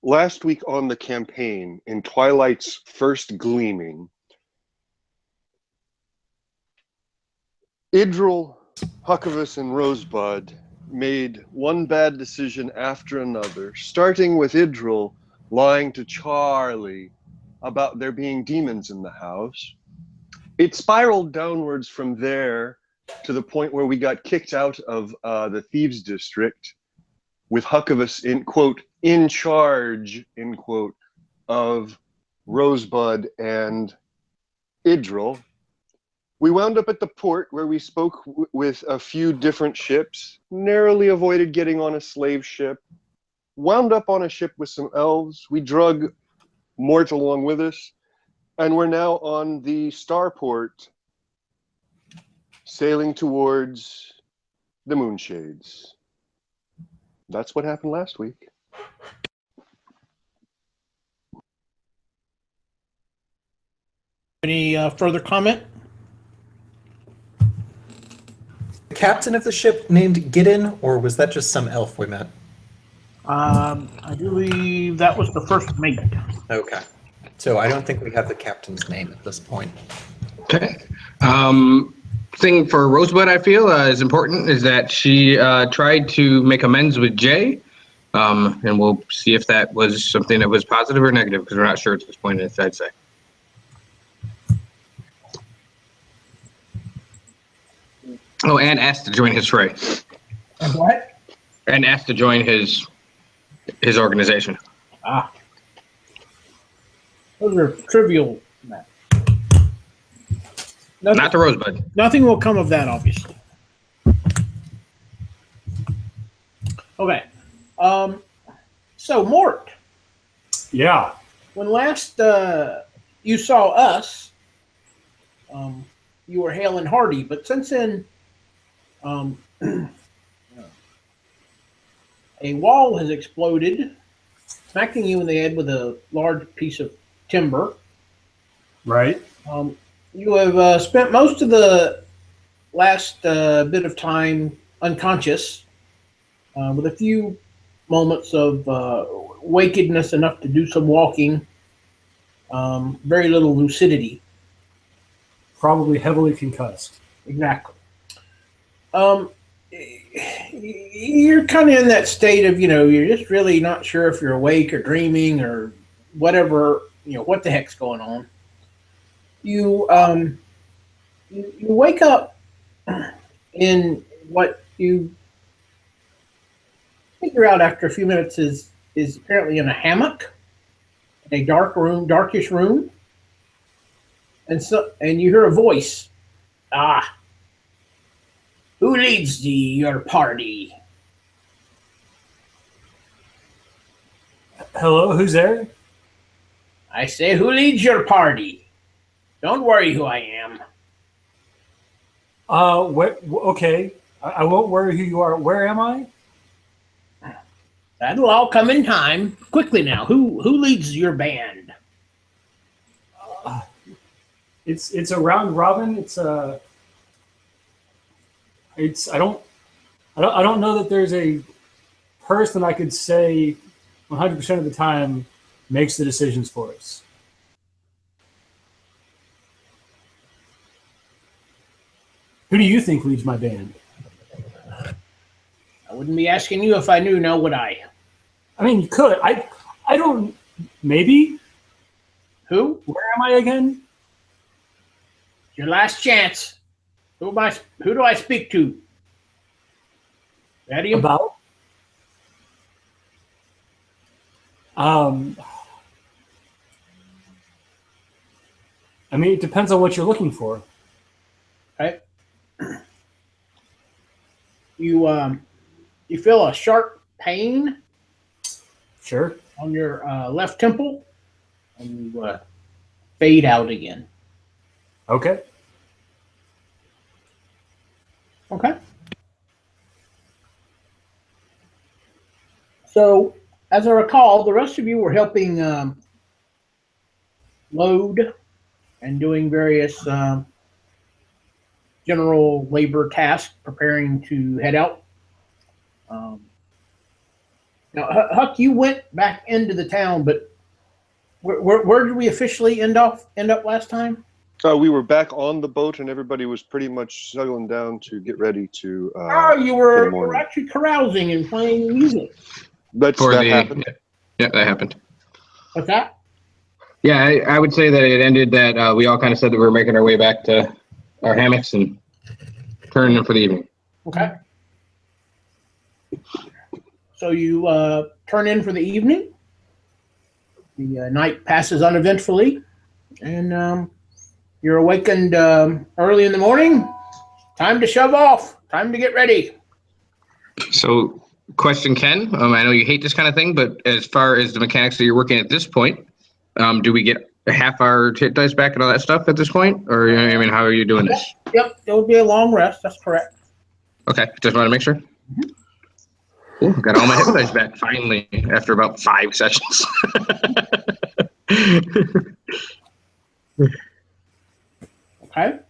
Last week on the campaign, in twilight's first gleaming, Idril, Huckavus, and Rosebud made one bad decision after another, starting with Idril lying to Charlie about there being demons in the house. It spiraled downwards from there to the point where we got kicked out of the Thieves District, with Huckavus in, quote, in charge, in quote, of Rosebud and Idril. We wound up at the port where we spoke with a few different ships, narrowly avoided getting on a slave ship, wound up on a ship with some elves. We drug Mort along with us, and we're now on the starport, sailing towards the Moonshades. That's what happened last week. Any further comment? The captain of the ship named Gideon, or was that just some elf we met? I believe that was the first mate. Okay. So I don't think we have the captain's name at this point. Okay. Thing for Rosebud, I feel, is important is that she tried to make amends with Jay, and we'll see if that was something that was positive or negative, because we're not sure at this point, I'd say. Oh, and asked to join his fray. And what? And asked to join his organization. Ah. Those are trivial. Not the Rosebud. Nothing will come of that, obviously. Okay. So, Mort. Yeah. When last you saw us, you were hale and hearty, but since then, a wall has exploded, smacking you in the head with a large piece of timber. Right. You have spent most of the last bit of time unconscious, with a few moments of wakedness enough to do some walking, very little lucidity. Probably heavily concussed. Exactly. You're kind of in that state of, you're just really not sure if you're awake or dreaming or whatever, what the heck's going on. You wake up in what you figure out after a few minutes is apparently in a hammock in a darkish room, and you hear a voice. Who leads your party? Hello, who's there? I say, who leads your party? Don't worry who I am. Okay. I won't worry who you are. Where am I? That'll all come in time. Quickly now, who leads your band? It's a round robin. I don't know that there's a person I could say 100% of the time makes the decisions for us. Who do you think leads my band? I wouldn't be asking you if I knew, now would I? I mean, you could. I don't. Maybe. Who? Where am I again? Your last chance. Who do I speak to? Ready? About? I mean, it depends on what you're looking for. Okay. You feel a sharp pain. Sure. On your left temple, and you fade out again. Okay. Okay. So, as I recall, the rest of you were helping load and doing various general labor tasks, preparing to head out. Now, Huck, you went back into the town, but where did we officially end up last time? We were back on the boat, and everybody was pretty much settling down to get ready to. Oh, you for the were morning. actually carousing and playing music. That happened. Yeah, that happened. What's that? Yeah, I would say that it ended that we all kind of said that we were making our way back to our hammocks and turning in for the evening. Okay. So you turn in for the evening. The night passes uneventfully, and you're awakened early in the morning. Time to shove off. Time to get ready. So, question, Ken. I know you hate this kind of thing, but as far as the mechanics that you're working at this point, do we get a half hour hit dice back and all that stuff at this point? Or, I mean, how are you doing this? Yep, it will be a long rest. That's correct. Okay, just want to make sure. Ooh, got all my hit dice back finally after about 5 sessions. Okay.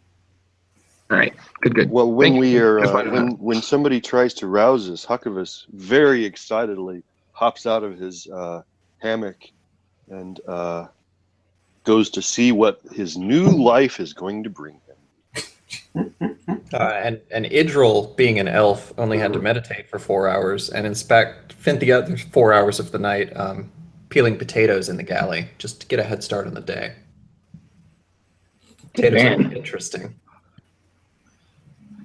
All right, good. Well, when Thank we you. are Just wanted to know. when somebody tries to rouse us, Huckabus very excitedly hops out of his hammock and goes to see what his new life is going to bring him. And Idril, being an elf, only had to meditate for 4 hours and spent the other 4 hours of the night peeling potatoes in the galley just to get a head start on the day. Potatoes Man. are interesting.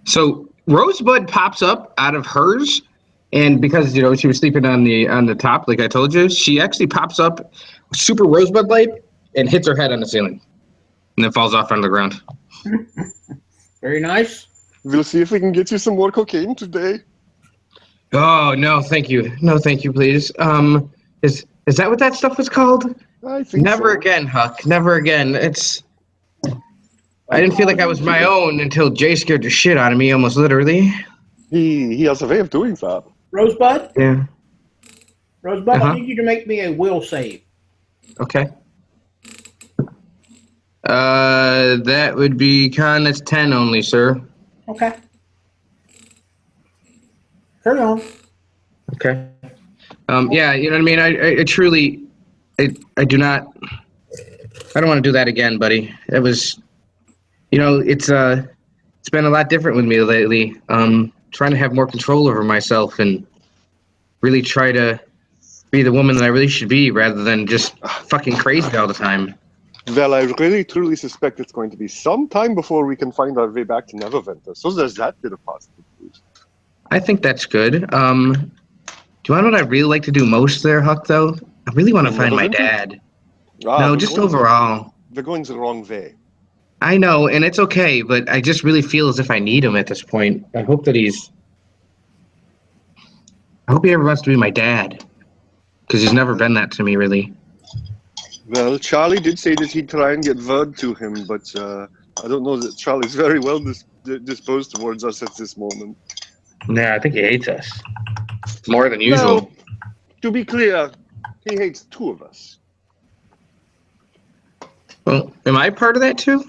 So Rosebud pops up out of hers, and because she was sleeping on the top, like I told you, she actually pops up super Rosebud light and hits her head on the ceiling, and then falls off on the ground. Very nice. We'll see if we can get you some more cocaine today. Oh no, thank you. No, thank you, please. Is that what that stuff was called? I think Never so. again, Huck. Never again. I didn't feel like I was my own until Jay scared the shit out of me, almost literally. He has a way of doing that. Rosebud? Yeah. Rosebud, Uh-huh. I need you to make me a will save. Okay. That would be that's 10 only, sir. Okay. Carry on. Okay. Yeah, you know what I mean? I truly, I do not, I don't want to do that again, buddy. It was, it's been a lot different with me lately. Trying to have more control over myself and really try to be the woman that I really should be rather than just fucking crazy all the time. Well, I really truly suspect it's going to be some time before we can find our way back to Neverwinter. So there's that bit of positive news. I think that's good. Do you want to know what I really like to do most there, Huck, though? I really want to find my Neverwinter? dad. Ah, No, they're just going overall. They're going the wrong way. I know, and it's okay, but I just really feel as if I need him at this point. I hope he ever wants to be my dad. Because he's never been that to me, really. Well, Charlie did say that he'd try and get word to him, but I don't know that Charlie's very well disposed towards us at this moment. Yeah, I think he hates us. More than usual. Well, to be clear, he hates 2 of us. Well, am I part of that, too?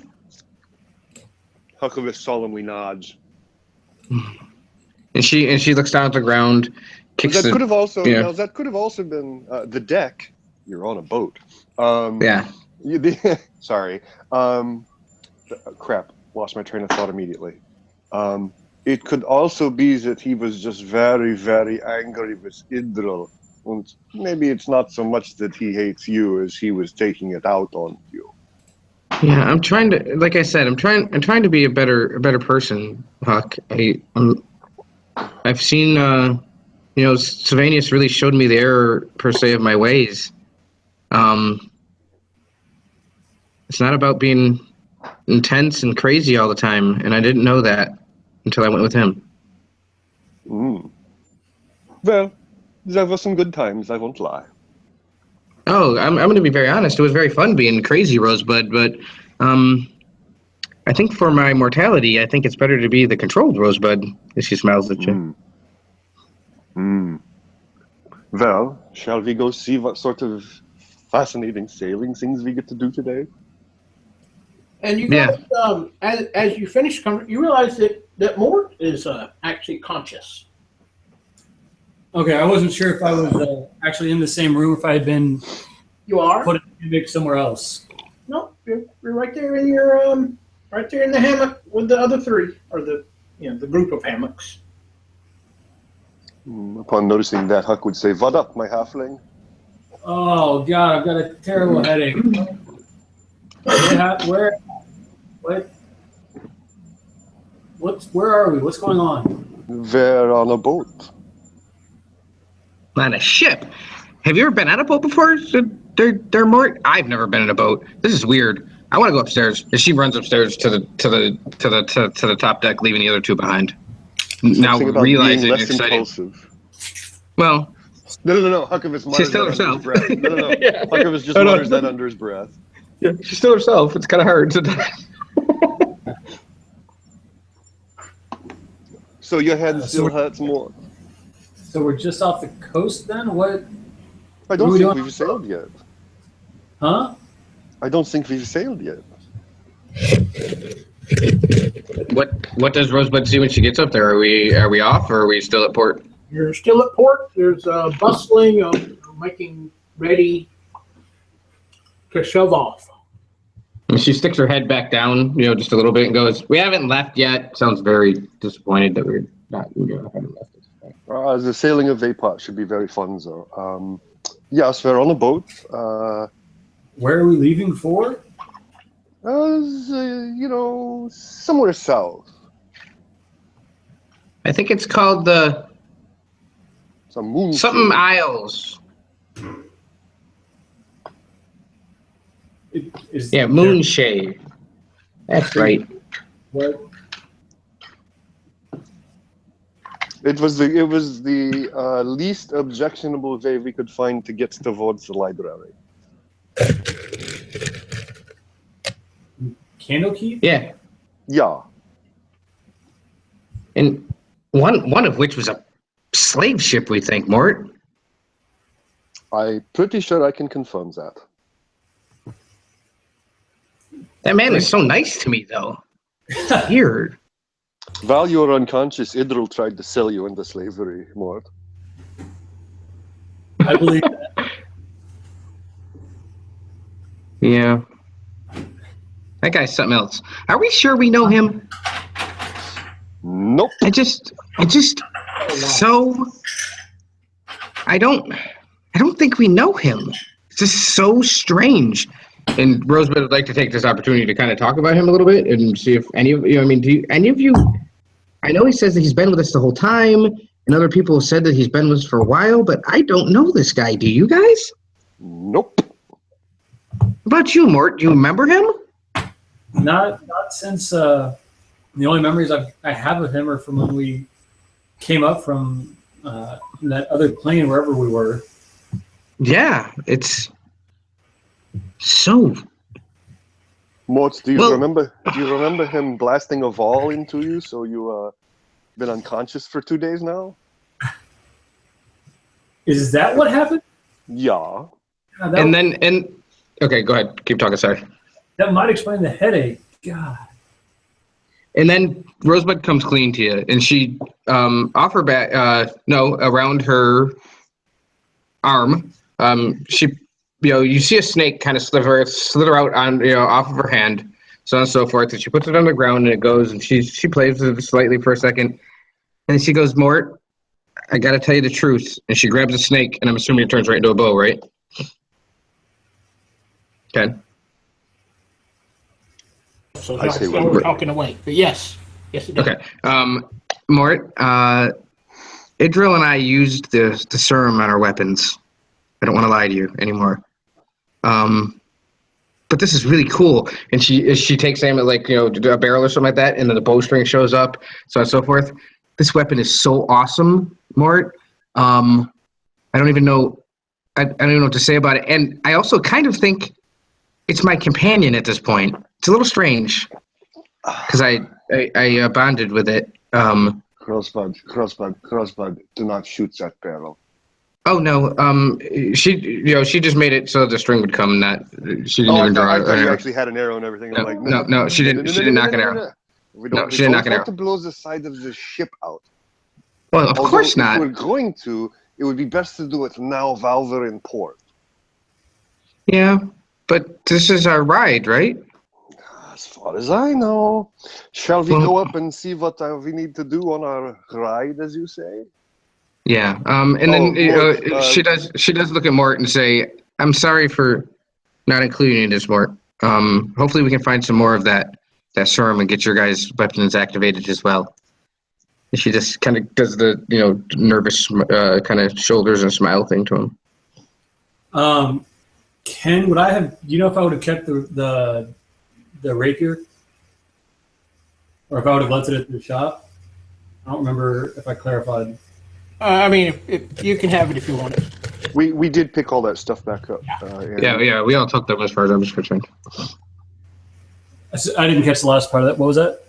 Huckabus solemnly nods. And she looks down at the ground, kicks That could have also yeah. now, that could have also been the deck. You're on a boat. Yeah. Sorry. Crap. Lost my train of thought immediately. It could also be that he was just very, very angry with Idril. And maybe it's not so much that he hates you as he was taking it out on you. Yeah, I'm trying to, like I said, I'm trying to be a better person, Huck. I've seen, Sylvanus really showed me the error, per se, of my ways. It's not about being intense and crazy all the time, and I didn't know that until I went with him. Well, there were some good times, I won't lie. Oh, I'm going to be very honest. It was very fun being crazy, Rosebud, but I think for my mortality, I think it's better to be the controlled Rosebud, as she smiles at you. Well, shall we go see what sort of fascinating sailing things we get to do today? And you guys, as you finish, you realize that Mort is actually conscious. Okay, I wasn't sure if I was actually in the same room, if I had been You are? put in somewhere else. No, you're right there in your right there in the hammock with the other three, or the the group of hammocks. Upon noticing that, Huck would say, "What up, my halfling?" Oh God, I've got a terrible headache. Where? Where are we? What's going on? We're on a boat. On a ship. Have you ever been on a boat before? They're more. I've never been in a boat. This is weird. I want to go upstairs. And she runs upstairs to the top deck, leaving the other two behind. Now Something about realizing being less excited. impulsive. Well, No. Huckavis mutters still that under his herself. breath. No. Yeah. Huckavis just No, no. mutters that under his breath. yeah, she's still herself. It's kind of hard to. So your head So still we're- hurts more. So we're just off the coast then? What? I don't What are we think doing? we've sailed yet. Huh? I don't think we've sailed yet. What does Rosebud see when she gets up there? Are we off, or are we still at port? You're still at port. There's bustling of making ready to shove off. And she sticks her head back down, just a little bit, and goes, "We haven't left yet." Sounds very disappointed that we're not. Haven't left. The sailing of Vapot should be very fun, though. Yes, we're on a boat. Where are we leaving for? Somewhere south. I think it's called the Some moon. something Isles. Yeah, Moonshade. That's right. What? It was the least objectionable way we could find to get towards the library. Candlekeep? Yeah, Yeah. and one of which was a slave ship. We think, Mort. I'm pretty sure I can confirm that. That man is so nice to me, though. It's weird. While you were unconscious, Idril tried to sell you into slavery, Mort. I believe that. Yeah. That guy's something else. Are we sure we know him? Nope. I just so I don't think we know him. It's just so strange. And Rosebud would like to take this opportunity to kind of talk about him a little bit and see if any of you, any of you, I know he says that he's been with us the whole time, and other people have said that he's been with us for a while, but I don't know this guy. Do you guys? Nope. What about you, Mort? Do you remember him? Not since the only memories I have of him are from when we came up from that other plane, wherever we were. Yeah, it's so. Mort, do you Well- remember him blasting a ball into you so you been unconscious for 2 days now? Is that what happened? Yeah. Yeah, that, Okay, go ahead. Keep talking. Sorry. that might explain the headache. God. And then Rosebud comes clean to you, and she off her back, around her arm. She, you see a snake kind of slither out on, off of her hand, so on and so forth. And she puts it on the ground, and it goes, and she plays with it slightly for a second, and then she goes, "Mort, I got to tell you the truth." And she grabs a snake, and I'm assuming it turns right into a bow, right? Okay. So I say now we're- we're talking away. But yes. Yes, it does. Okay. Mort, Idril and I used the serum on our weapons. I don't want to lie to you anymore. But this is really cool. And she takes aim at a barrel or something like that, and then the bowstring shows up, so on and so forth. This weapon is so awesome, Mort. I don't even know. I don't even know what to say about it. And I also kind of think it's my companion at this point. It's a little strange because I bonded with it. Rosebud, do not shoot that barrel. Oh no, she just made it so the string would come. She didn't I even draw. thought you it. actually had an arrow and everything. I'm like, No, she didn't. She didn't knock an arrow. We No, don't, she didn't knock we an don't want to blow the side of the ship out. Well, of Although course if not. we're going to, it would be best to do it now while we're in port. Yeah, but this is our ride, right? As far as I know. Shall we Well- go up and see what we need to do on our ride, as you say? Yeah. And then Mort, she does look at Mort and say, "I'm sorry for not including you in this, Mort. Hopefully we can find some more of that serum and get your guys' weapons activated as well." And she just kind of does the nervous kind of shoulders and smile thing to him. Ken, would I have? Do you know if I would have kept the rapier, or if I would have left it at the shop? I don't remember if I clarified. I mean, if you can have it if you want it. We did pick all that stuff back up. Yeah, we all took them as far as I was concerned. I didn't catch the last part of that. What was that?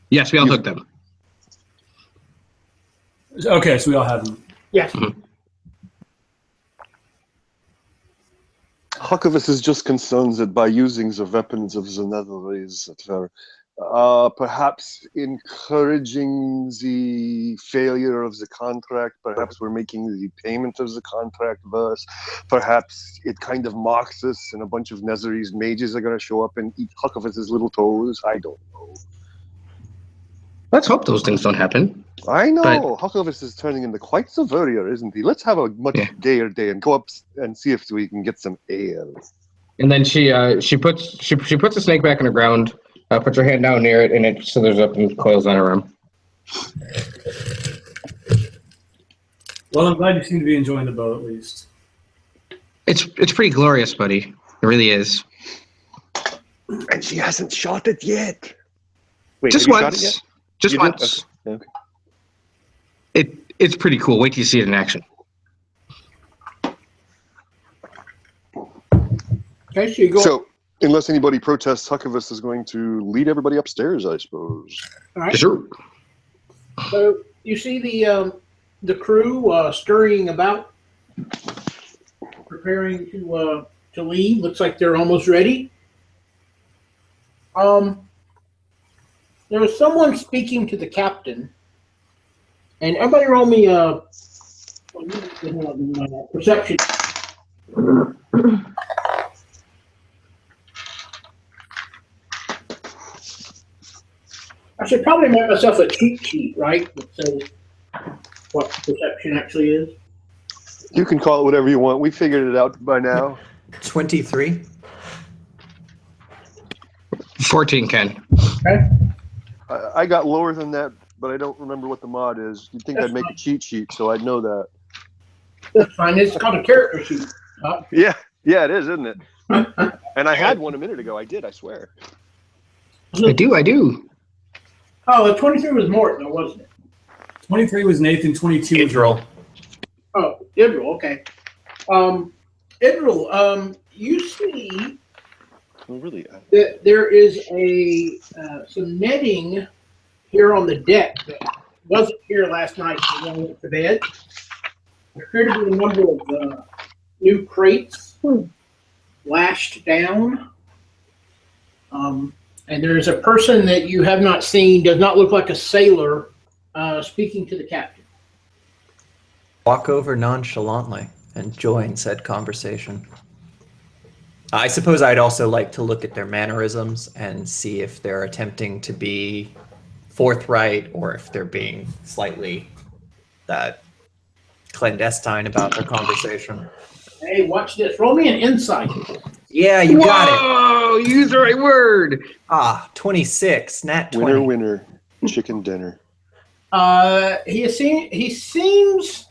Yes, we all took them. Okay, so we all have them. Yes. Huckovus is just concerned that by using the weapons of the Netherese, perhaps encouraging the failure of the contract, perhaps we're making the payment of the contract worse, perhaps it kind of mocks us and a bunch of Netherese mages are going to show up and eat Huckovus's little toes. I don't know. Let's hope those things don't happen. I know. But- Huckovus is turning into quite the warrior, isn't he? Let's have a much gayer day and go up and see if we can get some ale. And then she puts the snake back in the ground, puts her hand down near it, and it slithers up and coils on her arm. Well, I'm glad you seem to be enjoying the bow at least. It's pretty glorious, buddy. It really is. And she hasn't shot it yet. Wait, Just have you shot it yet? once. Just You did? once. Okay. It's pretty cool. Wait till you see it in action. Okay, so you go. So, unless anybody protests, Huckovus is going to lead everybody upstairs, I suppose. All right. Sure. So you see the crew scurrying about, preparing to leave. Looks like they're almost ready. There was someone speaking to the captain, and everybody roll me perception. I should probably make myself a cheat sheet, right? That says what perception actually is. You can call it whatever you want. We figured it out by now. 23. 14, Ken. Okay. I got lower than that, but I don't remember what the mod is. You'd think I'd make a cheat sheet, so I'd know that. That's fine. It's called a character sheet. Yeah, it is, isn't it? And I had one a minute ago. I did, I swear. I do. Oh, the 23 was Morton, though, wasn't it? 23 was Nathan. 22 was Idril. Oh, Idril, okay. Idril, you see Oh, really? that there is some netting here on the deck that wasn't here last night when I went to bed. There appear to be a number of new crates lashed down. And there is a person that you have not seen, does not look like a sailor, speaking to the captain. Walk over nonchalantly and join said conversation. I suppose I'd also like to look at their mannerisms and see if they're attempting to be forthright or if they're being slightly clandestine about their conversation. Hey, watch this. Roll me an insight. Yeah, you got it. Whoa! You used the right word. 26, nat 20. Winner, chicken dinner. He seems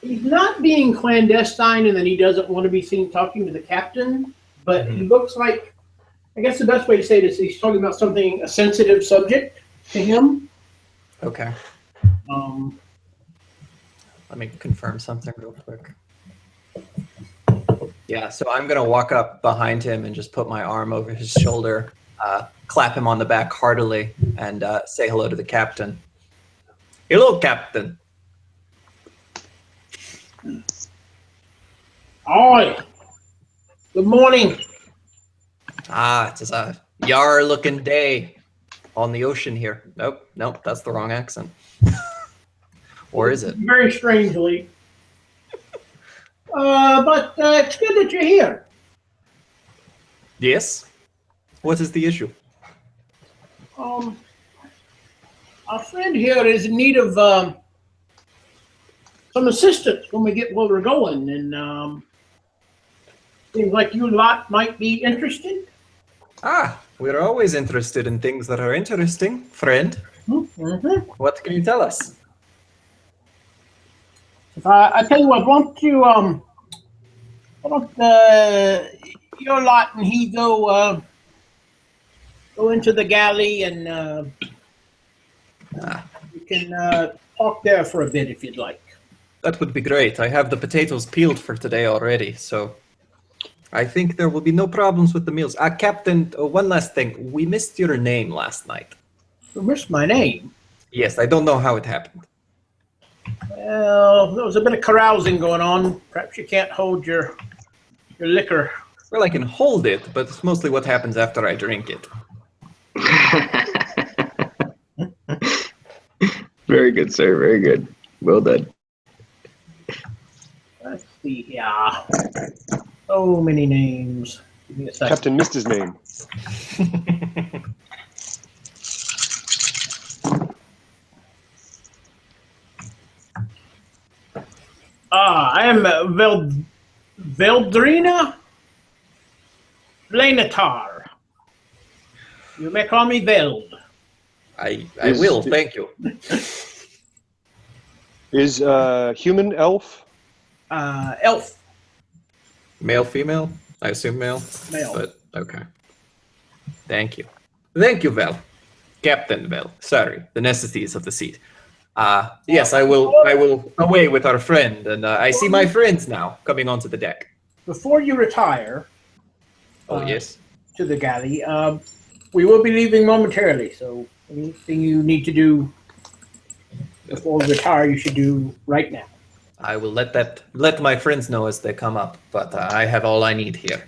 he's not being clandestine, and then he doesn't want to be seen talking to the captain. But he looks like, I guess the best way to say it is he's talking about something, a sensitive subject to him. Okay. Let me confirm something real quick. Yeah, so I'm going to walk up behind him and just put my arm over his shoulder, clap him on the back heartily, and say hello to the captain. Hello, Captain. Oi. Good morning. It's a yar-looking day. on the ocean here. Nope, that's the wrong accent. Or is it? Very strangely. But it's good that you're here. Yes. What is the issue? Our friend here is in need of some assistance when we get where we're going, and seems like you lot might be interested. We're always interested in things that are interesting, friend. Mm-hmm. What can you tell us? I tell you what, why don't your lot and he go into the galley, and you can talk there for a bit if you'd like. That would be great. I have the potatoes peeled for today already, so I think there will be no problems with the meals. Captain, one last thing. We missed your name last night. You missed my name. Yes, I don't know how it happened. Well, there was a bit of carousing going on. Perhaps you can't hold your liquor. Well, I can hold it, but it's mostly what happens after I drink it. Very good, sir. Very good. Well done. Let's see. Yeah. So many names. Give me a second. Captain missed his name. I am Veldrina Vlanatar. You may call me Veld. I will, thank you. Is human elf? Elf. Male, female? I assume male. Male. But okay. Thank you. Thank you, Vel. Captain Vel. Sorry, the necessities of the seat. Yes, I will away with our friend, and I see my friends now coming onto the deck. Before you retire Yes. to the galley, we will be leaving momentarily, so anything you need to do before we retire, you should do right now. I will let my friends know as they come up, but I have all I need here.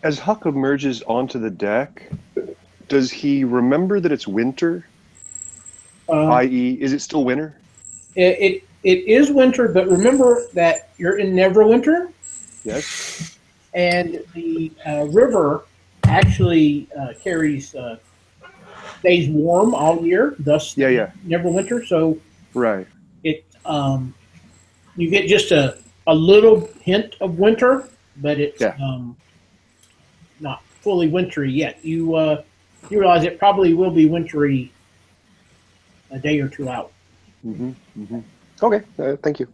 As Huck emerges onto the deck, does he remember that it's winter? I.e., is it still winter? It is winter, but remember that you're in Neverwinter, Yes. and the river actually stays warm all year, thus Yeah. Neverwinter. So Right. it you get just a little hint of winter, but it's not fully wintry yet. You realize it probably will be wintry a day or two out. Okay, thank you.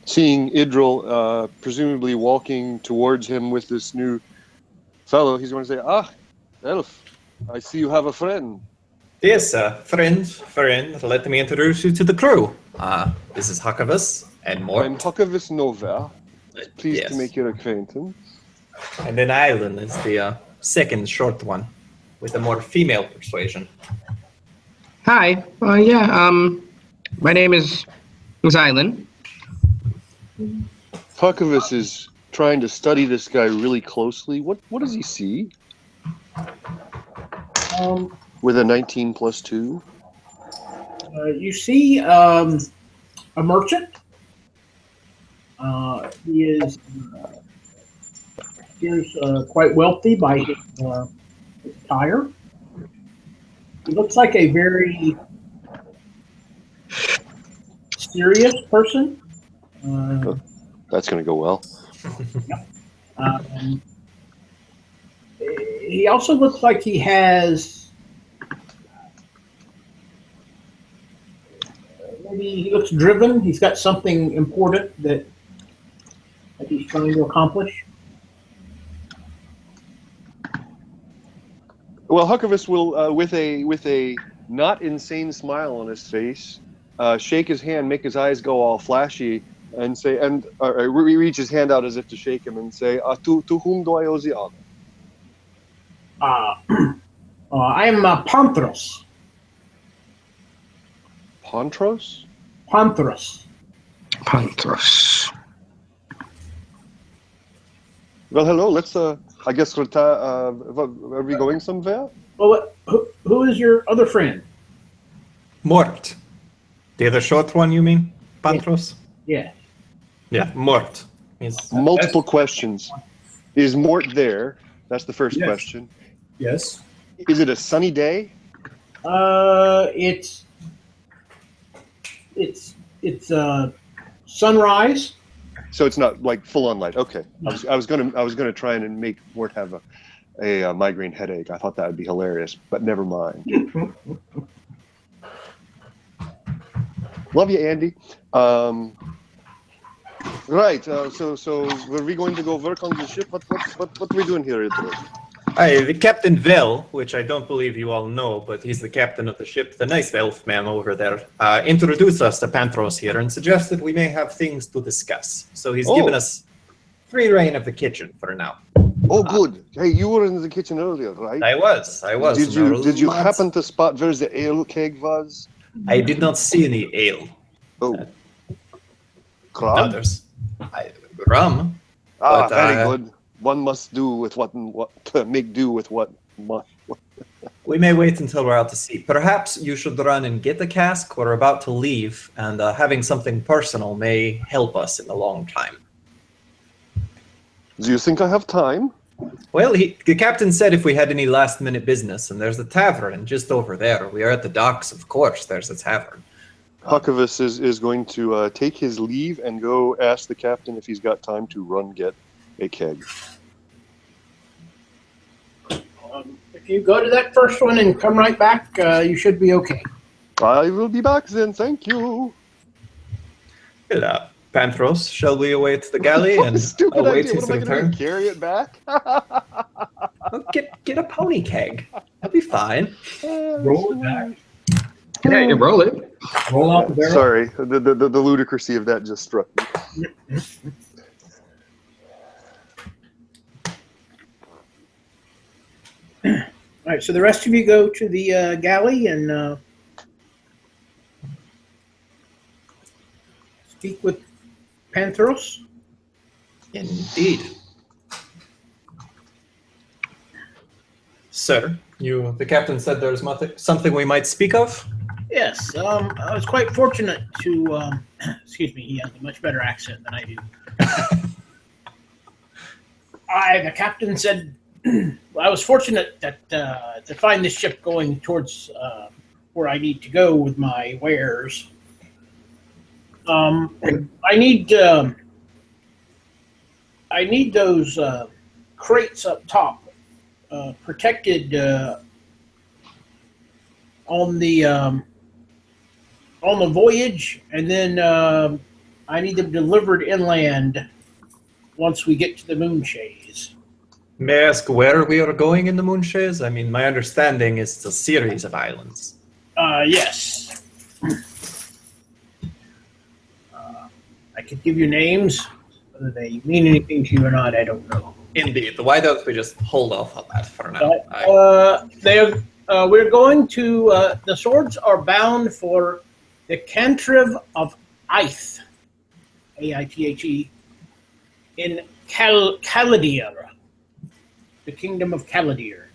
Seeing Idril presumably walking towards him with this new fellow, he's going to say, Elf, I see you have a friend. Yes, friend. Let me introduce you to the crew. This is Huckabus and Mort. I'm Huckabus Nova. Pleased to Yes. make your acquaintance. And then Island is the second short one with a more female persuasion. Hi. My name is Island. Huckabus is trying to study this guy really closely. What does he see with a 19 plus 2? You see a merchant. He is appears quite wealthy by his attire. He looks like a very serious person. That's going to go well. He also looks like he has maybe he looks driven. He's got something important that he's trying to accomplish. Well, Huckabus will, with a not insane smile on his face, shake his hand, make his eyes go all flashy, and say, reach his hand out as if to shake him, and say, "To whom do I owe the honor?" I'm Pantros. Pontros? Pantros. Pantros. Well, hello. Let's I guess are we going somewhere? Well, who is your other friend? Mort. The other short one, you mean? Pantros? Yeah. Yeah, Mort. He's Multiple questions. Is Mort there? That's the first Yes. question. Yes. Is it a sunny day? It's sunrise. So it's not like full on light. Okay. I was gonna try and make Mort have a migraine headache. I thought that would be hilarious, but never mind. Love you, Andy. Right. So were we going to go work on the ship? What are we doing here, Idris? the Captain Vel, which I don't believe you all know, but he's the captain of the ship, the nice elf man over there, introduced us to Pantros here and suggested we may have things to discuss. So he's given us free reign of the kitchen for now. Oh, good. Hey, you were in the kitchen earlier, right? I was. Did you happen to spot where the ale keg was? I did not see any ale. Oh, No, crab. there's rum. Ah, but, very good. One must do with what make do with what. We may wait until we're out to sea. Perhaps you should run and get the cask. We're about to leave, and having something personal may help us in the long time. Do you think I have time? Well, the captain said if we had any last-minute business, and there's the tavern just over there. We are at the docks, of course. There's a tavern. Huckavus is going to take his leave and go ask the captain if he's got time to run get a keg. If you go to that first one and come right back, you should be okay. I will be back then. Thank you. Well, Pantros, shall we await the galley and Stupid await idea. his What am I going return? to carry it back? Well, get a pony keg. That'll be fine. Roll it back. Yeah, you roll it. Roll out the barrel. Sorry, the ludicrousy of that just struck me. All right, so the rest of you go to the galley and speak with Pantros. Indeed. Sir, the captain said there's something we might speak of? Yes, I was quite fortunate to, excuse me, he has a much better accent than I do. The captain said, I was fortunate that to find this ship going towards where I need to go with my wares. I need those crates up top protected on the voyage, and then I need them delivered inland once we get to the Moonshays. May I ask where we are going in the Moonshays? I mean, my understanding is it's a series of islands. Yes. I could give you names. Whether they mean anything to you or not, I don't know. Indeed. Why don't we just hold off on that for now? We're going to. The swords are bound for the Cantriv of Aithe, Aithe, in Caladir, the kingdom of Caladir.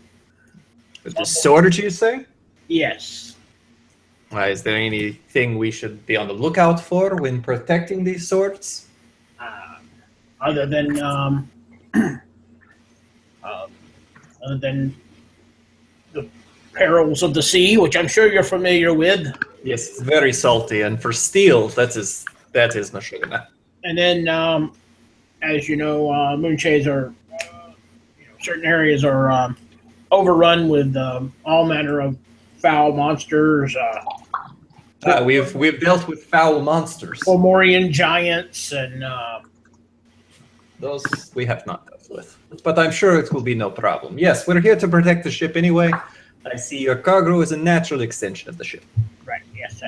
The sword, you say? Yes. Is there anything we should be on the lookout for when protecting these swords? Other than the perils of the sea, which I'm sure you're familiar with. Yes, it's very salty, and for steel, that is Nashugana. And then, as you know, Moonshays are, certain areas are overrun with all manner of foul monsters. We've dealt with foul monsters. Fomorian giants and Those we have not dealt with, but I'm sure it will be no problem. Yes, we're here to protect the ship anyway. I see your cargo is a natural extension of the ship. right, yes,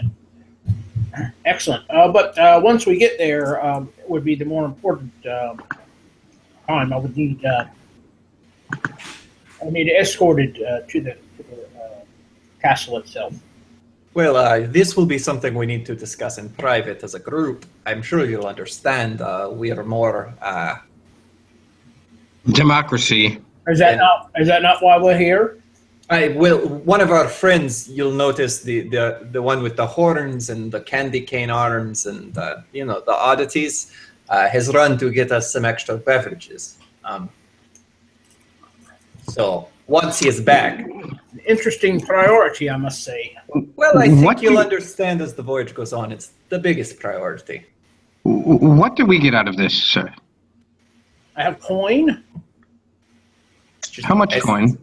excellent. But once we get there, it would be the more important time. I would need escorted to the castle itself. Well, this will be something we need to discuss in private as a group. I'm sure you'll understand. We are more Democracy. Is that not why we're here? I will. One of our friends, you'll notice the one with the horns and the candy cane arms and the oddities, has run to get us some extra beverages. So once he is back, Interesting priority, I must say. well, I think What you'll do- understand as the voyage goes on. It's the biggest priority. What do we get out of this, sir? I have coin. Just How much as- coin?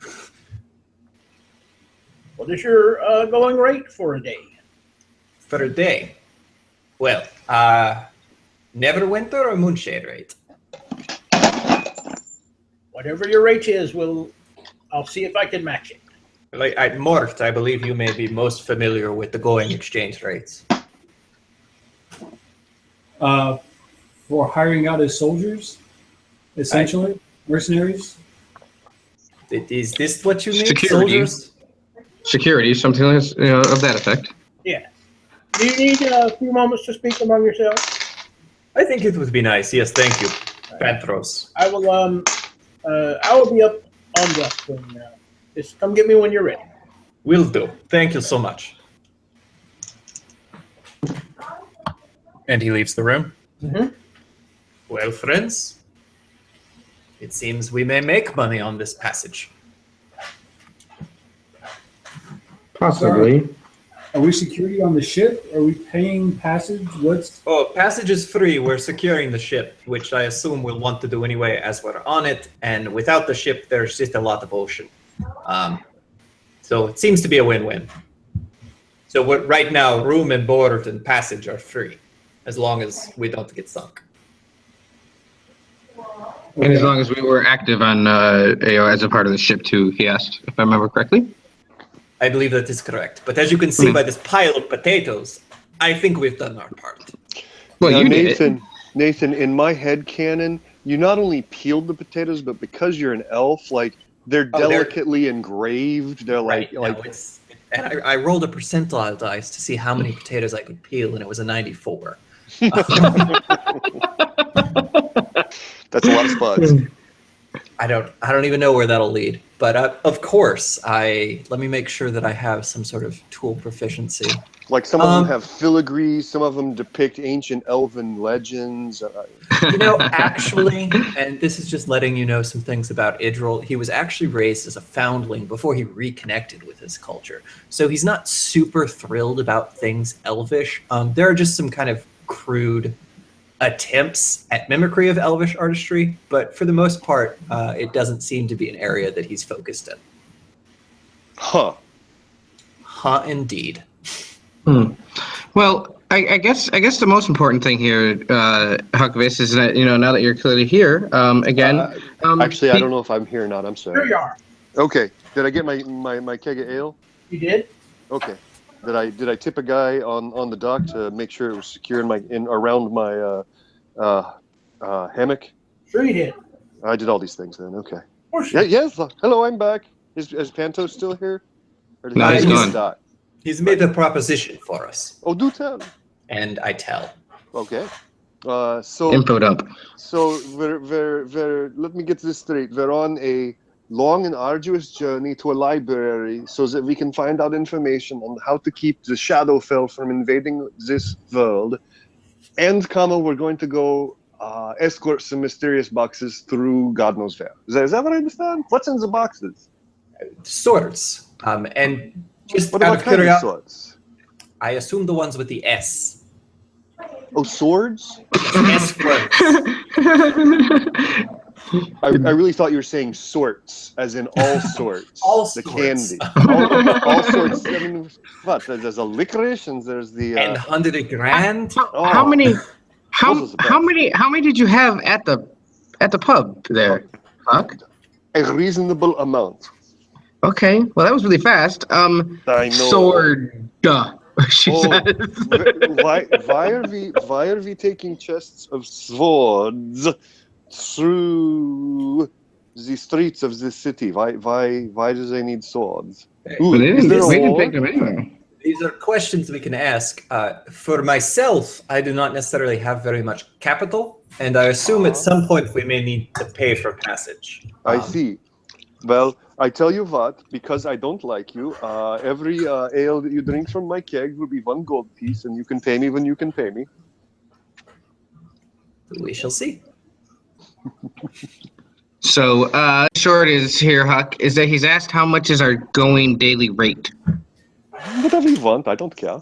What is your going rate for a day? for a day? Well, Neverwinter or Moonshade rate? Whatever your rate is, I'll see if I can match it. Like at Mort, I believe you may be most familiar with the going exchange rates. For hiring out as soldiers, essentially, mercenaries. Is this what you need, Security. soldiers? Security, something of that effect. Yeah. Do you need a few moments to speak among yourselves? I think it would be nice. Yes, thank you, Pantros. I will be up on deck when just come get me when you're ready. Will do. Thank you so much. And he leaves the room. Mm-hmm. Well, friends, it seems we may make money on this passage. Possibly. Are we security on the ship? Are we paying passage? What's Oh, passage is free. We're securing the ship, which I assume we'll want to do anyway as we're on it. And without the ship, there's just a lot of ocean. So it seems to be a win-win. So right now, room and board and passage are free, as long as we don't get sunk. And as long as we were active on as a part of the ship too, he asked, if I remember correctly. I believe that is correct. But as you can see by this pile of potatoes, I think we've done our part. Well, Now, you did it. Nathan, in my head canon, you not only peeled the potatoes, but because you're an elf, like they're Oh, they're- delicately engraved. They're Right. like No, it's, and I rolled a percentile dice to see how many potatoes I could peel, and it was a 94. that's a lot of spots. I don't even know where that'll lead. But of course, let me make sure that I have some sort of tool proficiency. Like some of them have filigree, some of them depict ancient elven legends. You know, actually, and this is just letting you know some things about Idril, he was actually raised as a foundling before he reconnected with his culture. So he's not super thrilled about things elvish. There are just some kind of crude attempts at mimicry of elvish artistry, but for the most part, it doesn't seem to be an area that he's focused in. Huh. Huh, indeed. Well, I guess the most important thing here, Huckvis, is that now that you're clearly here, again. Actually, I don't know if I'm here or not. I'm Here sorry. you are. Okay. Did I get my keg of ale? You did? Okay. Did I tip a guy on the dock to make sure it was secure around my hammock? Sure you did. I did all these things then. Okay. Of course you Yeah. did. Yes. Hello. I'm back. Is Panto still here? Or did No, he he's leave gone. the dock? He's made a proposition for us, Oh, do tell. and I tell. Okay. So Infoed up. let me get this straight. We're on a long and arduous journey to a library so that we can find out information on how to keep the Shadowfell from invading this world. And, we're going to go escort some mysterious boxes through God knows where. Is that what I understand? What's in the boxes? Swords. And just What out about of kind of curiosity, swords? I assume the ones with the S. Oh, swords? S swords. I really thought you were saying sorts, as in all sorts. All the sorts. candy. all sorts. I mean, what? There's a licorice and there's the. And 100 grand. How many? Those How are the best. how many did you have at the pub there, Huck? A reasonable amount. Okay, well that was really fast. I know. Sword. She Oh, says. why are we taking chests of swords through the streets of this city? Why do they need swords? Ooh, But they is there a didn't war? take them anywhere. These are questions we can ask. For myself, I do not necessarily have very much capital, and I assume at some point we may need to pay for passage. I see. Well, I tell you what, because I don't like you, every ale that you drink from my keg will be 1 gold piece, and you can pay me when you can pay me. We shall see. So, short is here, Huck, is that he's asked how much is our going daily rate. Whatever you want, I don't care.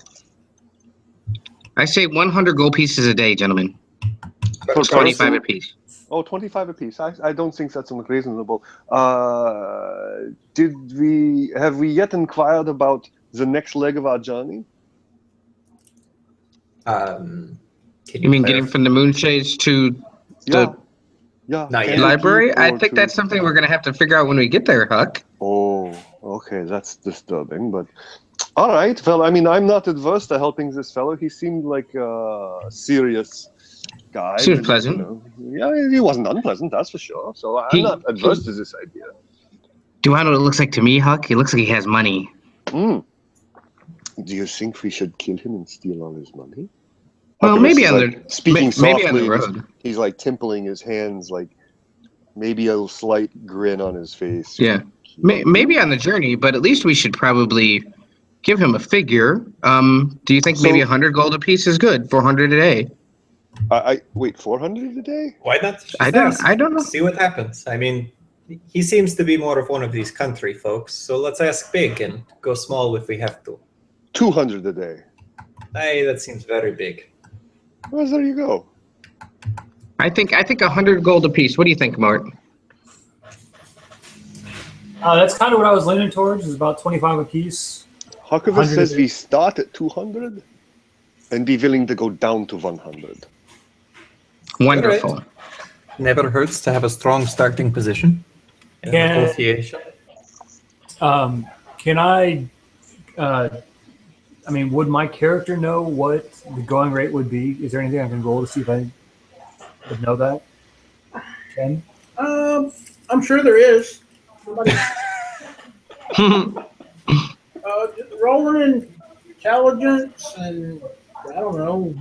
I say 100 gold pieces a day, gentlemen. Per 25 person? apiece. Oh, 25 apiece. I don't think that's unreasonable. Have we yet inquired about the next leg of our journey? Can You mean getting clarify? from the Moonshades to Yeah. the Yeah. Not yet. library? I Or think to- that's something we're going to have to figure out when we get there, Huck. Oh, okay. That's disturbing, but all right. Well, I mean, I'm not adverse to helping this fellow. He seemed like a serious guy. Seems and, pleasant. Yeah, he wasn't unpleasant, that's for sure. So I'm not adverse to this idea. Do you want to know what it looks like to me, Huck? He looks like he has money. Mm. Do you think we should kill him and steal all his money? Well, Huckabee maybe is, on like, the speaking maybe on the softly, road. He's like templing his hands, like maybe a slight grin on his face. Yeah, maybe on the journey, but at least we should probably give him a figure. Do you think maybe So- 100 gold apiece is good? 400 a day. I wait, 400 a day? Why not? Just I don't know. See what happens. I mean, he seems to be more of one of these country folks, so let's ask big and go small if we have to. 200 a day. Hey, that seems very big. Well, there you go. I think 100 gold apiece. What do you think, Mart? That's kind of what I was leaning towards. Is about 25 apiece. Huckabee 100 says a we day. start at 200 and be willing to go down to 100. Wonderful. Never hurts to have a strong starting position in Can- negotiation. Can I? I mean, would my character know what the going rate would be? Is there anything I can roll to see if I would know that? Ken? I'm sure there is. Somebody, just rolling in intelligence and I don't know.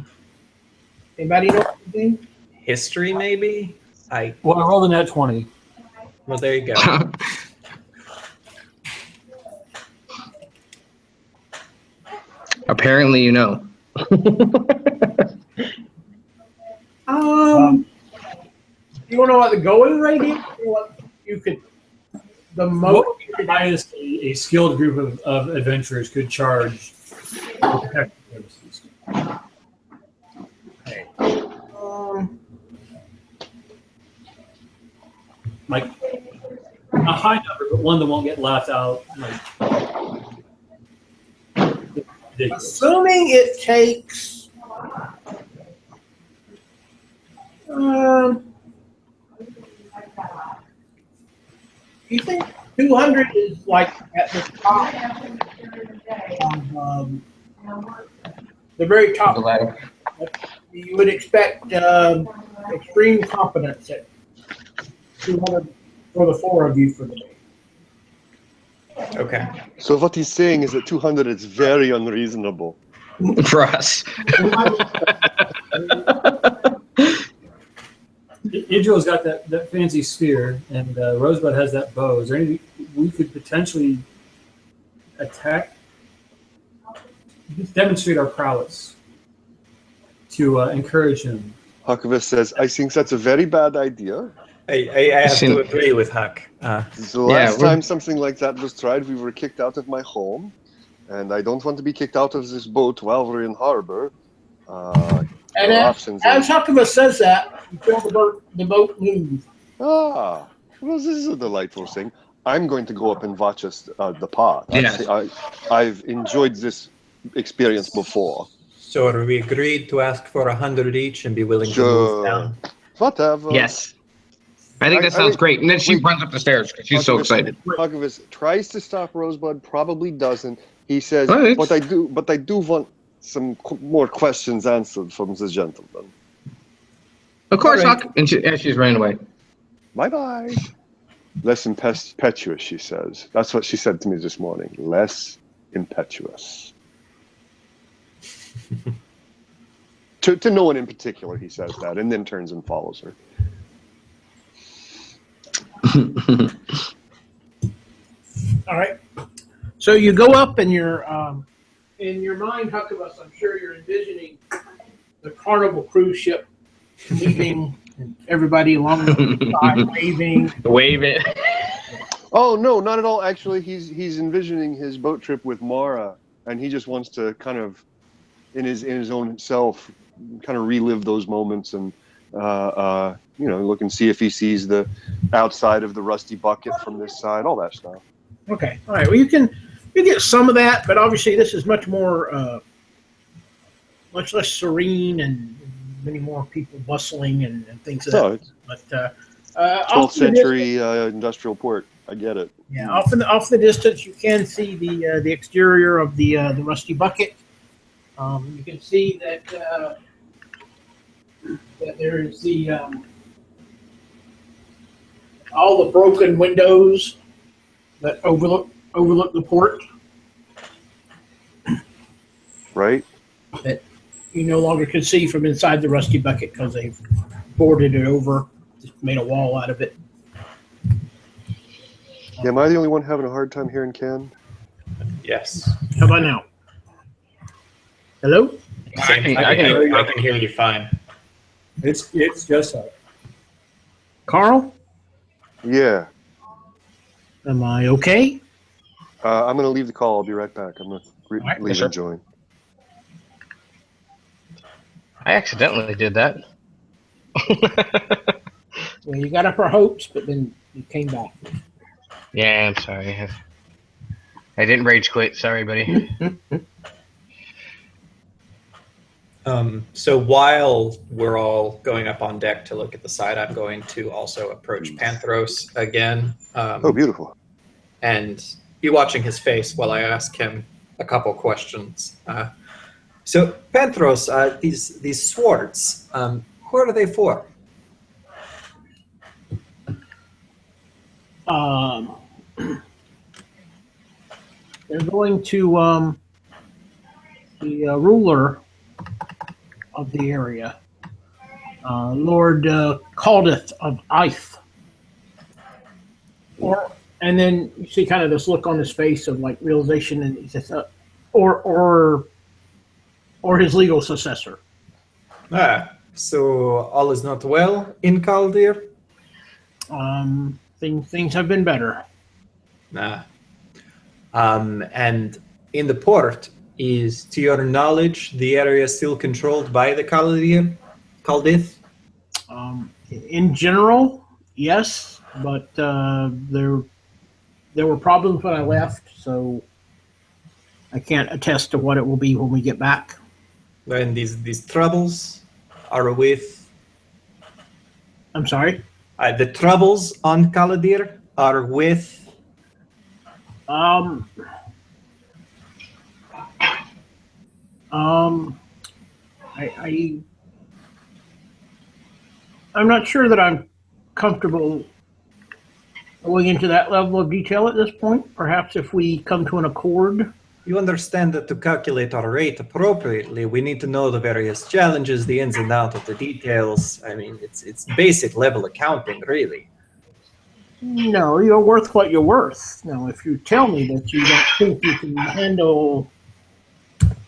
Anybody know anything? History, maybe? Well, I rolled a net 20. Well, there you go. Apparently, you know. You want to know what the going rate is? Or what you could, the most. What would be the highest a skilled group of adventurers could charge for protection services? Like a high number, but one that won't get laughed out. Like, ridiculous. Assuming it takes. You think 200 is like at the top of the very top? You would expect extreme competence at 200 for the 4 of you for the day. Okay. So what he's saying is that 200 is very unreasonable. For us. Idril's got that fancy spear, and Rosebud has that bow. Is there anything we could potentially attack? Just demonstrate our prowess to encourage him. Huckabee says, I think that's a very bad idea. I have to agree with Huck. The last time something like that was tried, we were kicked out of my home. And I don't want to be kicked out of this boat while we're in harbor. And as Huckabee says that, you feel the boat move. Well, this is a delightful thing. I'm going to go up and watch us the pod. Yes. I've enjoyed this experience before. So are we agreed to ask for 100 each and be willing to move down? Whatever. Yes. I think that sounds great. And then she runs up the stairs because she's so excited. Huckabee tries to stop Rosebud, probably doesn't. He says, Right. but I do want some more questions answered from the gentleman. Of course, All right. Huck. And she's ran away. Bye-bye. Less impetuous, she says. That's what she said to me this morning. Less impetuous. to no one in particular, he says that, and then turns and follows her. All right. So you go up, and you're in your mind, Huckabus, I'm sure you're envisioning the Carnival cruise ship leaving, and everybody along the side waving. Wave it. Oh no, not at all. Actually, he's envisioning his boat trip with Mara, and he just wants to kind of, in his own self, kind of relive those moments and look and see if he sees the outside of the rusty bucket from this side, all that stuff. Okay. All right. Well, you get some of that, but obviously this is much more, much less serene and many more people bustling and things So like that. it's But 12th century industrial port. I get it. yeah, off the distance, you can see the exterior of the rusty bucket. You can see that that there is the all the broken windows that overlook the port. Right? That you no longer can see from inside the rusty bucket because they've boarded it over, just made a wall out of it. Yeah, am I the only one having a hard time hearing Ken? Yes. How about now? Hello? I can hear you fine. It's just Carl? Yeah. Am I okay? I'm going to leave the call. I'll be right back. I'm going to right, leave sure. and join. I accidentally did that. Well, you got up our hopes, but then you came back. Yeah, I'm sorry. I didn't rage quit. Sorry, buddy. So while we're all going up on deck to look at the side, I'm going to also approach Panthros again. Oh, beautiful. And be watching his face while I ask him a couple questions. So Panthros, these swords, who are they for? They're going to the ruler of the area, Lord Caldith of Ith. And then you see kind of this look on his face of like realization, and he says, or his legal successor. So all is not well in Kaldir? Things have been better. And in the port, is, to your knowledge, the area still controlled by the Kaldith? In general, yes, but there were problems when I left, so I can't attest to what it will be when we get back. And these troubles are with... I'm sorry? The troubles on Kaladir are with... I'm not sure that I'm comfortable going into that level of detail at this point. Perhaps if we come to an accord. You understand that to calculate our rate appropriately, we need to know the various challenges, the ins and outs of the details. I mean, it's basic level accounting, really. No, you're worth what you're worth. Now, if you tell me that you don't think you can handle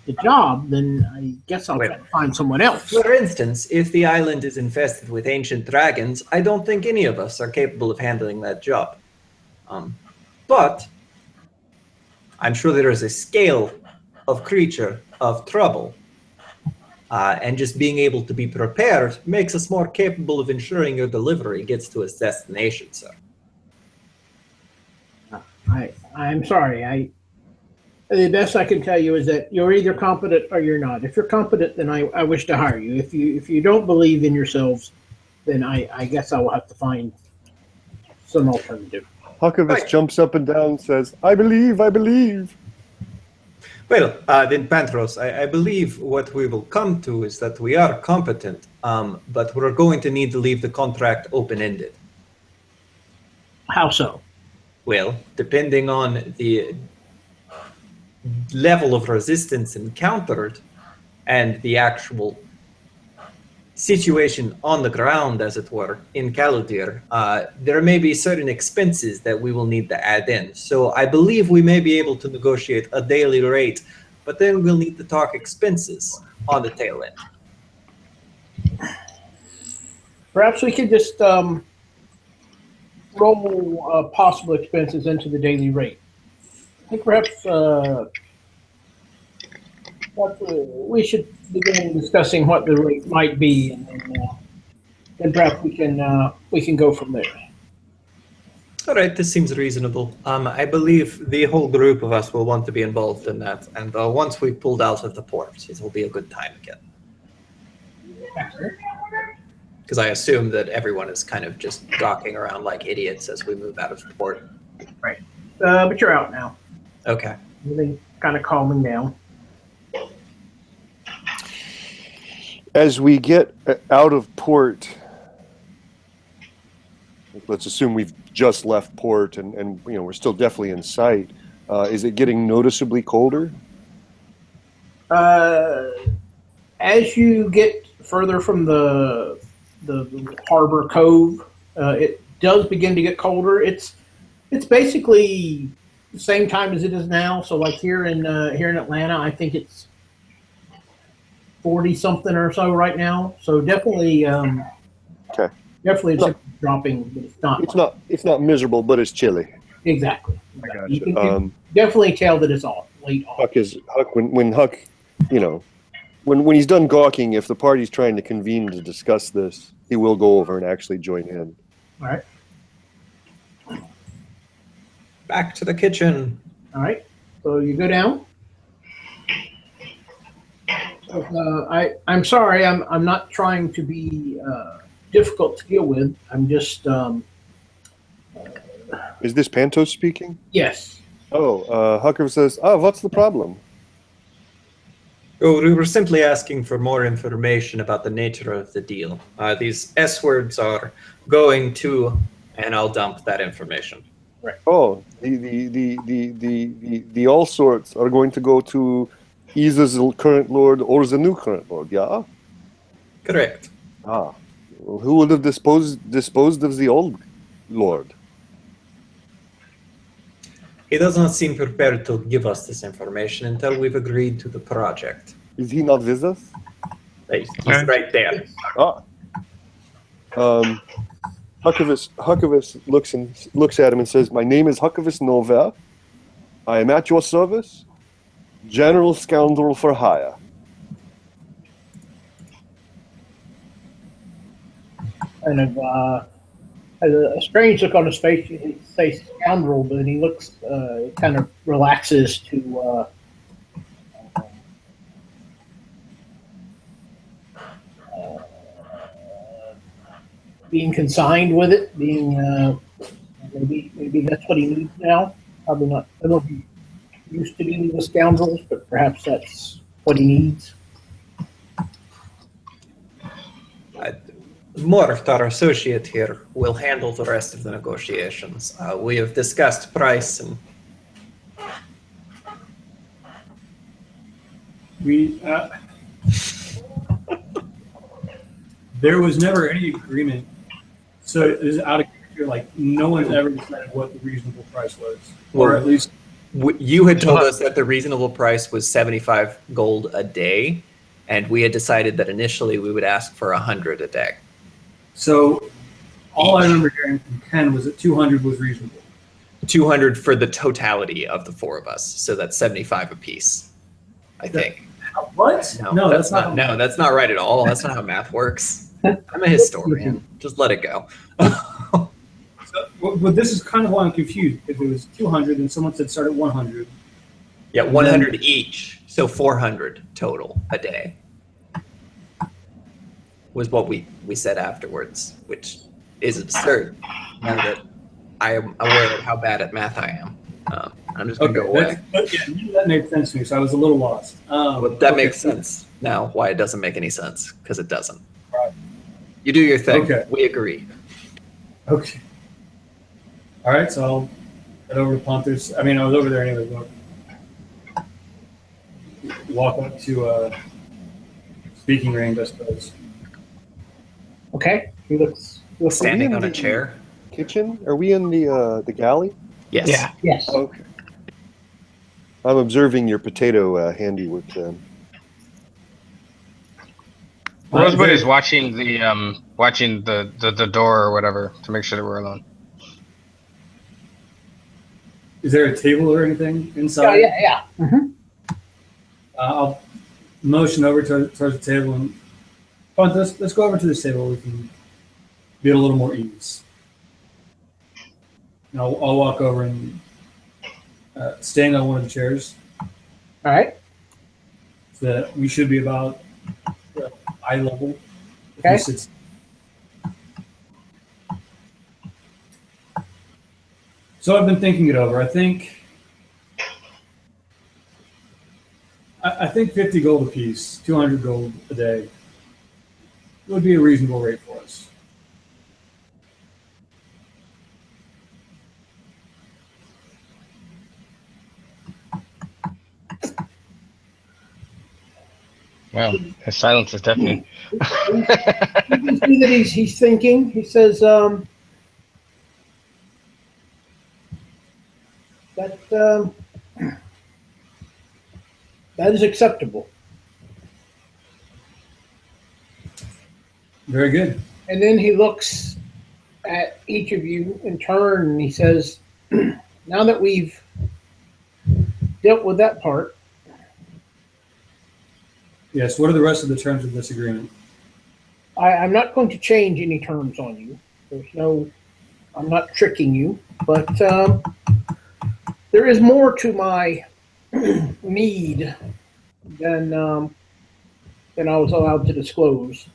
the job, then I guess I'll try to find someone else. For instance, if the island is infested with ancient dragons, I don't think any of us are capable of handling that job. But I'm sure there is a scale of creature, of trouble, and just being able to be prepared makes us more capable of ensuring your delivery gets to its destination, sir. I'm sorry. The best I can tell you is that you're either competent or you're not. If you're competent, then I wish to hire you. If you don't believe in yourselves, then I guess I will have to find some alternative. Huckabus jumps up and down and says, I believe. Well, then Panthros, I believe what we will come to is that we are competent, but we're going to need to leave the contract open-ended. How so? Well, depending on the level of resistance encountered and the actual situation on the ground, as it were, in Caladir, there may be certain expenses that we will need to add in. So I believe we may be able to negotiate a daily rate, but then we'll need to talk expenses on the tail end. Perhaps we could just roll possible expenses into the daily rate. I think perhaps we should begin discussing what the rate might be, and then perhaps we can go from there. All right, this seems reasonable. I believe the whole group of us will want to be involved in that, and once we pulled out of the port, it will be a good time again. Because I assume that everyone is kind of just gawking around like idiots as we move out of the port. Right. But you're out now. Okay. Everything kind of calming down. As we get out of port, let's assume we've just left port and we're still definitely in sight. Is it getting noticeably colder? As you get further from the harbor cove, it does begin to get colder. It's basically the same time as it is now. So like here in Atlanta, I think it's 40 something or so right now. So definitely, Okay. definitely it's dropping, but It's not miserable, but it's chilly. exactly. I gotcha. You can definitely tell that it's late autumn. Huck when Huck, when he's done gawking, if the party's trying to convene to discuss this, he will go over and actually join in. All right. Back to the kitchen. All right. So you go down. I'm sorry. I'm not trying to be difficult to deal with. I'm just Is this Pantos speaking? yes. Oh, Hucker says, what's the problem? Oh, we were simply asking for more information about the nature of the deal. These S words are going to, and I'll dump that information. Oh, the all sorts are going to go to either the current lord or the new current lord, yeah? Correct. Well, who would have disposed of the old lord? He does not seem prepared to give us this information until we've agreed to the project. Is he not with us? He's right there. Huckavis looks at him and says, "My name is Huckavis Nova. I am at your service. General scoundrel for hire." Kind of has a strange look on his face. He says scoundrel, but he looks kind of relaxes to being consigned with it. Being maybe that's what he needs now. Probably not. I don't know if he used to dealing with scoundrels, but perhaps that's what he needs. Morth, our associate here, will handle the rest of the negotiations. We have discussed price and there was never any agreement. So it is out of character, like no one's ever decided what the reasonable price was, or at least you had told us that the reasonable price was 75 gold a day, and we had decided that initially we would ask for 100 a day. So all I remember hearing from Ken was that 200 was reasonable. 200 for the totality of the four of us, so that's 75 apiece, I think. What? No, that's not. No, that's not right at all. That's not how math works. I'm a historian. Just let it go. But this is kind of why I'm confused. If it was 200 and someone said start at 100. Yeah, 100 each, so 400 total a day was what we said afterwards, which is absurd now that I am aware of how bad at math I am. I'm just going to go away. That made sense to me, so I was a little lost. But that makes sense now why it doesn't make any sense, because it doesn't. Right. You do your thing. Okay. We agree. Okay. All right, so I'll head over to Ponthers. I mean, I was over there anyway. Walk up to speaking range, I suppose. Okay. He looks Standing in on a the- chair. Kitchen? Are we in the galley? Yes. Yeah. Yes. Okay. I'm observing your potato handiwork then. Rosebud There- is watching the door or whatever to make sure that we're alone. Is there a table or anything Yeah, inside? yeah. Mm-hmm. I'll motion over towards the table and come on, let's go over to this table. We can be at a little more ease. And I'll walk over and stand on one of the chairs. All right. So that we should be about eye level. If Okay. he sits- So I've been thinking it over. I think 50 gold apiece, 200 gold a day would be a reasonable rate for us. Wow, his silence is deafening. You can see that he's thinking. He says, that is acceptable. Very good. And then he looks at each of you in turn and he says, now that we've dealt with that part, Yes. What are the rest of the terms of this agreement? I'm not going to change any terms on you. I'm not tricking you, but there is more to my need than I was allowed to disclose.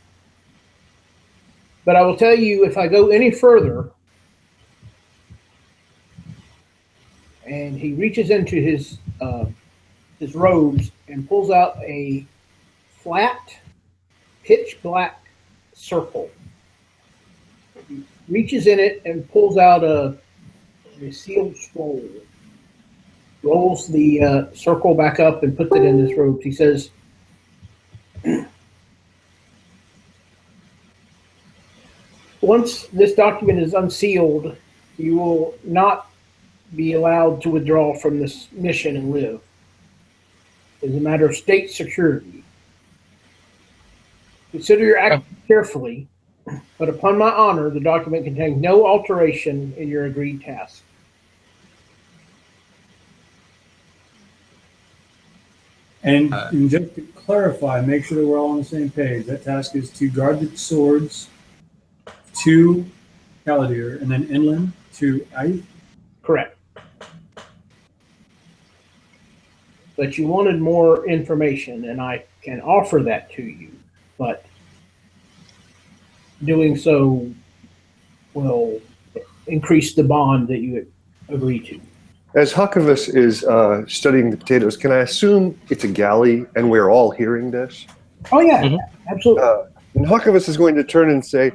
But I will tell you, if I go any further, and he reaches into his robes and pulls out a flat, pitch black circle. He reaches in it and pulls out a sealed scroll. Rolls the circle back up and puts it in his robes. He says, once this document is unsealed, you will not be allowed to withdraw from this mission and live. It's a matter of state security. Consider your actions carefully, but upon my honor, the document contains no alteration in your agreed task. And just to clarify, make sure that we're all on the same page. That task is to guard the swords to Caladir and then inland to Aith. Correct. But you wanted more information, and I can offer that to you, but doing so will increase the bond that you agree to. As Huckavus is studying the potatoes, can I assume it's a galley and we're all hearing this? Oh, yeah, Mhm. absolutely. And Huckavus is going to turn and say,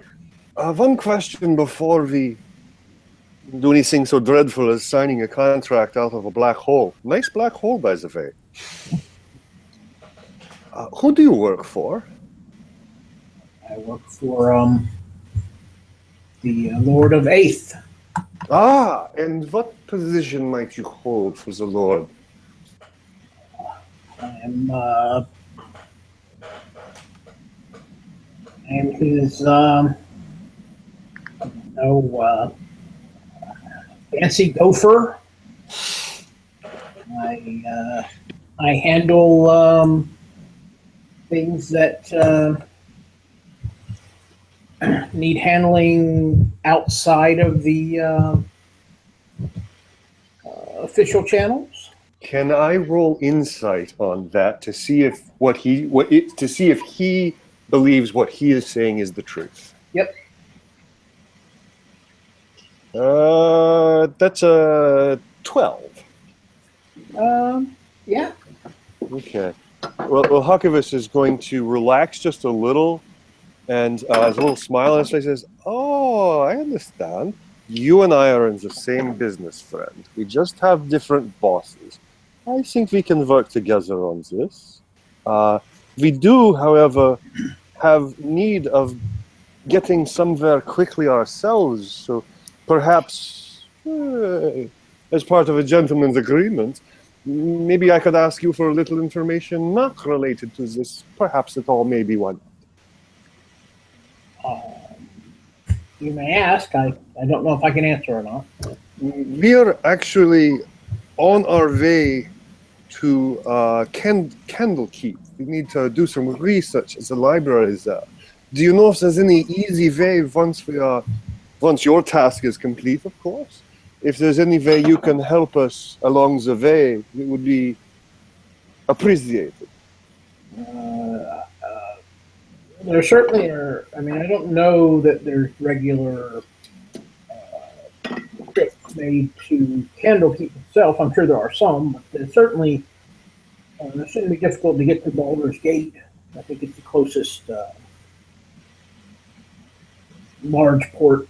one question before we do anything so dreadful as signing a contract out of a black hole. Nice black hole, by the way. Who do you work for? I work for the Lord of Aith. Ah, and what position might you hold for the Lord? I am his fancy gopher. I handle things that need handling outside of the official channels. Can I roll insight on that to see if to see if he believes what he is saying is the truth? Yep. That's a 12. Yeah. Okay. Well, Huckavus is going to relax just a little, and has a little smile on his face. Says, "Oh, I understand. You and I are in the same business, friend. We just have different bosses. I think we can work together on this. We do, however, have need of getting somewhere quickly ourselves, so perhaps, as part of a gentleman's agreement, maybe I could ask you for a little information not related to this, perhaps at all, maybe one. You may ask. I don't know if I can answer or not. We're actually on our way to Candlekeep. We need to do some research as the library is there. Do you know if there's any easy way once your task is complete, of course? If there's any way you can help us along the way, it would be appreciated. There certainly are. I mean, I don't know that there's regular trips made to Candlekeep itself. I'm sure there are some, but it certainly shouldn't be difficult to get to Baldur's Gate. I think it's the closest large port,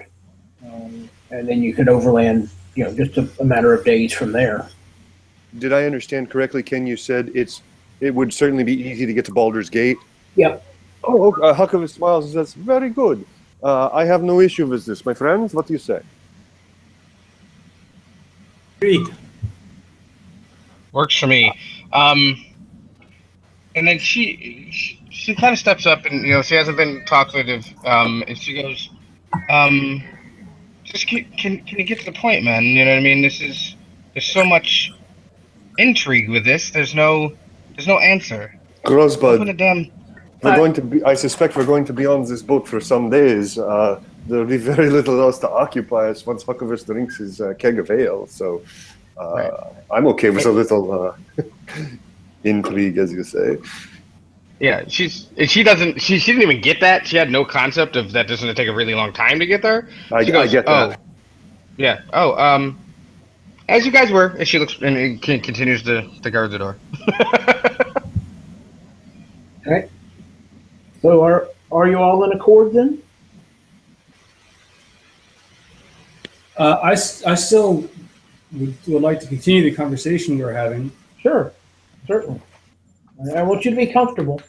and then you could overland. Just a matter of days from there. Did I understand correctly, Ken? You said it would certainly be easy to get to Baldur's Gate? Yep. Oh, Huckleberry smiles and says, very good. I have no issue with this. My friends, what do you say? Agreed. Works for me. And then she kind of steps up and, she hasn't been talkative. And she goes, just can you get to the point, man? You know what I mean? There's so much intrigue with this. There's no answer. Rosebud. Open a damn. I suspect we're going to be on this boat for some days. There'll be very little else to occupy us once Huckleberry drinks his keg of ale. So Right. I'm okay with a little intrigue, as you say. Yeah, she didn't even get that. She had no concept of that. This is going to take a really long time to get there. I get that. Oh, yeah. Oh, as you guys were. And she looks and continues to guard the door. All right. So are you all in accord then? I still would like to continue the conversation we were having. Sure, certainly. I want you to be comfortable.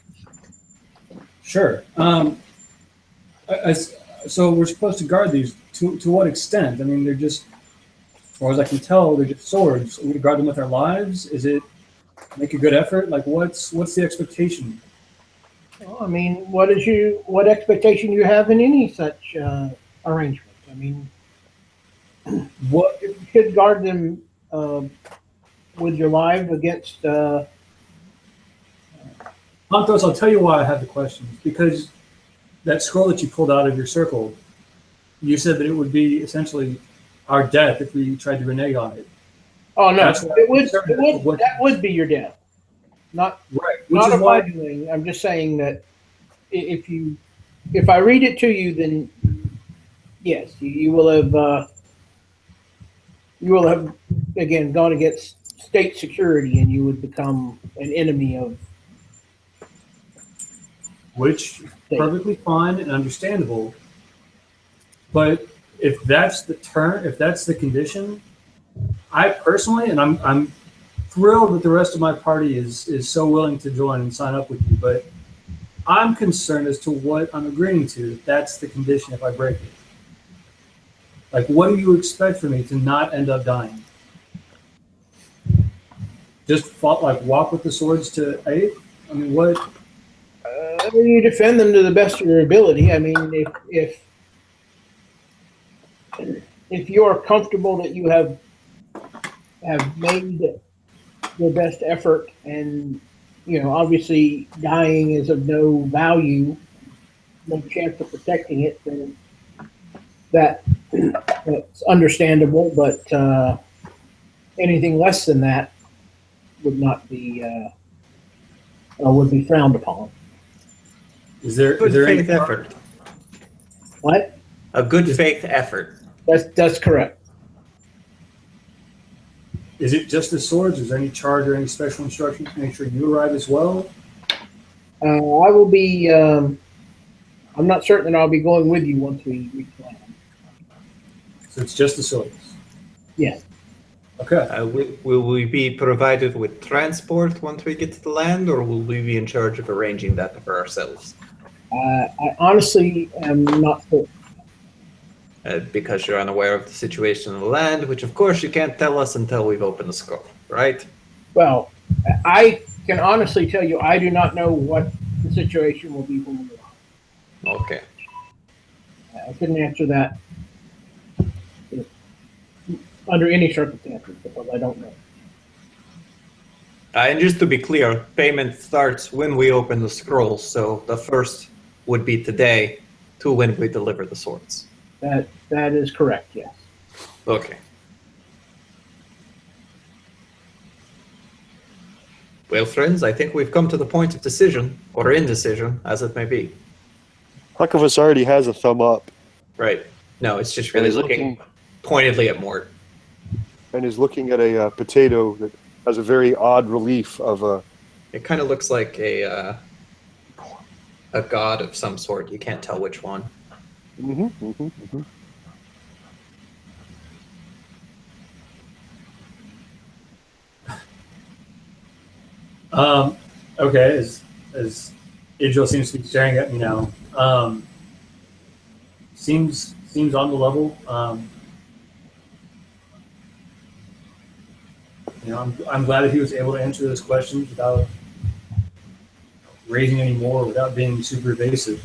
Sure. So we're supposed to guard these. To what extent? I mean, they're just, as far as I can tell, they're just swords. Are we to guard them with our lives? Is it make a good effort? Like, what's the expectation? Well, I mean, what expectation you have in any such arrangement? I mean, what you should guard them with your life against. Montos, I'll tell you why I have the questions. Because that scroll that you pulled out of your circle, you said that it would be essentially our death if we tried to renege on it. Oh no, That's that would be your death. Not right. not a my doing. I'm just saying that if I read it to you, then yes, you will have again gone against state security, and you would become an enemy of. Which perfectly fine and understandable. But if that's the condition, I personally, and I'm thrilled that the rest of my party is so willing to join and sign up with you, but I'm concerned as to what I'm agreeing to. If that's the condition, if I break it, like, what do you expect from me to not end up dying? Just walk with the swords to aid? I mean, what? You defend them to the best of your ability. I mean, if you are comfortable that you have made your best effort, and obviously dying is of no value, no chance of protecting it, then that's understandable. But anything less than that would not be would be frowned upon. Is there Good any faith effort. What? A good faith effort. That's correct. Is it just the swords? Is there any charge or any special instructions to make sure you arrive as well? I will be. I'm not certain that I'll be going with you once we reach land. So it's just the swords. Yes. Okay. Will we be provided with transport once we get to the land, or will we be in charge of arranging that for ourselves? I honestly am not sure. Because you're unaware of the situation in the land, which of course you can't tell us until we've opened the scroll, right? Well, I can honestly tell you I do not know what the situation will be when we arrive. Okay. I couldn't answer that under any circumstances because I don't know. And just to be clear, payment starts when we open the scroll, so the first would be today to when we deliver the swords. That is correct, yes. Okay. Well, friends, I think we've come to the point of decision, or indecision, as it may be. Huckavus already has a thumb up Right. No, it's just and really is looking pointedly at Mort. and is looking at a potato that has a very odd relief of a. It kind of looks like a god of some sort. You can't tell which one. Okay, as Idril seems to be staring at me now. Seems on the level. I'm glad that he was able to answer those questions without raising any more, without being super evasive.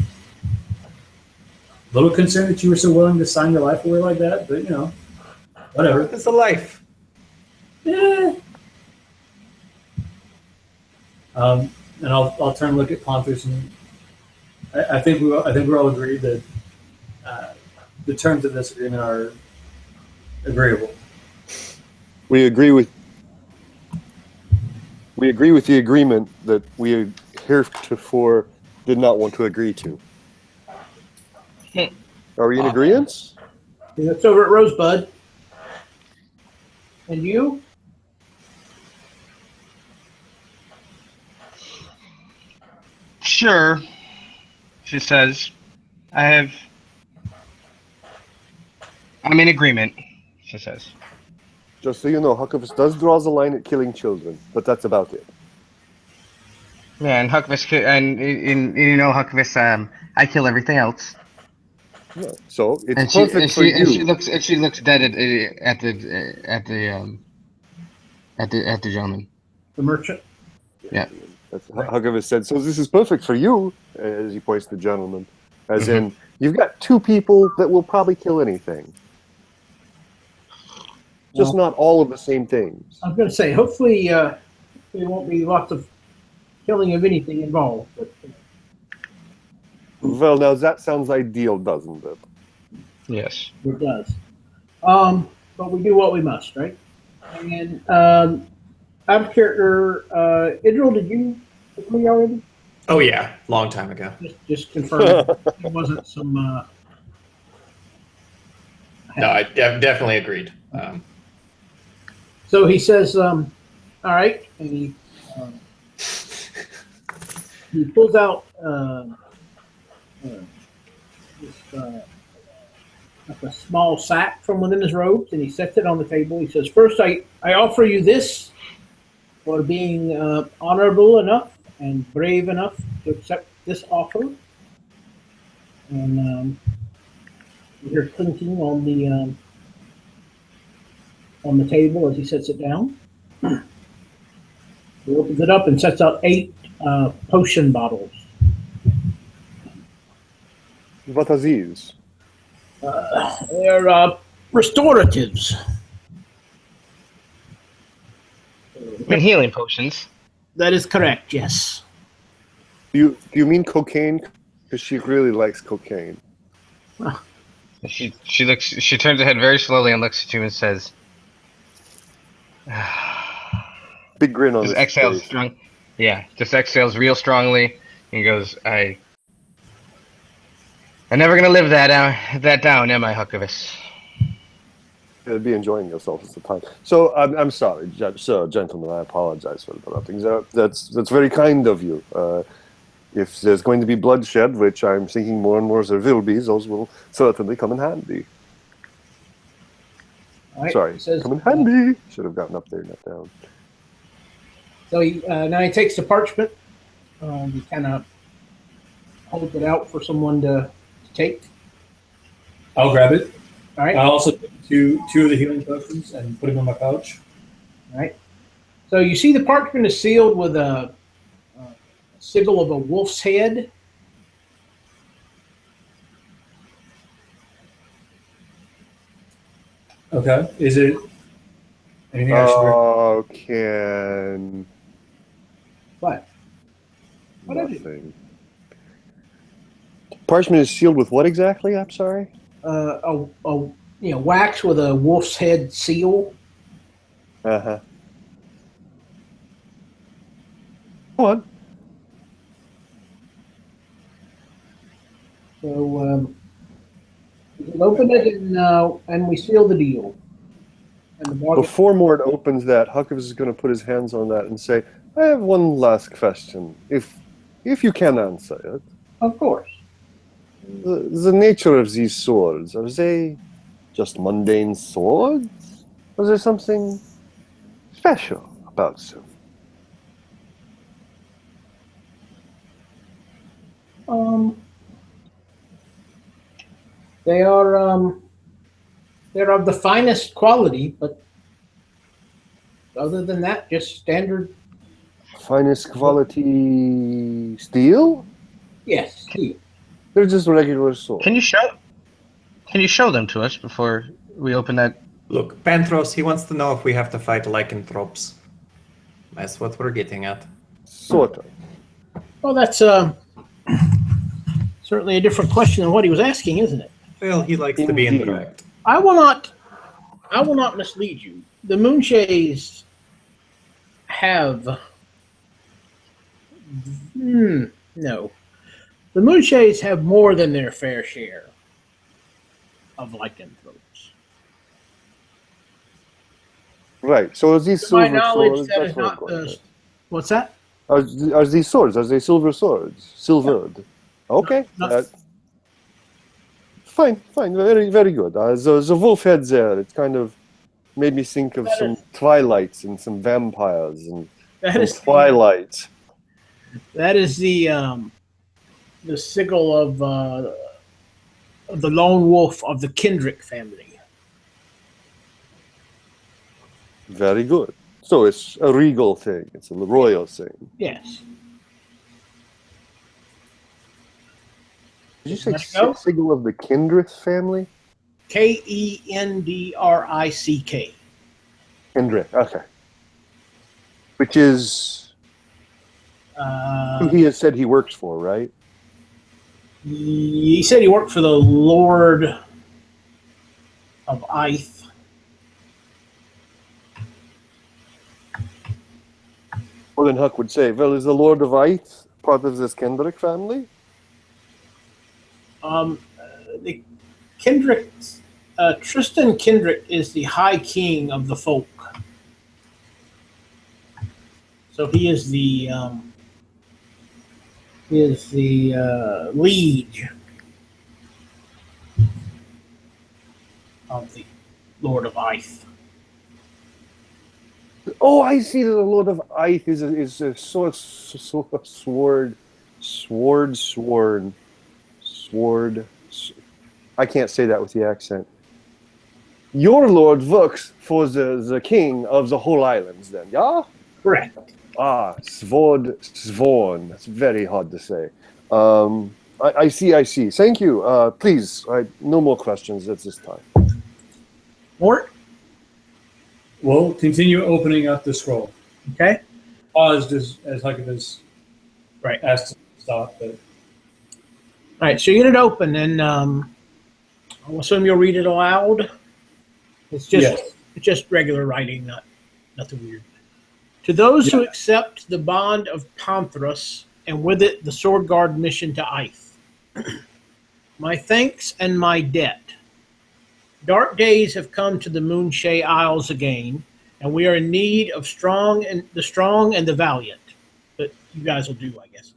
A little concerned that you were so willing to sign your life away like that, but whatever. It's a life. Yeah. And I'll turn and look at Ponthos, and I think we're all agreed that the terms of this agreement are agreeable. We agree with the agreement that we heretofore did not want to agree to. Are we in agreement? That's over at Rosebud. And you? Sure, she says. I'm in agreement, she says. Just so you know, Huckavus does draw the line at killing children, but that's about it. Yeah, and Huckvis, Huckvis, I kill everything else. Yeah. So it's And perfect for you. she looks dead at the gentleman. The merchant? Yeah. That's Huckavus said. So this is perfect for you, as he points to the gentleman. As in, you've got two people that will probably kill anything. Just not all of the same things. I was going to say, hopefully there won't be lots of killing of anything involved. But, Well, now that sounds ideal, doesn't it? Yes. it does. But we do what we must, right? And out of character, Idril, did you agree already? Oh yeah, long time ago. Just confirm there wasn't some. No, I definitely agreed. So he says, all right, and he pulls out like a small sack from within his robes, and he sets it on the table. He says, first, I offer you this for being honorable enough and brave enough to accept this offer. And you hear clinking on the table as he sets it down. He opens it up and sets out 8 potion bottles. What are these? They're restoratives. And healing potions. That is correct, yes. Do you mean cocaine? Because she really likes cocaine. She turns her head very slowly and looks at you and says, Big grin on just his exhales face. strong. Yeah, just exhales real strongly and goes, I'm never gonna live that down, am I, Huckavus? You'd be enjoying yourself at the time. So I'm sorry, sir, gentlemen. I apologize for interrupting. That's very kind of you. If there's going to be bloodshed, which I'm thinking more and more there will be, those will certainly come in handy. All right, Sorry, he says, come in handy. Should have gotten up there, not down. So now he takes the parchment. He kind of hold it out for someone to take. I'll grab it. All right. I'll also take two of the healing potions and put them in my pouch. All right. So you see the parchment is sealed with a sigil of a wolf's head. Okay. Is it anything I should Oh, can What? What is it? nothing. Parchment is sealed with what exactly? I'm sorry. Wax with a wolf's head seal. Uh-huh. Go on. So we open it and we seal the deal. And the bargain, Before Mort opens that, Huckabee is going to put his hands on that and say, I have one last question, if you can answer it. of course. The nature of these swords, are they just mundane swords? Or is there something special about them? They're of the finest quality, but other than that, just standard. Finest quality steel? Yes. Steel. They're just regular swords. Can you show them to us before we open that? Look, Panthros, he wants to know if we have to fight lycanthropes. That's what we're getting at. Sort of. Well, that's certainly a different question than what he was asking, isn't it? Well, he likes to be Indeed. indirect. I will not mislead you. The Moonshays have no. The Moonshays have more than their fair share of lycanthropes. Right. So are these To my silver knowledge, swords? that That's is what I'm not going the. with. What's that? Are these swords? Are they silver swords? Silvered. Okay. No. Fine. Very, very good. The wolf head there, it kind of made me think of That some is- Twilights and some vampires and That some is Twilight. That is the sigil of the lone wolf of the Kendrick family. Very good. So it's a regal thing. It's a royal thing. Yes. Did you say Let's go. sigil of the Kindrith family? Kendrick. Kindrith. Okay. Which is who he has said he works for, right? He said he worked for the Lord of Ith. Well, then Huck would say, well, is the Lord of Ith part of this Kendrick family? The Kendrick, Tristan Kendrick is the High King of the folk. So he is the liege of the Lord of Ith. Oh, I see that the Lord of Ith is a sword. I can't say that with the accent. Your Lord works for the king of the whole islands, then, yeah? Correct. Ah, Svorn. That's very hard to say. I see. Thank you. Please, no more questions at this time. Mort? We'll continue opening up the scroll. Okay. Paused as Huckabee Right. asked to stop, but All right, so you get it open, and I'll assume you'll read it aloud. It's just regular writing, nothing weird. To those who accept the bond of Panthros, and with it the Sword Guard mission to Ith, my thanks and my debt. Dark days have come to the Moonshay Isles again, and we are in need of the strong and the valiant. But you guys will do, I guess.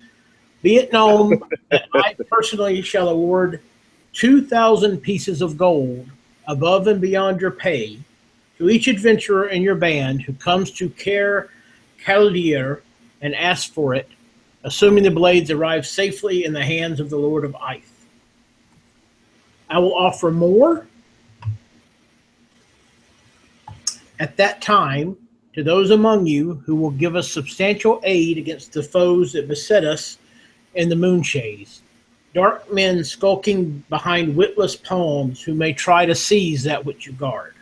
Be it known that I personally shall award 2,000 pieces of gold above and beyond your pay to each adventurer in your band who comes to Caer Caldir and asks for it, assuming the blades arrive safely in the hands of the Lord of Ith. I will offer more at that time to those among you who will give us substantial aid against the foes that beset us in the moonshades. Dark men skulking behind witless palms who may try to seize that which you guard.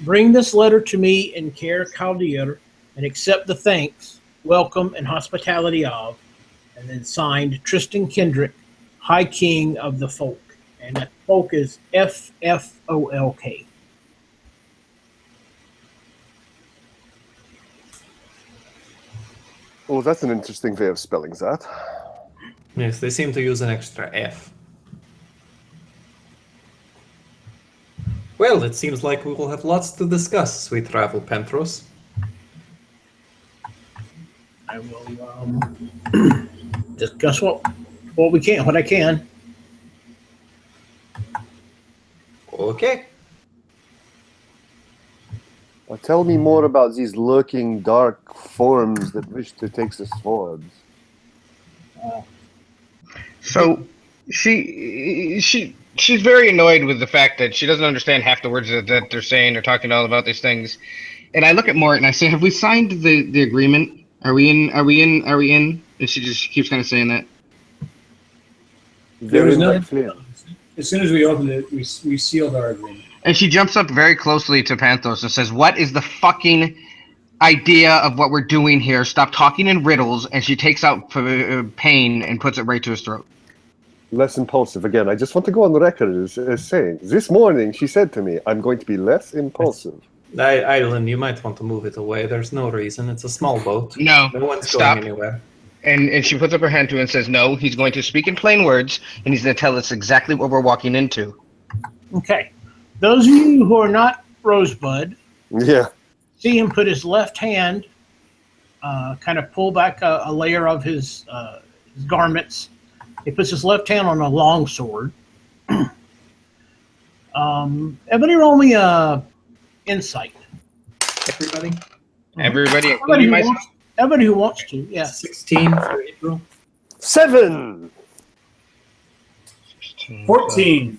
Bring this letter to me in Cair Chaldir and accept the thanks, welcome, and hospitality of, and then signed Tristan Kendrick, High King of the Folk. And that folk is FFOLK. Oh, that's an interesting way of spelling that. Yes, they seem to use an extra F. Well, it seems like we will have lots to discuss as we travel, Penthros. I will discuss what I can. Okay. Well, tell me more about these lurking dark forms that wish to take the swords. So she's very annoyed with the fact that she doesn't understand half the words that they're saying. They're talking all about these things. And I look at Mort and I say, have we signed the agreement? Are we in? And she just keeps kind of saying that. There was no. Clear. As soon as we opened it, we sealed our agreement. And she jumps up very closely to Panthos and says, what is the fucking idea of what we're doing here? Stop talking in riddles. And she takes out pain and puts it right to his throat. Less impulsive. Again, I just want to go on the record as saying, this morning she said to me, I'm going to be less impulsive. Island, you might want to move it away. There's no reason. It's a small boat. No, one's stop. going anywhere. And she puts up her hand to it and says, no, he's going to speak in plain words, and he's going to tell us exactly what we're walking into. Okay. Those of you who are not Rosebud, Yeah. see him put his left hand, kind of pull back a layer of his garments. He puts his left hand on a long sword. Everybody roll me insight. Everybody? Everybody, including myself. Everybody who wants to, yeah. 16 for April. 7! 14.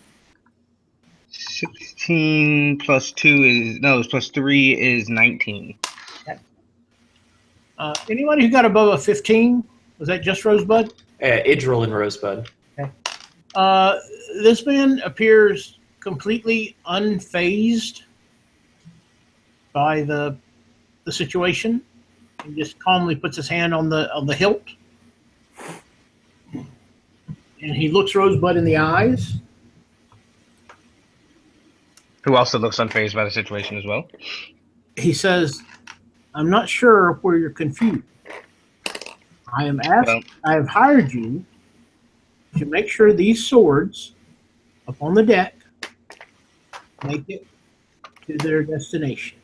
16 plus 3 is 19. Anybody who got above a 15? Was that just Rosebud? Idril and Rosebud. This man appears completely unfazed by the situation. He just calmly puts his hand on the hilt, and he looks Rosebud in the eyes. Who also looks unfazed by the situation as well. He says, "I'm not sure where you're confused. I have hired you to make sure these swords up on the deck make it to their destination."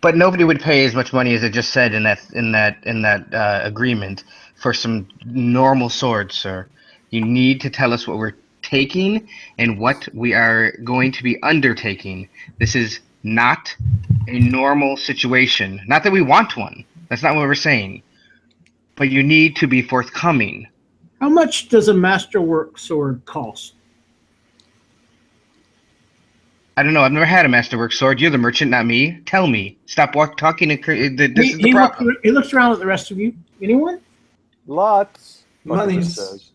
But nobody would pay as much money as it just said in that agreement for some normal swords, sir. You need to tell us what we're taking and what we are going to be undertaking. This is not a normal situation. Not that we want one. That's not what we're saying. But you need to be forthcoming. How much does a masterwork sword cost? I don't know. I've never had a masterwork sword. You're the merchant, not me. Tell me. Stop talking. This is the problem. He looks around at the rest of you. Anyone? Lots. Monies.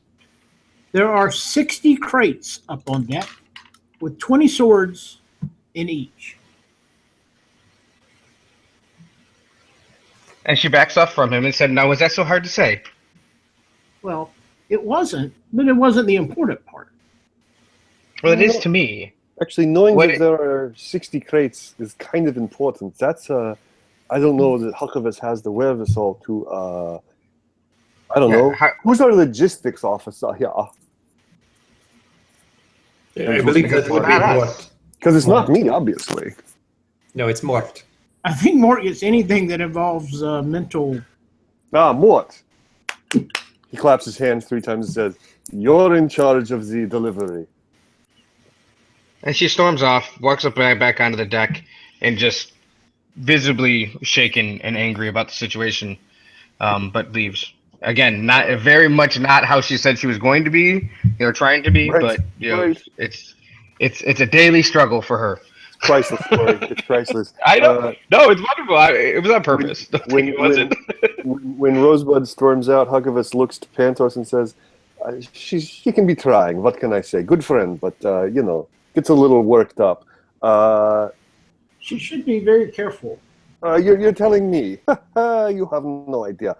There are 60 crates up on deck with 20 swords in each. And she backs off from him and said, "Now, was that so hard to say?" Well, it wasn't, but it wasn't the important part. Well, it is to me. Actually, knowing that there are 60 crates is kind of important. That's I don't know that Huckleberry has the wherewithal to, I don't know. Who's our logistics officer here? I believe that would be Mort. Because it's not me, obviously. No, it's Mort. I think Mort gets anything that involves mental. Mort. He claps his hands 3 times and says, "You're in charge of the delivery." And she storms off, walks up back onto the deck, and just visibly shaken and angry about the situation. but leaves. Again, not very much not how she said she was going to be, trying to be, Right, but right. it's a daily struggle for her. Priceless, Corey. It's priceless. I know. No, it's wonderful. It was on purpose. Don't think it wasn't. When Rosebud storms out, Huckabus looks to Pantos and says, she can be trying. What can I say? Good friend, but, gets a little worked up. She should be very careful. You're telling me. You have no idea.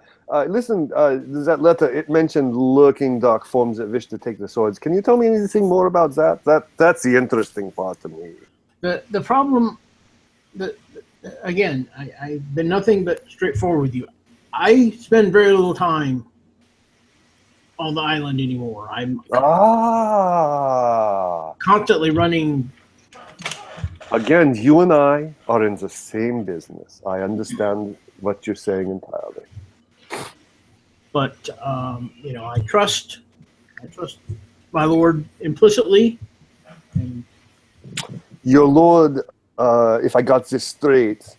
Listen, that letter, it mentioned lurking dark forms that wish to take the swords. Can you tell me anything more about that? That's the interesting part to me. The problem, again, I've been nothing but straightforward with you. I spend very little time on the island anymore. I'm constantly running. Again, you and I are in the same business. I understand what you're saying entirely. But I trust my lord implicitly. And Your lord, if I got this straight,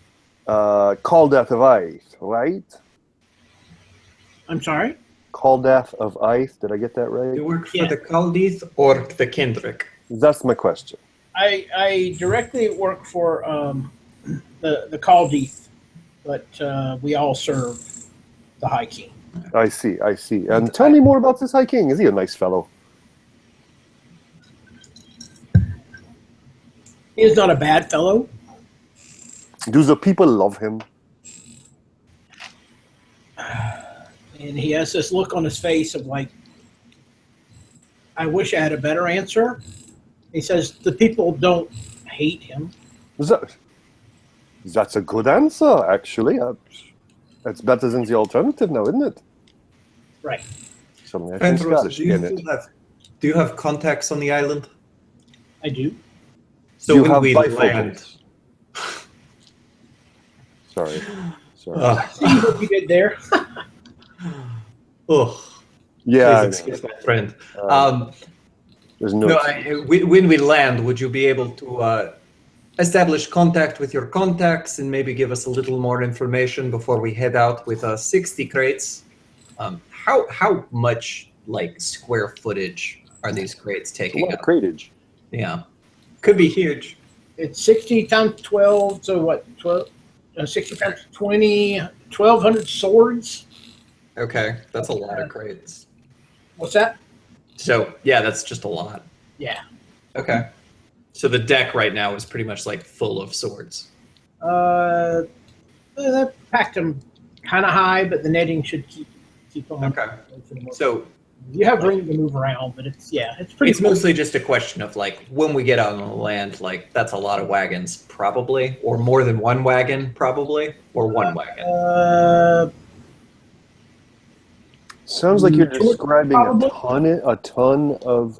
Caldath of Ith, right? I'm sorry? Caldath of Ith, did I get that You right? work for Yeah. the Kaldith or the Kendrick? That's my question. I directly work for the Kaldith, but we all serve the High King. I see. And tell me more about this High King. Is he a nice fellow? He is not a bad fellow. Do the people love him? And he has this look on his face of like, I wish I had a better answer. He says the people don't hate him. That's a good answer, actually. That's better than the alternative now, isn't it? Right. Something I think Scottish in it. Do you have contacts on the island? I do. So You when have we bifocals. land, Sorry. See what you did there. Yeah. please excuse my friend. There's no. When we land, would you be able to establish contact with your contacts and maybe give us a little more information before we head out with 60 crates? How much square footage are these crates a taking lot of up? cratage. Yeah, could be huge. It's 60 times 12, so what? 60 times 20, 1,200 swords. Okay, that's a lot of crates. What's that? So yeah, that's just a lot. Yeah. Okay, so the deck right now is pretty much full of swords. They packed them kind of high, but the netting should keep them. Okay, so you have room to move around, but it's pretty. it's mostly just a question of when we get out on the land, that's a lot of wagons, probably, or more than one wagon, probably, or one wagon. Sounds like you're describing Probably. a ton of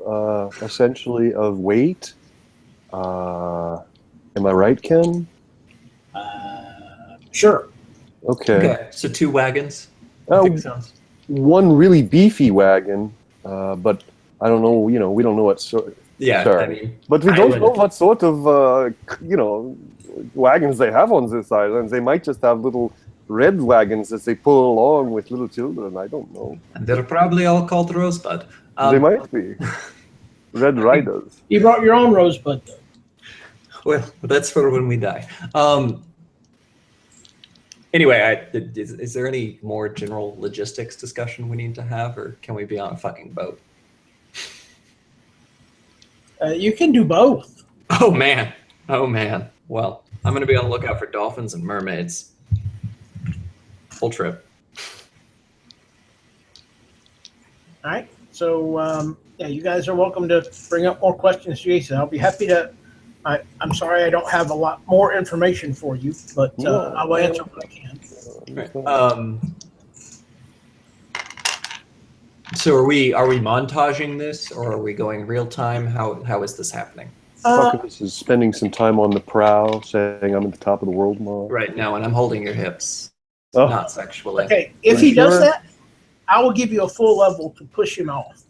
essentially of weight. Am I right, Ken? Sure. Okay. So 2 wagons. I think sounds. One really beefy wagon, but I don't know. We don't know what sort. Yeah, Sorry. I mean, But we don't island. know what sort of wagons they have on this island. They might just have little red wagons that they pull along with little children. I don't know. And they're probably all called Rosebud. They might be Red Riders. You brought your own rosebud, though. Well, that's for when we die. Anyway, is there any more general logistics discussion we need to have, or can we be on a fucking boat? You can do both. Oh man. Well, I'm going to be on the lookout for dolphins and mermaids. Full trip. All right. So, you guys are welcome to bring up more questions, Jason. I'll be happy to. I'm sorry I don't have a lot more information for you, but I will answer what I can. So are we montaging this, or are we going real time? How is this happening? Huckabus is spending some time on the prow, saying I'm at the top of the world now. Right now, and I'm holding your hips, Oh. not sexually. Okay. If he does Sure. that, I will give you a full level to push him off.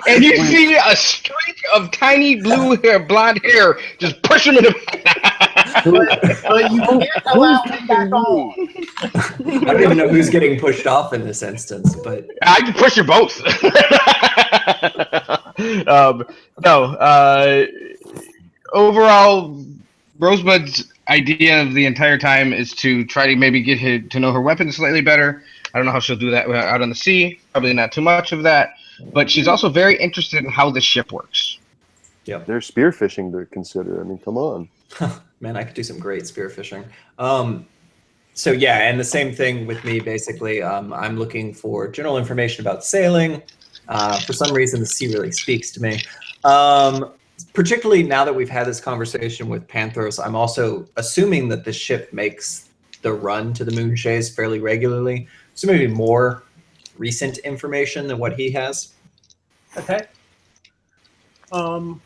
And you see a streak of tiny blue hair, blonde hair, just pushing him. But you can't allow him back on. I don't even know who's getting pushed off in this instance, but I can push you both. No. Overall, Rosebud's idea of the entire time is to try to maybe get her to know her weapons slightly better. I don't know how she'll do that out on the sea. Probably not too much of that. But she's also very interested in how the ship works. There's spearfishing to consider. I mean, come on. man, I could do some great spearfishing. So yeah, and the same thing with me, basically. I'm looking for general information about sailing. For some reason, the sea really speaks to me. Particularly now that we've had this conversation with Panthros, I'm also assuming that the ship makes the run to the Moonshays fairly regularly. So maybe more recent information than what he has. Okay. All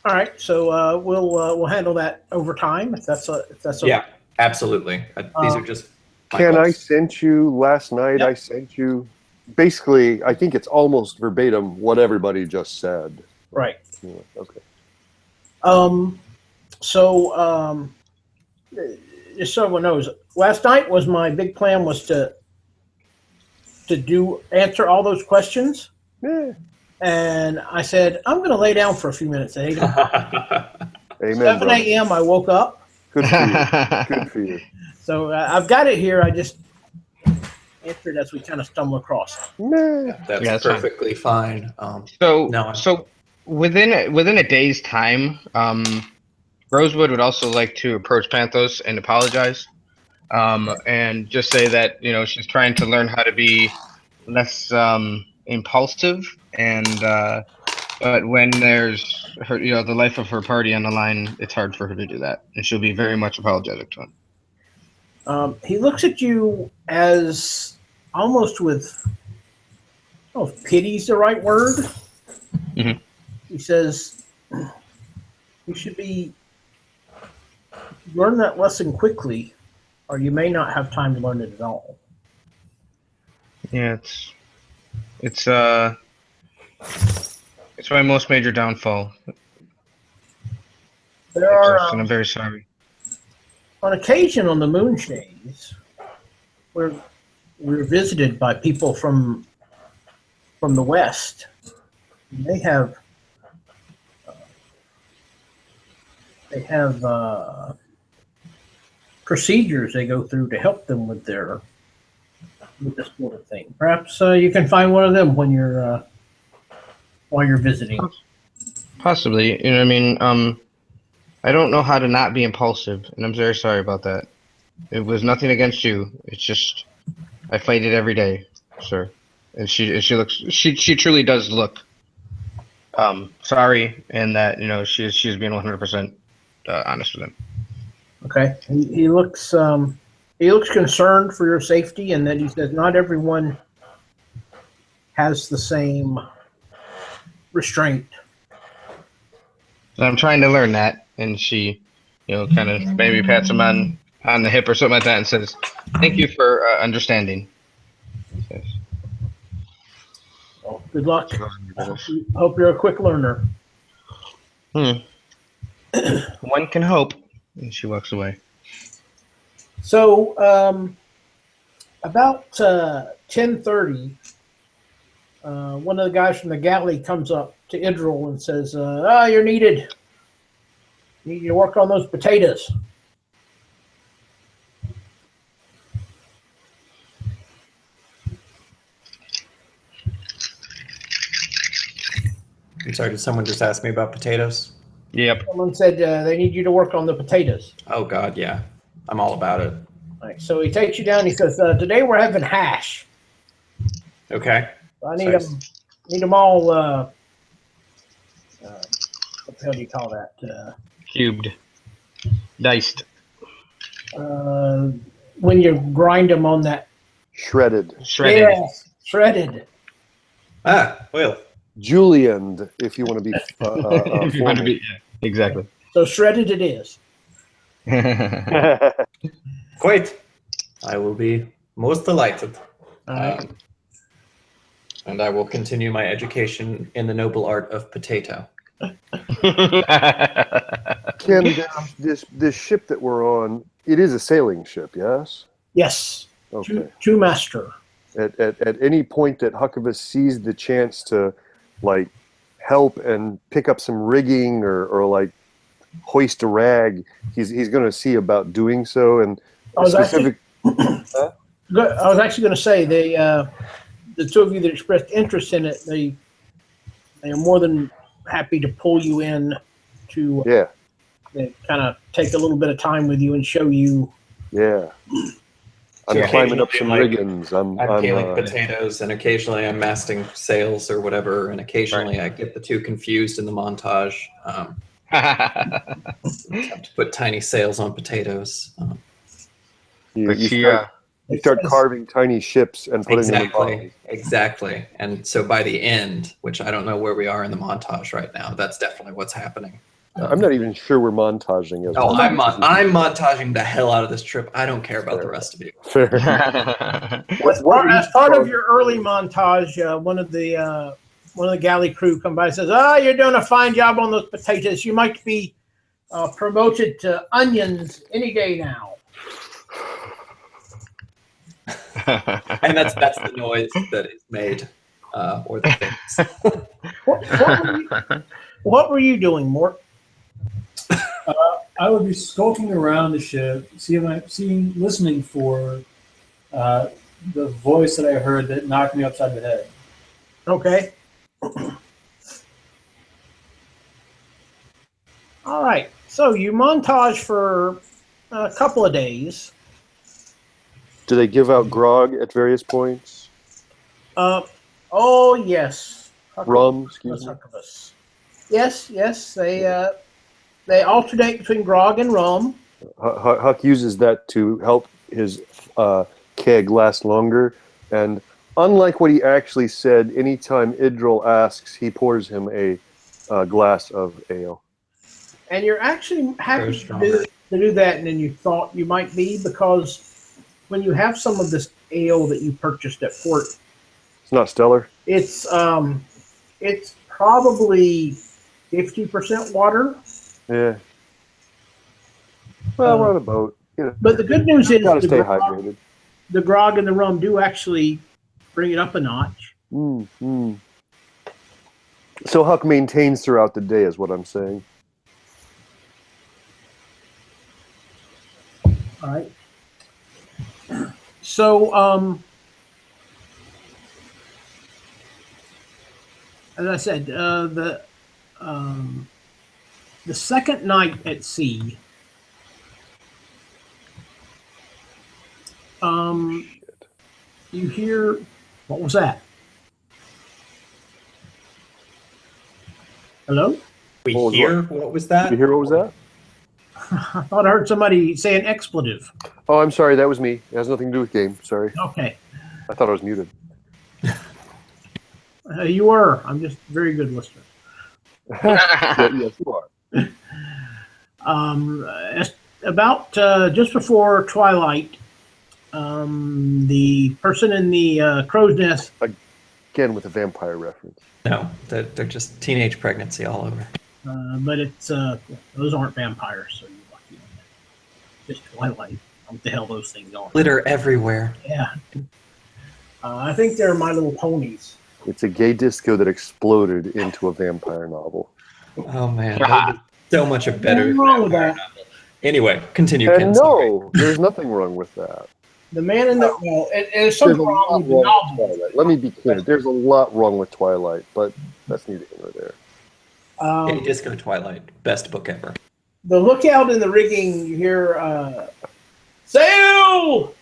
right. So we'll handle that over time if that's okay. Yeah, absolutely. These are just my Ken, I goals. sent you last night. Yep. I sent you basically. I think it's almost verbatim what everybody just said. Right. Yeah, okay. So just so everyone knows, last night was my big plan was to answer all those questions. Yeah. And I said, I'm going to lay down for a few minutes. At 8 Amen. 7 brother. a.m. I woke up. Good for you. Good for you. So I've got it here. I just answered as we kind of stumble across it. Nah. That's Yeah, that's fine. perfectly fine. So, No. within a day's time, Rosewood would also like to approach Panthos and apologize, and just say that she's trying to learn how to be less impulsive, and but when there's her, the life of her party on the line, it's hard for her to do that, and she'll be very much apologetic to him. He looks at you as almost with, I don't know if pity's the right word. Mhm. He says, you should learn that lesson quickly, or you may not have time to learn it at all. Yeah, it's my most major downfall, There are, and I'm very sorry. on occasion on the Moonshays, we're visited by people from the West. They have procedures they go through to help them with this sort of thing. Perhaps you can find one of them when you're while you're visiting. Possibly, I mean, I don't know how to not be impulsive, and I'm very sorry about that. It was nothing against you. It's just I fight it every day, sir. And she truly does look sorry, and that she's being 100% honest with him. Okay, he looks concerned for your safety, and then he says not everyone has the same restraint. I'm trying to learn that, and she, kind of maybe pats him on the hip or something like that, and says, "Thank you for understanding." Yes. Well, good luck. Hope you're a quick learner. One can hope. And she walks away. So about 10:30, one of the guys from the galley comes up to Idril and says, you're needed. Need you to work on those potatoes. I'm sorry, did someone just ask me about potatoes? Yep. Someone said they need you to work on the potatoes. Oh God, yeah. I'm all about it. All right, so he takes you down. He says, today we're having hash. Okay. I need Nice. them all. What the hell do you call that? Cubed. Diced. When you grind them on that. Shredded. Shredded. Yes, shredded. Ah, well. Julianed, if you want to be If you want to formal. be, exactly. So shredded it is. Great. I will be most delighted. All right. And I will continue my education in the noble art of potato. Ken, this ship that we're on, it is a sailing ship, yes? Yes, Okay. two master. At any point that Huckabus sees the chance to, like, help and pick up some rigging or like hoist a rag, he's going to see about doing so. And I was specific. I was actually going to say the two of you that expressed interest in it, they are more than happy to pull you in to Yeah, kind of take a little bit of time with you and show you. yeah. I'm Yeah. climbing up some Like, riggings. I'm peeling potatoes, and occasionally I'm masting sails or whatever, and occasionally I get the two confused in the montage. Attempt to put tiny sails on potatoes. You But she, start carving tiny ships and putting them in bottles. Exactly. And so by the end, which I don't know where we are in the montage right now, that's definitely what's happening. I'm not even sure we're montaging. Oh, I'm montaging the hell out of this trip. I don't care about the rest of you. Fair. As part of your early montage, one of the galley crew come by and says, "You're doing a fine job on those potatoes. You might be promoted to onions any day now." And that's the noise that is made, or the things. What were you doing, Mort? I would be skulking around the ship, listening for the voice that I heard that knocked me upside the head. Okay. All right. So you montage for a couple of days. Do they give out grog at various points? Oh yes. Rum, excuse me. Huckabus. Yes. They alternate between grog and rum. Huck uses that to help his keg last longer. And unlike what he actually said, anytime Idril asks, he pours him a glass of ale. And you're actually happy to do that than you thought you might be, because when you have some of this ale that you purchased at port, It's not stellar. it's probably 50% water. Yeah. Well, we're on a boat. You know, But the good news is gotta stay hydrated. the grog and the rum do actually bring it up a notch. So Huck maintains throughout the day, is what I'm saying. All right. So, as I said, the second night at sea, you hear, what was that? Hello? What was that? Did you hear what was that? I thought I heard somebody say an expletive. Oh, I'm sorry. That was me. It has nothing to do with game. Sorry. Okay. I thought I was muted. You were. I'm just a very good listener. Yes, you are. About just before twilight, the person in the crow's nest. Again, with a vampire reference. No, they're just teenage pregnancy all over. But it's those aren't vampires, so you're lucky. Just twilight. What the hell those things are? Glitter everywhere. Yeah. I think they're My Little Ponies. It's a gay disco that exploded into a vampire novel. Oh man, that would be so much a better. Nothing wrong with that. Anyway, continue. And Ken, no, there's nothing wrong with that. The man in the there's something wrong with the novel. Twilight. Let me be clear. There's a lot wrong with Twilight, but that's neither here nor there. Gay Disco Twilight, best book ever. The lookout in the rigging, you hear sail!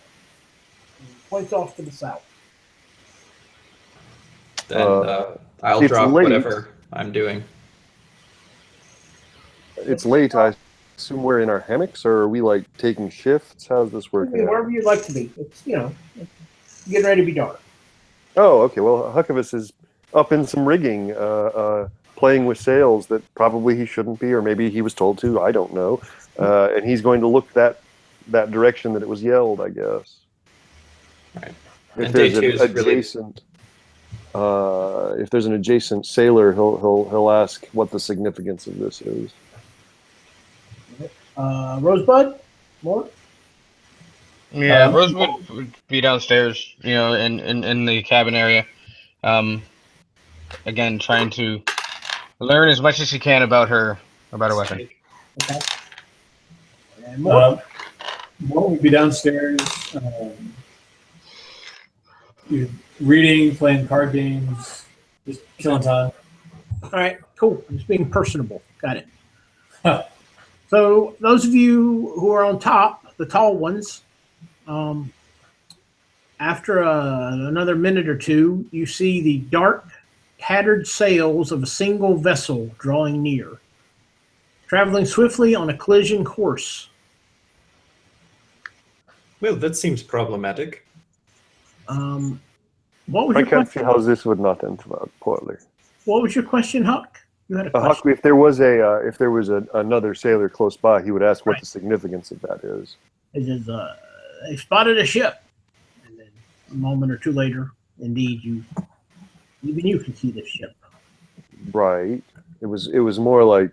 Points off to the south. Then I'll it's drop late. whatever I'm doing. It's late. I assume we're in our hammocks, or are we like taking shifts? How's this working out? Wherever you'd like to be. It's it's getting ready to be dark. Oh, okay. Well, Huckabus is up in some rigging, playing with sails that probably he shouldn't be, or maybe he was told to. I don't know. And he's going to look that direction that it was yelled, I guess. Right. If And day there's two an is really- adjacent. if there's an adjacent sailor, he'll ask what the significance of this is. Rosebud, more. Yeah, Rosewood would be downstairs, in the cabin area. Again, trying to learn as much as she can about her weapon. Okay. And more. More would be downstairs, reading, playing card games, just killing time. All right, cool. I'm just being personable. Got it. So those of you who are on top, the tall ones, after another minute or two, you see the dark, tattered sails of a single vessel drawing near, traveling swiftly on a collision course. Well, that seems problematic. What was I your can't see question? how this would not end poorly. What was your question, Huck? You had a question. Huck, if there was another sailor close by, he would ask what the significance of that is. It is, they spotted a ship. And then a moment or two later, indeed, even you can see the ship. Right. It was more like,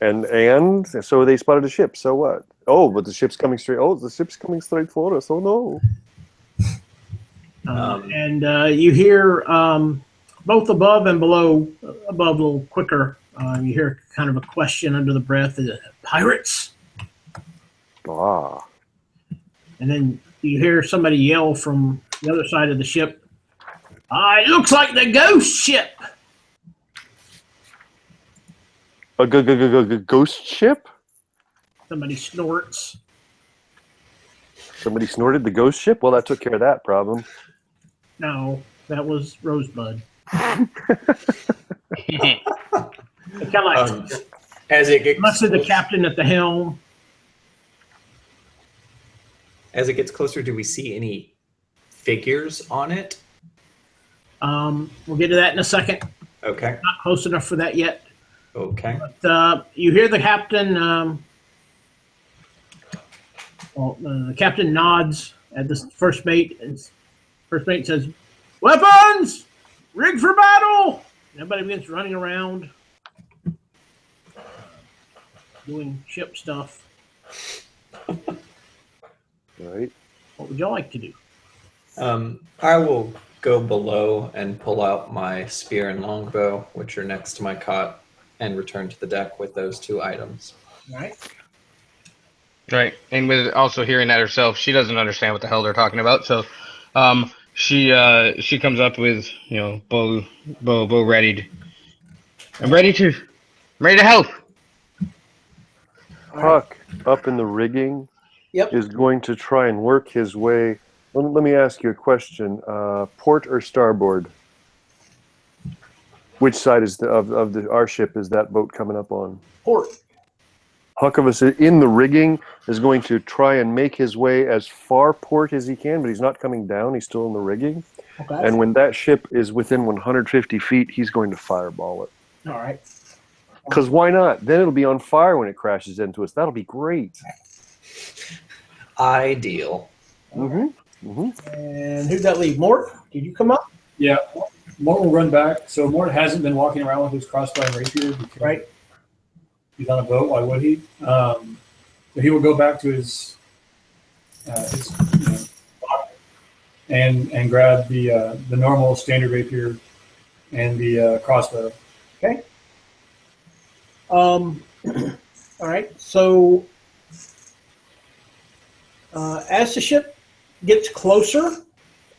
and so they spotted a ship. So what? Oh, but the ship's coming straight. Oh, the ship's coming straight for us. Oh no. And you hear both above and below, above a little quicker, you hear kind of a question under the breath, pirates? Ah. And then you hear somebody yell from the other side of the ship, it looks like the ghost ship. A ghost ship? Somebody snorts. Somebody snorted the ghost ship? Well, that took care of that problem. No, that was Rosebud. Kind of like As it gets must have the captain at the helm. As it gets closer, do we see any figures on it? We'll get to that in a second. Okay. Not close enough for that yet. Okay. But you hear the captain. The captain nods at the first mate, and first mate says, "Weapons, rig for battle." And everybody begins running around, doing ship stuff. Right. What would y'all like to do? I will go below and pull out my spear and longbow, which are next to my cot, and return to the deck with those two items. All right. Right, and with also hearing that herself, she doesn't understand what the hell they're talking about. So, she comes up with bow readied. I'm ready to help. Huck, up in the rigging, Yep. is going to try and work his way. Let me ask you a question. Port or starboard? Which side is our ship is that boat coming up on? Port. Huckavus in the rigging is going to try and make his way as far port as he can, but he's not coming down. He's still in the rigging. Okay. And when that ship is within 150 feet, he's going to fireball it. All right. Because why not? Then it'll be on fire when it crashes into us. That'll be great. Ideal. Mm-hmm. Mm-hmm. And who'd that leave? Mort? Did you come up? Yeah, Mort will run back. So Mort hasn't been walking around with his crossbow and rapier because Right. he's on a boat. Why would he? So he will go back to his pocket and grab the normal standard rapier and the crossbow. Okay. All right. So as the ship gets closer,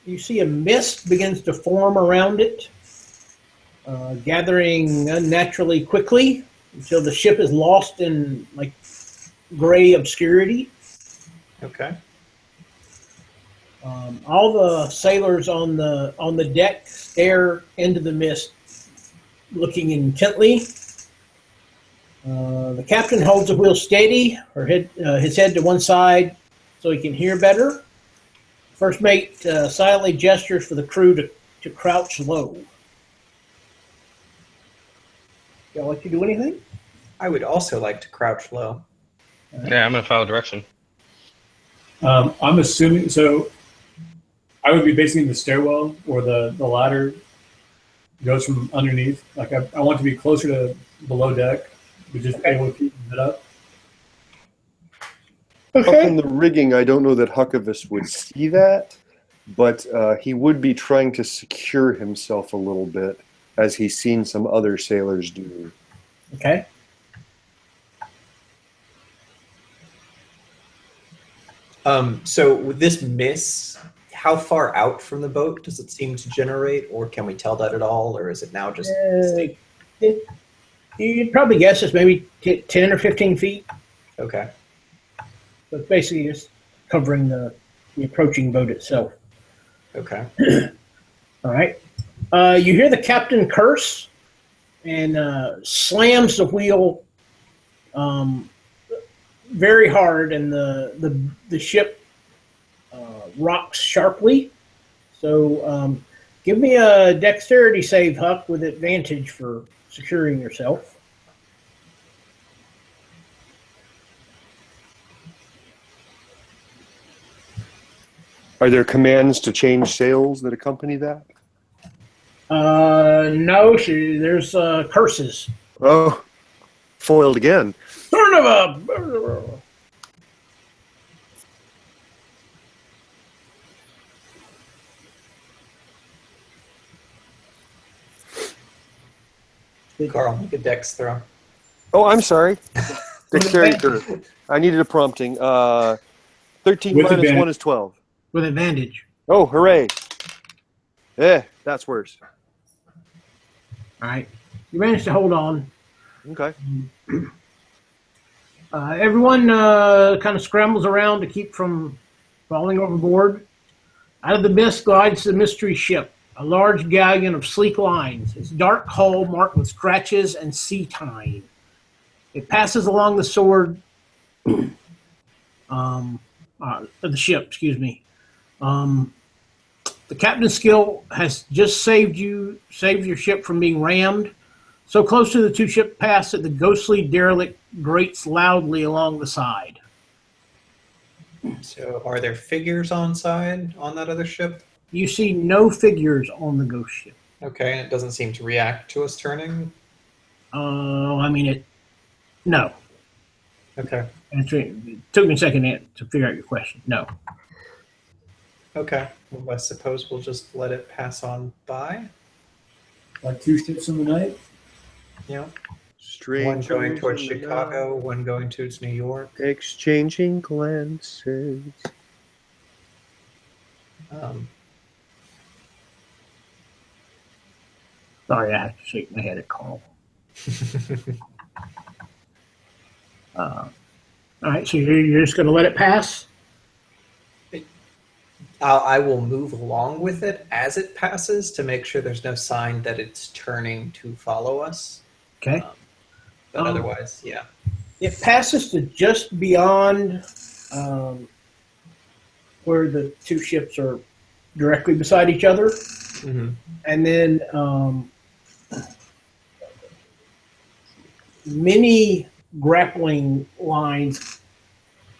you see a mist begins to form around it, gathering unnaturally quickly until the ship is lost in like gray obscurity. Okay. All the sailors on the deck stare into the mist, looking intently. The captain holds the wheel steady, his head to one side, so he can hear better. First mate silently gestures for the crew to crouch low. Y'all like to do anything? I would also like to crouch low. Yeah, I'm gonna follow direction. I'm assuming so. I would be basically in the stairwell or the ladder goes from underneath. Like I want to be closer to below deck, but just able to keep it up. Up in the rigging, I don't know that Huckabus would see that, but he would be trying to secure himself a little bit, as he's seen some other sailors do. Okay. So with this miss, how far out from the boat does it seem to generate, or can we tell that at all, or is it now just? You'd probably guess it's maybe 10 or 15 feet. Okay. So it's basically just covering the approaching boat itself. Okay. All right. You hear the captain curse and slams the wheel very hard, and the ship rocks sharply. So give me a dexterity save, Huck, with advantage for securing yourself. Are there commands to change sails that accompany that? No, there's curses. Oh, foiled again. Son of a... Carl, make a dex throw. Oh, I'm sorry. Dexterity. I needed a prompting. 13 With minus advantage. 1 is 12. With advantage. Oh, hooray. That's worse. All right. You managed to hold on. Okay. Everyone kind of scrambles around to keep from falling overboard. Out of the mist glides the mystery ship, a large galleon of sleek lines, its dark hull marked with scratches and sea tying. It passes along the sword of the ship, excuse me. The captain's skill has just saved your ship from being rammed. So close to the two ship pass that the ghostly derelict grates loudly along the side. So are there figures on that other ship? You see no figures on the ghost ship. Okay, and it doesn't seem to react to us turning. No. Okay. It took me a second to figure out your question. No. Okay. Well, I suppose we'll just let it pass on by. Like 2 ships in the night. Yeah. Strange. One going towards Chicago, one going towards New York. Exchanging glances. Sorry, I have to shake my head at Carl. All right, so you're just going to let it pass? I will move along with it as it passes to make sure there's no sign that it's turning to follow us. Okay. But otherwise, yeah. It passes to just beyond where the two ships are directly beside each other. Mm-hmm. And then many grappling lines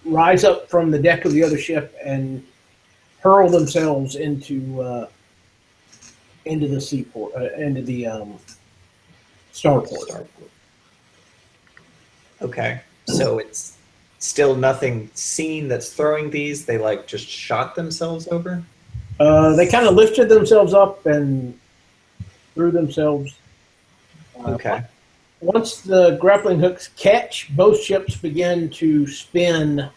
rise up from the deck of the other ship and hurl themselves into the seaport, into the starport. Okay, so it's still nothing seen that's throwing these. They just shot themselves over. They kind of lifted themselves up and threw themselves. Okay. Once the grappling hooks catch, both ships begin to spin.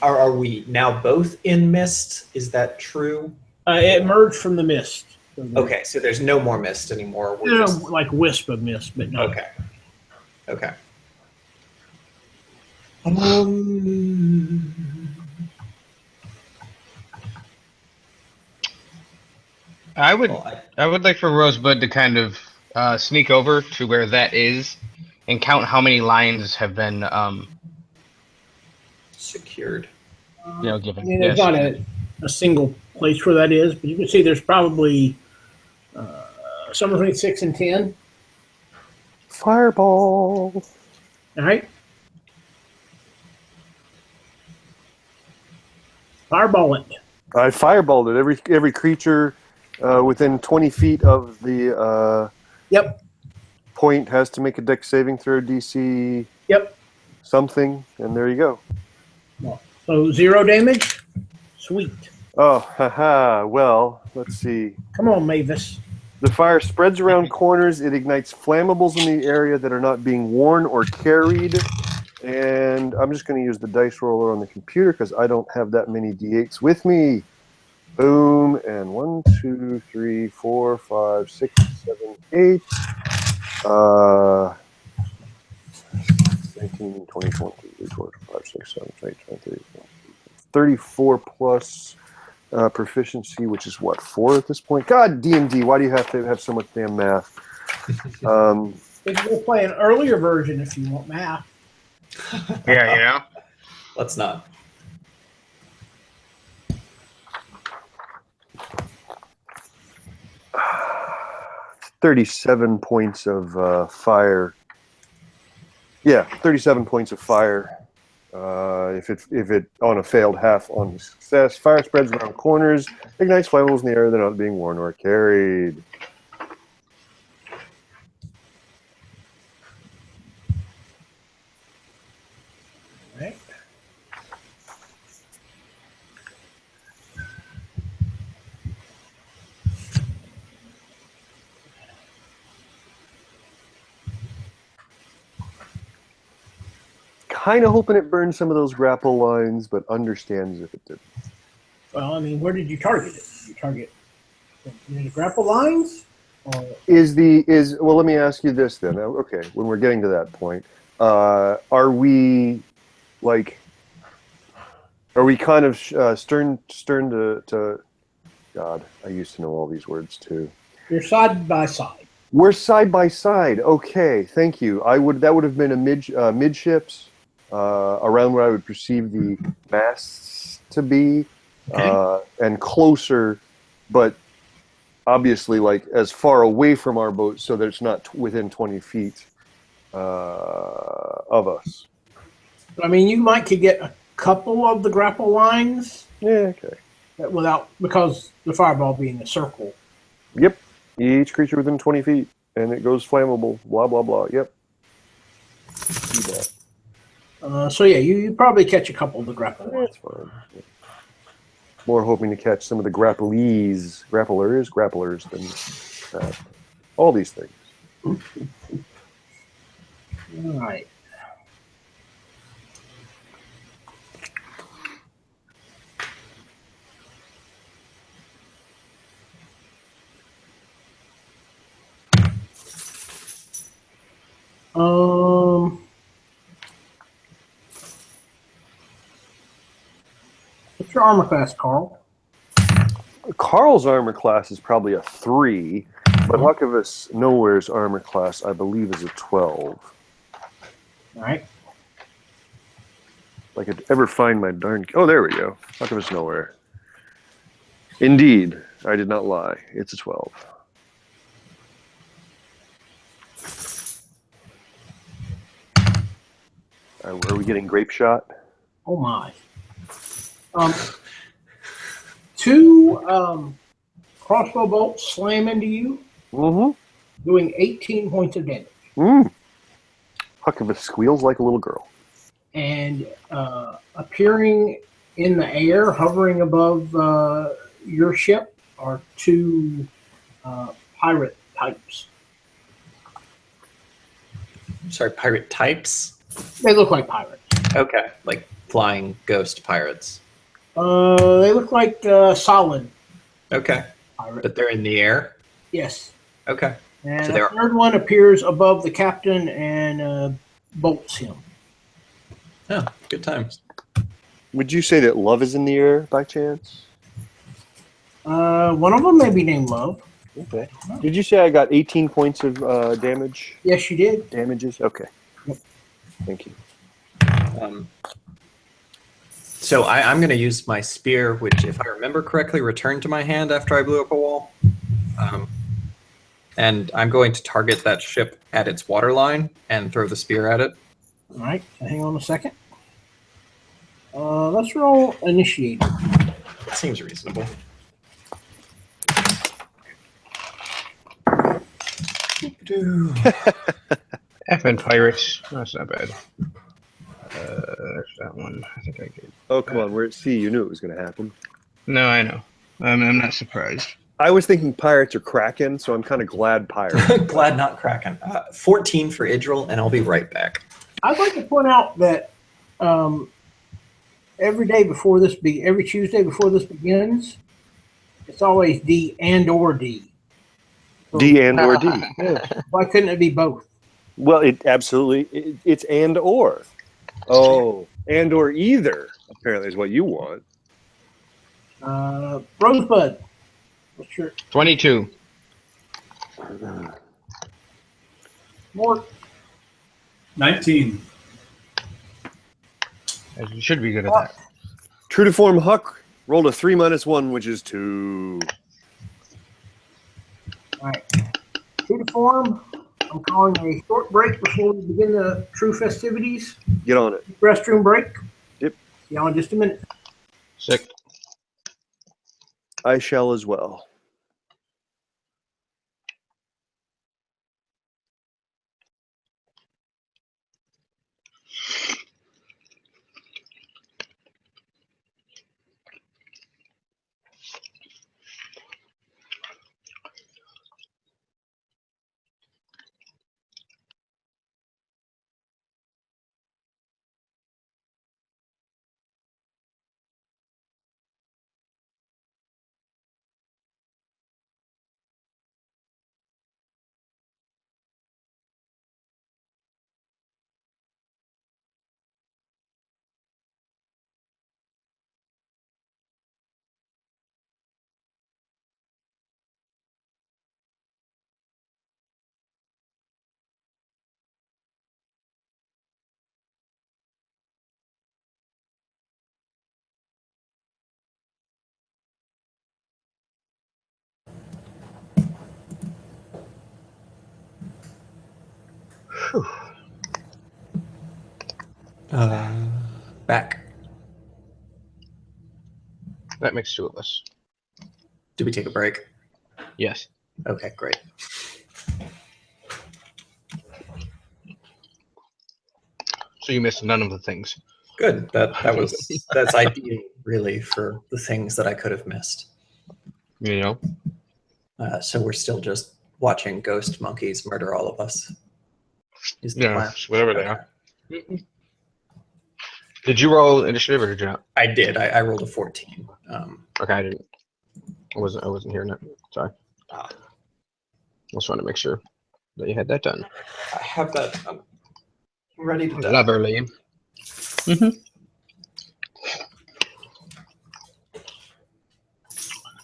Are we now both in mist? Is that true? It emerged from the mist. Okay, so there's no more mist anymore. We're You know, just... like wisp of mist, but no. Okay. Okay. I would Well, I would like for Rosebud to kind of sneak over to where that is and count how many lines have been secured. given. I mean, there's not a single place where that is, but you can see there's probably somewhere between 6 and 10. Fireball. All right. Fireball it. I fireballed it. Every creature within 20 feet of the Yep. point has to make a dex saving throw DC Yep. something, and there you go. So 0 damage. Sweet. Oh, haha. Well, let's see. Come on, Mavis. The fire spreads around corners. It ignites flammables in the area that are not being worn or carried. And I'm just going to use the dice roller on the computer because I don't have that many d8s with me. Boom. And 1, 2, 3, 4, 5, 6, 7, 8. 19, 20, 23, 24, 5, 6, 7, 8, 23, 34 plus proficiency, which is what, 4 at this point? God, D&D, why do you have to have so much damn math? We can play an earlier version if you want math. Yeah, you know. Let's not. $37 points of fire. Yeah, 37 points of fire. If it on a failed half on success, fire spreads around corners, ignites flammables in the air that are not being worn or carried. Right. Kind of hoping it burns some of those grapple lines, but understands if it didn't. Well, I mean, where did you target it? Did you target the grapple lines? Or Well, let me ask you this then. Okay, when we're getting to that point, are we kind of stern to God? I used to know all these words too. you're side by side? We're side by side. Okay, thank you. That would have been a midships around where I would perceive the masts to be, Okay. and closer, but obviously like as far away from our boat so that it's not within 20 feet of us. I mean, you could get a couple of the grapple lines Yeah. Okay. because the fireball being a circle. Yep. Each creature within 20 feet, and it goes flammable. Blah blah blah. Yep. Do that. So yeah, you probably catch a couple of the grapple lines. That's fine. More hoping to catch some of the grapplers than all these things. All right. What's your armor class, Carl? Carl's armor class is probably a 3, but Huckavus Nowhere's armor class, I believe, is a 12. All right. If I could ever find my darn... Oh, there we go. Huckavus Nowhere. Indeed, I did not lie. It's a 12. Are we getting grape shot? Oh my. 2 crossbow bolts slam into you, Mm-hmm. doing 18 points of damage. Huckavus squeals like a little girl. And appearing in the air, hovering above your ship, are 2 pirate types. Sorry, pirate types? They look like pirates. Okay, like flying ghost pirates. They look like solid Okay, pirates. but they're in the air? Yes. Okay. And So a they're- third one appears above the captain and bolts him. Oh, good times. Would you say that love is in the air by chance? One of them may be named Love. Okay. Did you say I got 18 points of damage? Yes, you did. Damages? Okay. Yep. Thank you. So I'm going to use my spear, which, if I remember correctly, returned to my hand after I blew up a wall. And I'm going to target that ship at its waterline and throw the spear at it. All right. So hang on a second. Let's roll initiator. Seems reasonable. FN Pirates. That's not bad. There's that one. I think I did. Oh, come on. We're at sea. You knew it was going to happen. No, I know. I'm not surprised. I was thinking pirates are Kraken, so I'm kind of glad pirates. Glad not Kraken. 14 for Idril, and I'll be right back. I'd like to point out that every Tuesday before this begins, it's always D and or D. So D and or D. Yeah. why couldn't it be both? Well, it's and or. Oh, and or either, apparently, is what you want. Rosebud, what's your 22. more? 19. You should be good at that. True to form, Huck rolled a 3-1, which is 2. All right. True to form, I'm calling a short break before we begin the true festivities. Get on it. Restroom break. Yep. See y'all in just a minute. Sick. I shall as well. Back. That makes 2 of us. Did we take a break? Yes. Okay, great. So you missed none of the things. Good. That's ideal, really, for the things that I could have missed. You know? So we're still just watching ghost monkeys murder all of us. Is the plan. Whatever they are. Did you roll initiative or did you not? I did. I rolled a 14. Okay, I didn't. I wasn't hearing it. Sorry. Ah. Just wanted to make sure that you had that done. I have that ready to die. Lovely.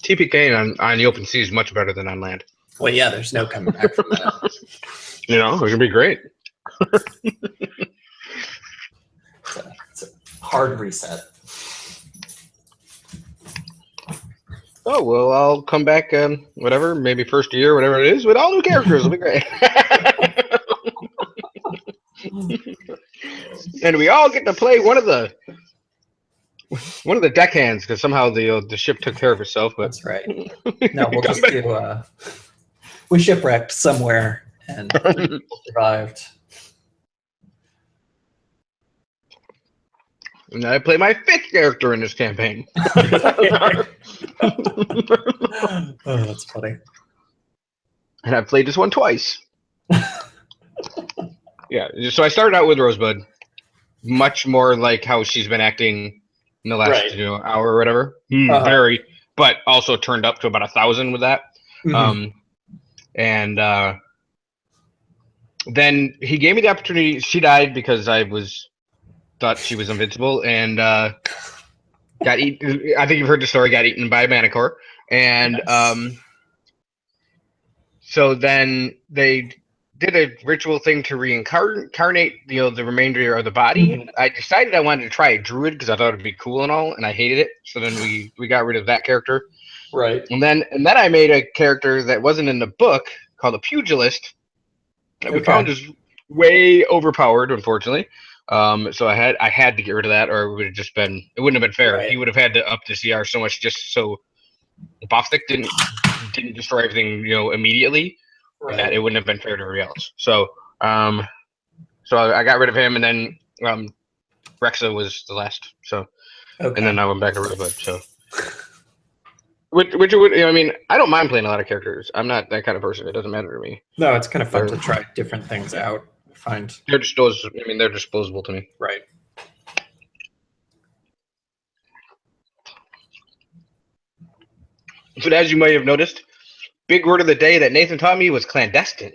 TPK on the open sea is much better than on land. Well, yeah, there's no coming back from that. You know, it would be great. It's a hard reset. Oh, well, I'll come back, whatever, maybe first year, whatever it is, with all new characters. It'll be great. And we all get to play one of the deckhands, because somehow the ship took care of itself. But That's right. No, we'll just do. We shipwrecked somewhere, and people survived. And I play my 5th character in this campaign. Oh, that's funny. And I've played this one twice. Yeah, so I started out with Rosebud, much more like how she's been acting in the last hour or whatever. Very, but also turned up to about 1,000 with that. Mhm. And then he gave me the opportunity. She died because I thought she was invincible and got eaten. I think you've heard the story. Got eaten by a Manicore, and Yes. so then they did a ritual thing to reincarnate the remainder of the body. Mhm. I decided I wanted to try a druid because I thought it'd be cool and all, and I hated it. So then we got rid of that character. Right. And then I made a character that wasn't in the book called a pugilist that we Okay. found is way overpowered, unfortunately. So I had to get rid of that, or it would have just been, it wouldn't have been fair. Right. He would have had to up the CR so much just so Bopstick didn't destroy everything, immediately. And that it wouldn't have been fair to everybody else. So I got rid of him, and then Rexa was the last. So Okay. and then I went back to Rosebud. So which would, I mean, I don't mind playing a lot of characters. I'm not that kind of person. It doesn't matter to me. No, it's kind of fun to try different things out. Find They're they're disposable to me. right. But as you might have noticed, big word of the day that Nathan taught me was clandestine.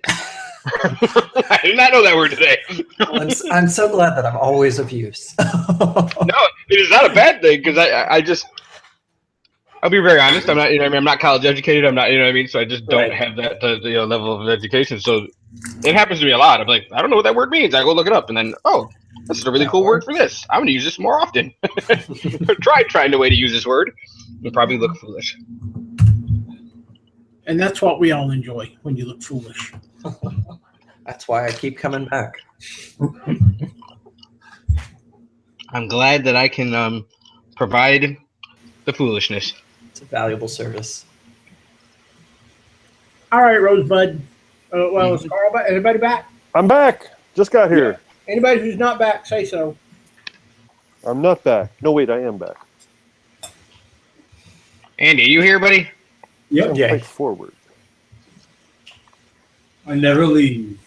I did not know that word today. I'm so glad that I'm always of use. No, it is not a bad thing because I'll be very honest. I'm not, I'm not college educated. I'm not, So I just don't Right. have that level of education. So it happens to me a lot. I'm like, I don't know what that word means. I go look it up, and then this is a really cool word for this. I'm going to use this more often. Trying a way to use this word. You'll probably look foolish. And that's what we all enjoy when you look foolish. That's why I keep coming back. I'm glad that I can provide the foolishness. It's a valuable service. All right, Rosebud. Is Carl back? Anybody back? I'm back. Just got here. Anybody who's not back, say so. I'm not back. No, wait, I am back. Andy, are you here, buddy? Yep. Yeah. Fight forward. I never leave.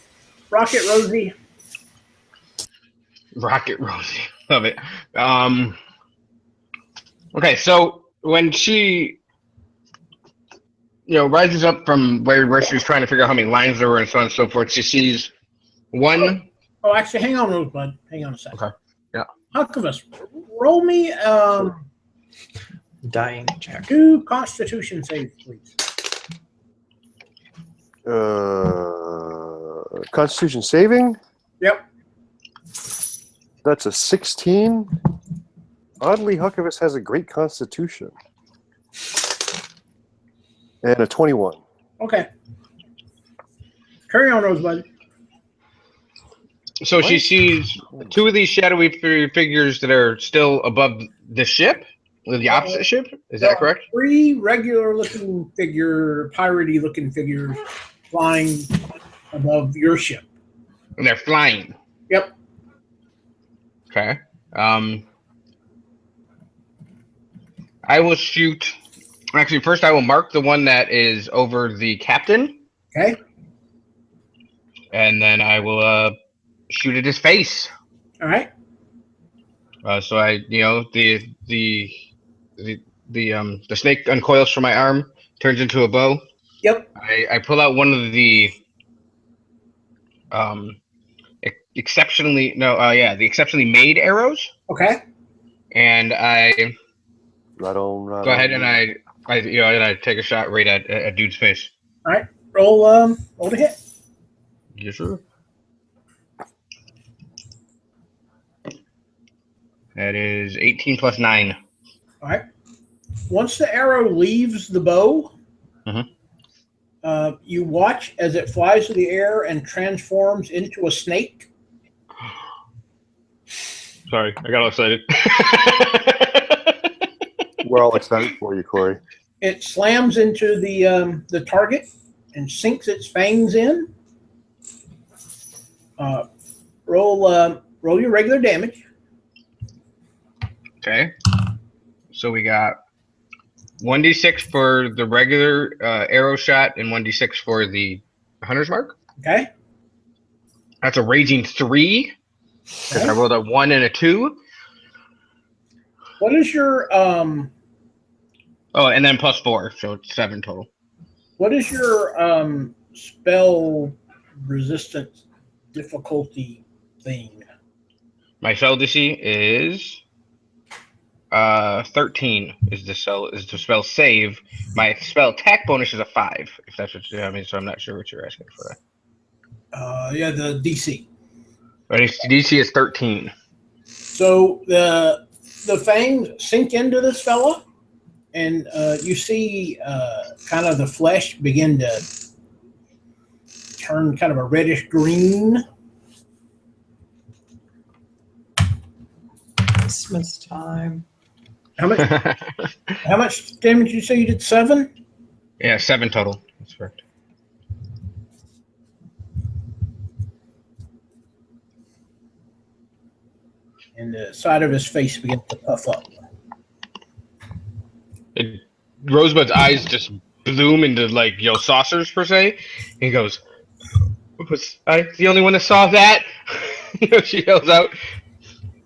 Rocket Rosie. Rocket Rosie. Love it. Okay, so when she rises up from where she was trying to figure out how many lines there were and so on and so forth, she sees one. Oh, actually, hang on, Rosebud. Hang on a second. Okay. Yeah. Huckabus, roll me Dying check. 2 Constitution saves, please. Constitution saving. Yep. That's a 16. Oddly, Huckabus has a great constitution. And a 21. Okay. Carry on, Rosebud. So she sees 2 of these shadowy figures that are still above the ship, the opposite ship. Is that correct? 3 regular-looking piratey-looking figures flying above your ship. And they're flying. Yep. Okay. I will shoot. Actually, first I will mark the one that is over the captain, Okay. and then I will shoot at his face. All right. So I, the snake uncoils from my arm, turns into a bow. Yep. I pull out one of the exceptionally made arrows, Okay. and I Right on. go ahead and I take a shot right at a dude's face. All right. Roll to hit. Yes, sir. That is 18 plus 9. All right. Once the arrow leaves the bow, you watch as it flies through the air and transforms into a snake. Sorry, I got all excited. We're all excited for you, Corey. It slams into the target and sinks its fangs in. Roll your regular damage. Okay. So we got 1d6 for the regular arrow shot and 1d6 for the hunter's mark. Okay. That's a raging 3. Because I rolled a 1 and a 2. What is your Oh, and then plus 4, so it's 7 total. What is your spell resistance difficulty thing? My spell DC is 13 is the spell save. My spell attack bonus is a 5, if that's what you mean, so I'm not sure what you're asking for that. Yeah, the DC. But DC is 13. So the fangs sink into this fella, and you see kind of the flesh begin to turn kind of a reddish green. Christmas time. How much? How much damage did you say you did? 7? Yeah, 7 total. That's correct. And the side of his face begins to puff up. Rosebud's eyes just bloom into like saucers per se. And he goes, "Was I the only one that saw that?" She yells out,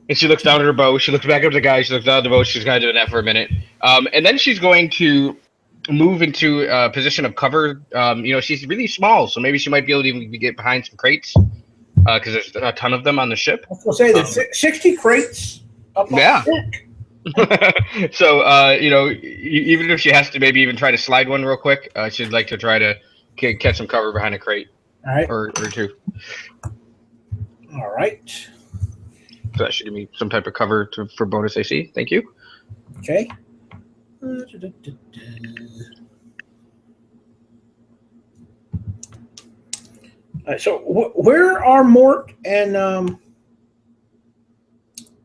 and she looks down at her bow. She looks back up at the guy. She looks down at the bow. She's kind of doing that for a minute, and then she's going to move into a position of cover. She's really small, so maybe she might be able to even get behind some crates because there's a ton of them on the ship. I was going to say there's 60 crates up on Yeah. the deck. So even if she has to maybe even try to slide one real quick, she'd like to try to catch some cover behind a crate All right. or two. All right. So that should give me some type of cover for bonus AC. Thank you. Okay. All right, so where are Mort and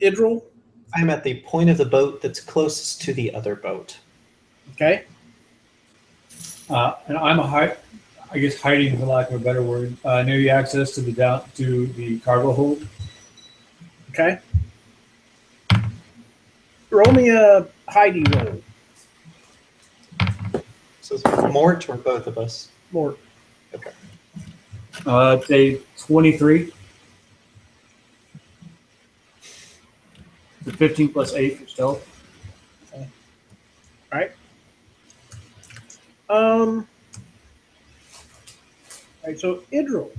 Idril? I'm at the point of the boat that's closest to the other boat. Okay. And I'm hiding, for lack of a better word, near the access to the cargo hold. Okay. Roll me a hidey roll. So it's Mort or both of us? Mort. Okay. It's a 23. The 15 plus 8 for stealth. All right. All right, so Idril,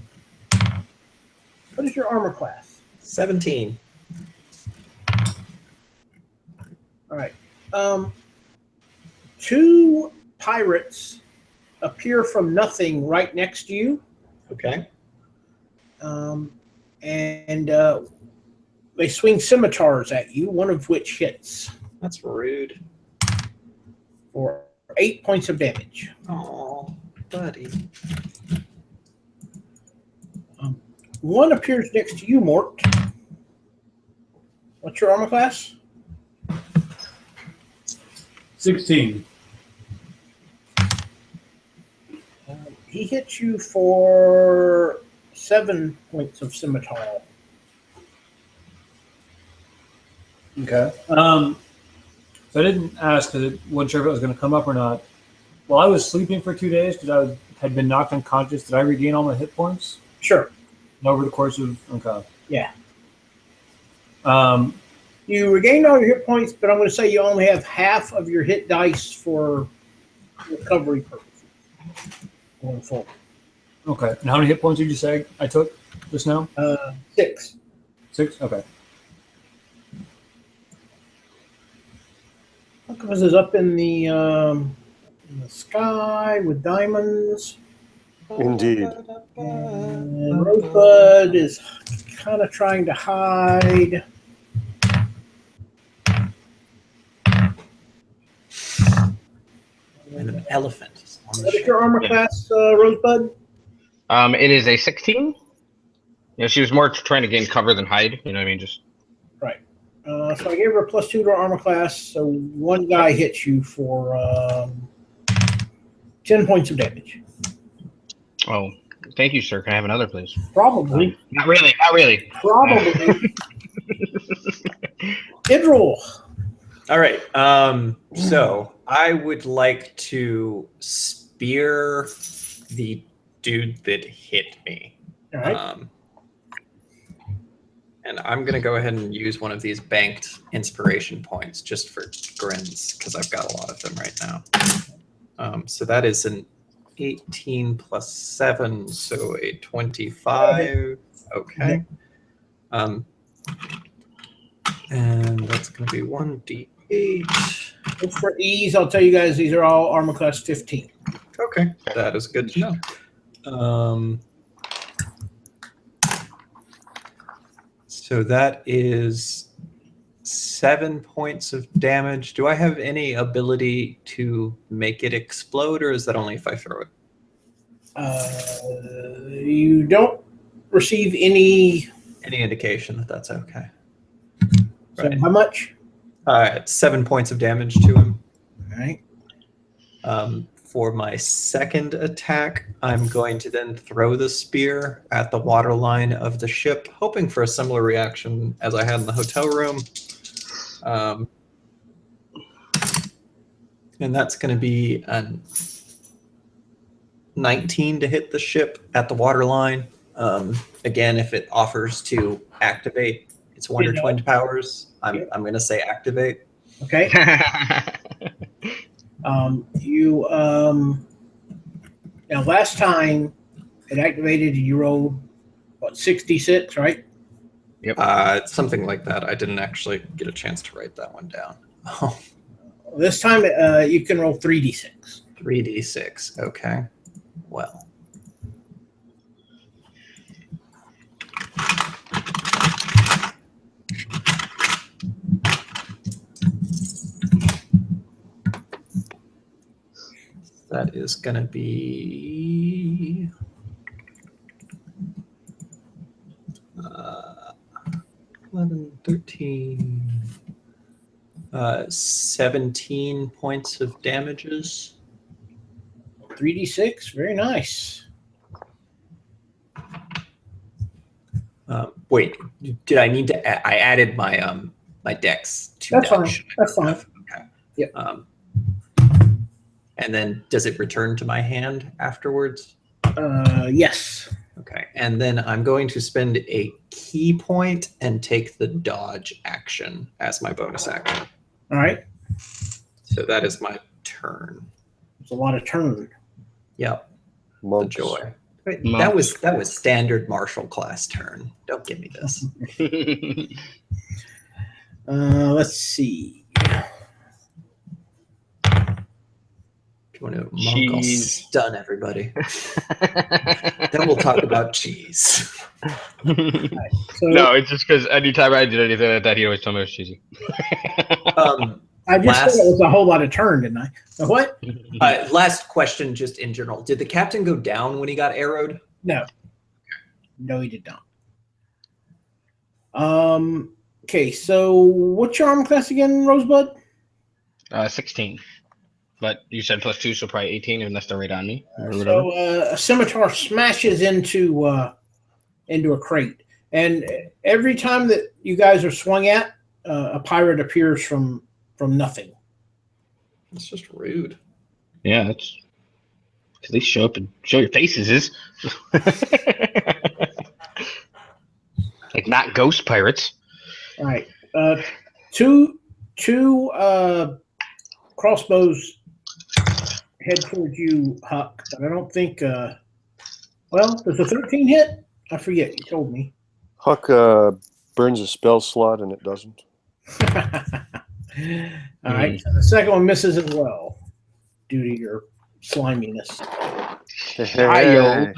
what is your armor class? 17. All right. 2 pirates appear from nothing right next to you. Okay. And they swing scimitars at you, one of which hits That's rude. for 8 points of damage. Oh, buddy. One appears next to you, Mort. What's your armor class? 16. He hits you for 7 points of scimitar. Okay. So I didn't ask because I wasn't sure if it was going to come up or not. While I was sleeping for 2 days, because I had been knocked unconscious, did I regain all my hit points Sure. over the course of? Okay. Yeah. Um, You regained all your hit points, but I'm going to say you only have half of your hit dice for recovery purposes going forward. okay. And how many hit points did you say I took just now? 6. 6. Okay. Octopus is up in the sky with diamonds. Indeed. And Rosebud is kind of trying to hide. And an elephant is on the What is ship. your armor class, Rosebud? It is a 16. She was more trying to gain cover than hide. You know what I mean? Just Right. So I gave her a +2 to her armor class. So one guy hits you for 10 points of damage. oh, thank you, sir. Can I have another, please? Probably. Not really. Not really. Probably. Idril. All right. So I would like to spear the dude that hit me. All right. And I'm going to go ahead and use one of these banked inspiration points just for grins because I've got a lot of them right now. So that is an 18 plus 7, so a 25. Okay. And that's going to be 1d8. Just for ease, I'll tell you guys these are all armor class 15. Okay. That is good to know. So that is 7 points of damage. Do I have any ability to make it explode, or is that only if I throw it? You don't receive any. Any indication that that's okay? So Right. how much? 7 points of damage to him. All right. For my second attack, I'm going to then throw the spear at the waterline of the ship, hoping for a similar reaction as I had in the hotel room. And that's going to be a 19 to hit the ship at the waterline. Again, if it offers to activate its Wonder Yeah. Twin powers, I'm Yeah. going to say activate. Okay. Now last time it activated, you rolled what 66, right? Something like that. I didn't actually get a chance to write that one down. This time you can roll 3d6. 3d6. Okay. Well. That is going to be 11, 13, 17 points of damages. 3d6, very nice. Wait, did I need to? I added my my dex to That's that. fine. Should I That's fine. have? Okay. Yep. And then does it return to my hand afterwards? Yes. Okay. And then I'm going to spend a key point and take the dodge action as my bonus action. All right. So that is my turn. It's a lot of turn. Yep. The Monks. joy. Wait, Monks. that was standard martial class turn. Don't give me this. Let's see. If you want to monk, I'll Cheese. stun everybody. Then we'll talk about cheese. So, No, it's just because anytime I did anything like that, he always told me it was cheesy. I just last- said it was a whole lot of turn, didn't I? So what? Last question, just in general. Did the captain go down when he got arrowed? No. No, he did not. Okay, so what's your armor class again, Rosebud? 16. But you said +2, so probably 18, unless they're right on me. Or whatever. So a scimitar smashes into a crate, and every time that you guys are swung at, a pirate appears from nothing. It's just rude. Yeah, that's at least show up and show your faces is like not ghost pirates. All right, two crossbows head towards you, Huck. But I don't think. Well, does a 13 hit? I forget. You told me. Huck burns a spell slot and it doesn't. All right, so the second one misses as well due to your sliminess. Child.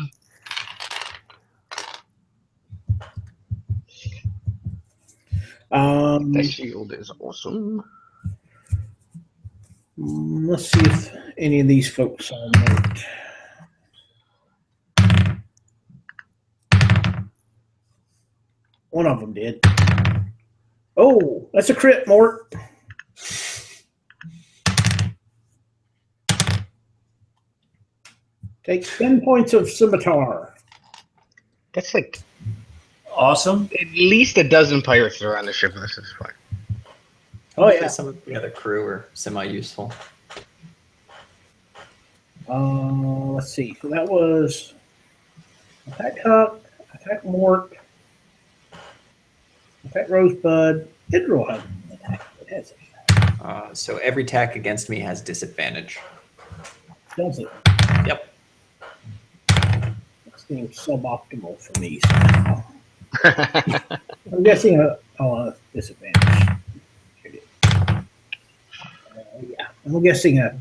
That shield is awesome. Let's see if any of these folks are marked. One of them did. Oh, that's a crit, Mort. Take 10 points of scimitar. That's like Awesome. at least a dozen pirates that are on the ship. This is fine. Oh, yeah. Some of the other crew are semi-useful. Let's see. So that was attack Huck, attack Mort, attack Rosebud. Idril has an attack. It has it. So every attack against me has disadvantage. Does it? Yep. That seems suboptimal for me somehow. I'm guessing a disadvantage. Yeah, I'm guessing a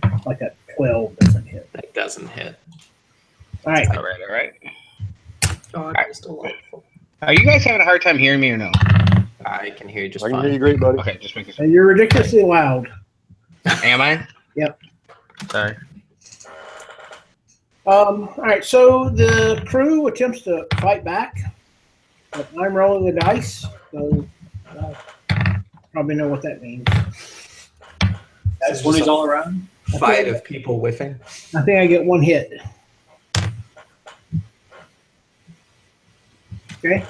12 doesn't hit. That doesn't hit. All right. All right. Oh, it's delightful. Are you guys having a hard time hearing me or no? I can hear you just I can fine. hear you great, buddy. Okay, just making So sure. you're ridiculously loud. Am I? Yep. Sorry. All right, so the crew attempts to fight back, but I'm rolling the dice. So, how probably know what that means. That's 20s all around. Fight of people whiffing. I think I get one hit. Okay.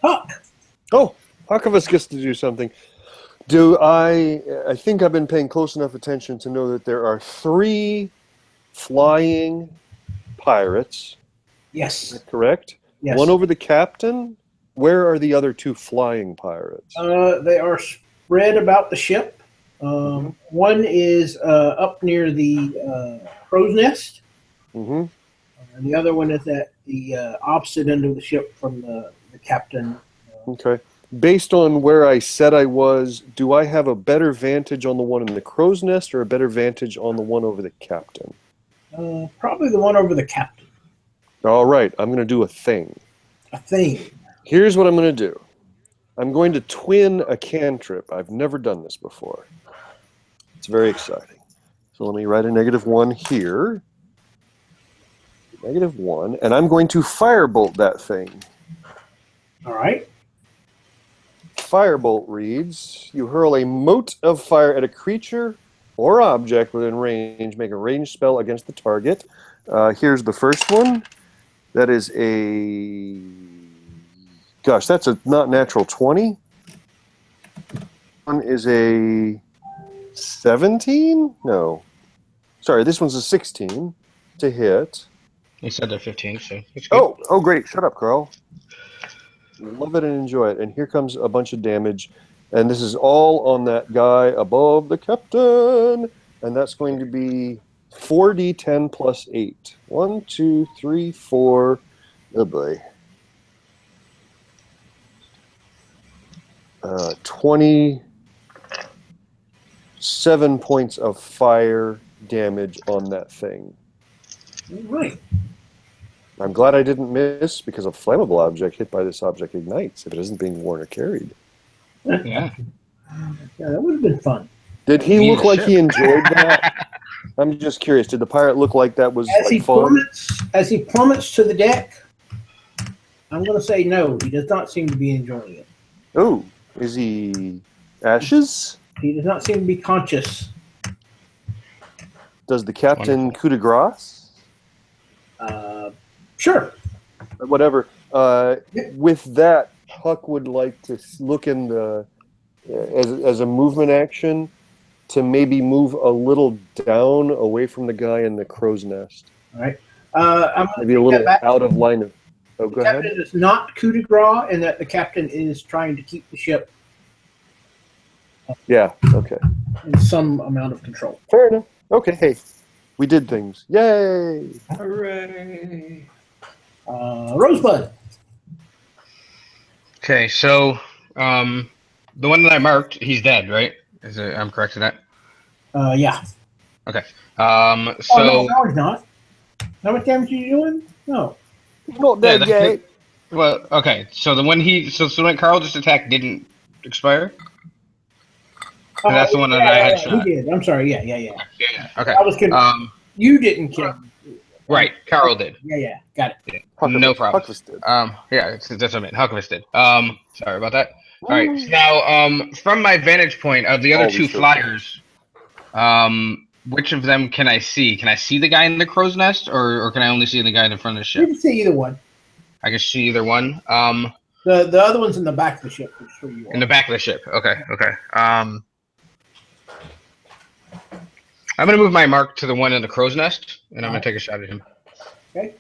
Huck. Oh, Huckavus gets to do something. I think I've been paying close enough attention to know that there are 3 flying pirates. Yes. Is that correct? Yes. One over the captain. Where are the other 2 flying pirates? They are spread about the ship. One is up near the crow's nest. Mm-hmm. And the other one is at the opposite end of the ship from the captain. Okay. Based on where I said I was, do I have a better vantage on the one in the crow's nest or a better vantage on the one over the captain? Probably the one over the captain. All right. I'm going to do a thing. A thing. Here's what I'm going to do. I'm going to twin a cantrip. I've never done this before. It's very exciting. So let me write a -1 here. -1. And I'm going to firebolt that thing. All right. Firebolt reads, you hurl a mote of fire at a creature or object within range. Make a ranged spell against the target. Here's the first one. That is a... Gosh, that's a not natural 20. One is a 17? No. Sorry, this one's a 16 to hit. You said they're 15, so it's good. Oh, great. Shut up, Carl. Love it and enjoy it. And here comes a bunch of damage. And this is all on that guy above the captain. And that's going to be 4d10 plus 8. 1, 2, 3, 4. Oh, boy. 27 points of fire damage on that thing. All right. I'm glad I didn't miss because a flammable object hit by this object ignites if it isn't being worn or carried. Yeah. Yeah, that would have been fun. Did he Need look a like ship. he enjoyed that? I'm just curious. Did the pirate look like that was like fun? As he plummets to the deck, I'm going to say no. He does not seem to be enjoying it. Oh, is he ashes? He does not seem to be conscious. Does the captain coup de grace? Sure. Whatever. With that, Huck would like to look in the as a movement action to maybe move a little down away from the guy in the crow's nest. All right. I'm going Maybe a little out of line of. Oh, go the ahead. captain is not coup de grace, and that the captain is trying to keep the ship Yeah. Okay. in some amount of control. Fair enough. Okay. Hey, we did things. Yay! Hooray! Rosebud. Okay, so the one that I marked, he's dead, right? I'm correct in that? Yeah. Okay. Oh, no, he's not. How much damage are you doing? No. Not Yeah, dead yet. Well, okay. So the one so when Carl just attacked didn't expire. And that's the one that I had shot. He did. I'm sorry. Yeah. Yeah. Okay. I was kidding. You didn't kill him. Right. Carl did. Yeah. Got it. No problem. Huckfist did. Yeah, that's what I meant. Huckfist did. Sorry about that. All right. So now, from my vantage point of the other Always two so. flyers, which of them can I see? Can I see the guy in the crow's nest, or can I only see the guy in the front of the You ship? can see either one. I can see either one. The other one's in the back of the ship. Which is where you are. In the back of the ship. Okay. I'm gonna move my mark to the one in the crow's nest, and I'm gonna take a shot at him. Okay.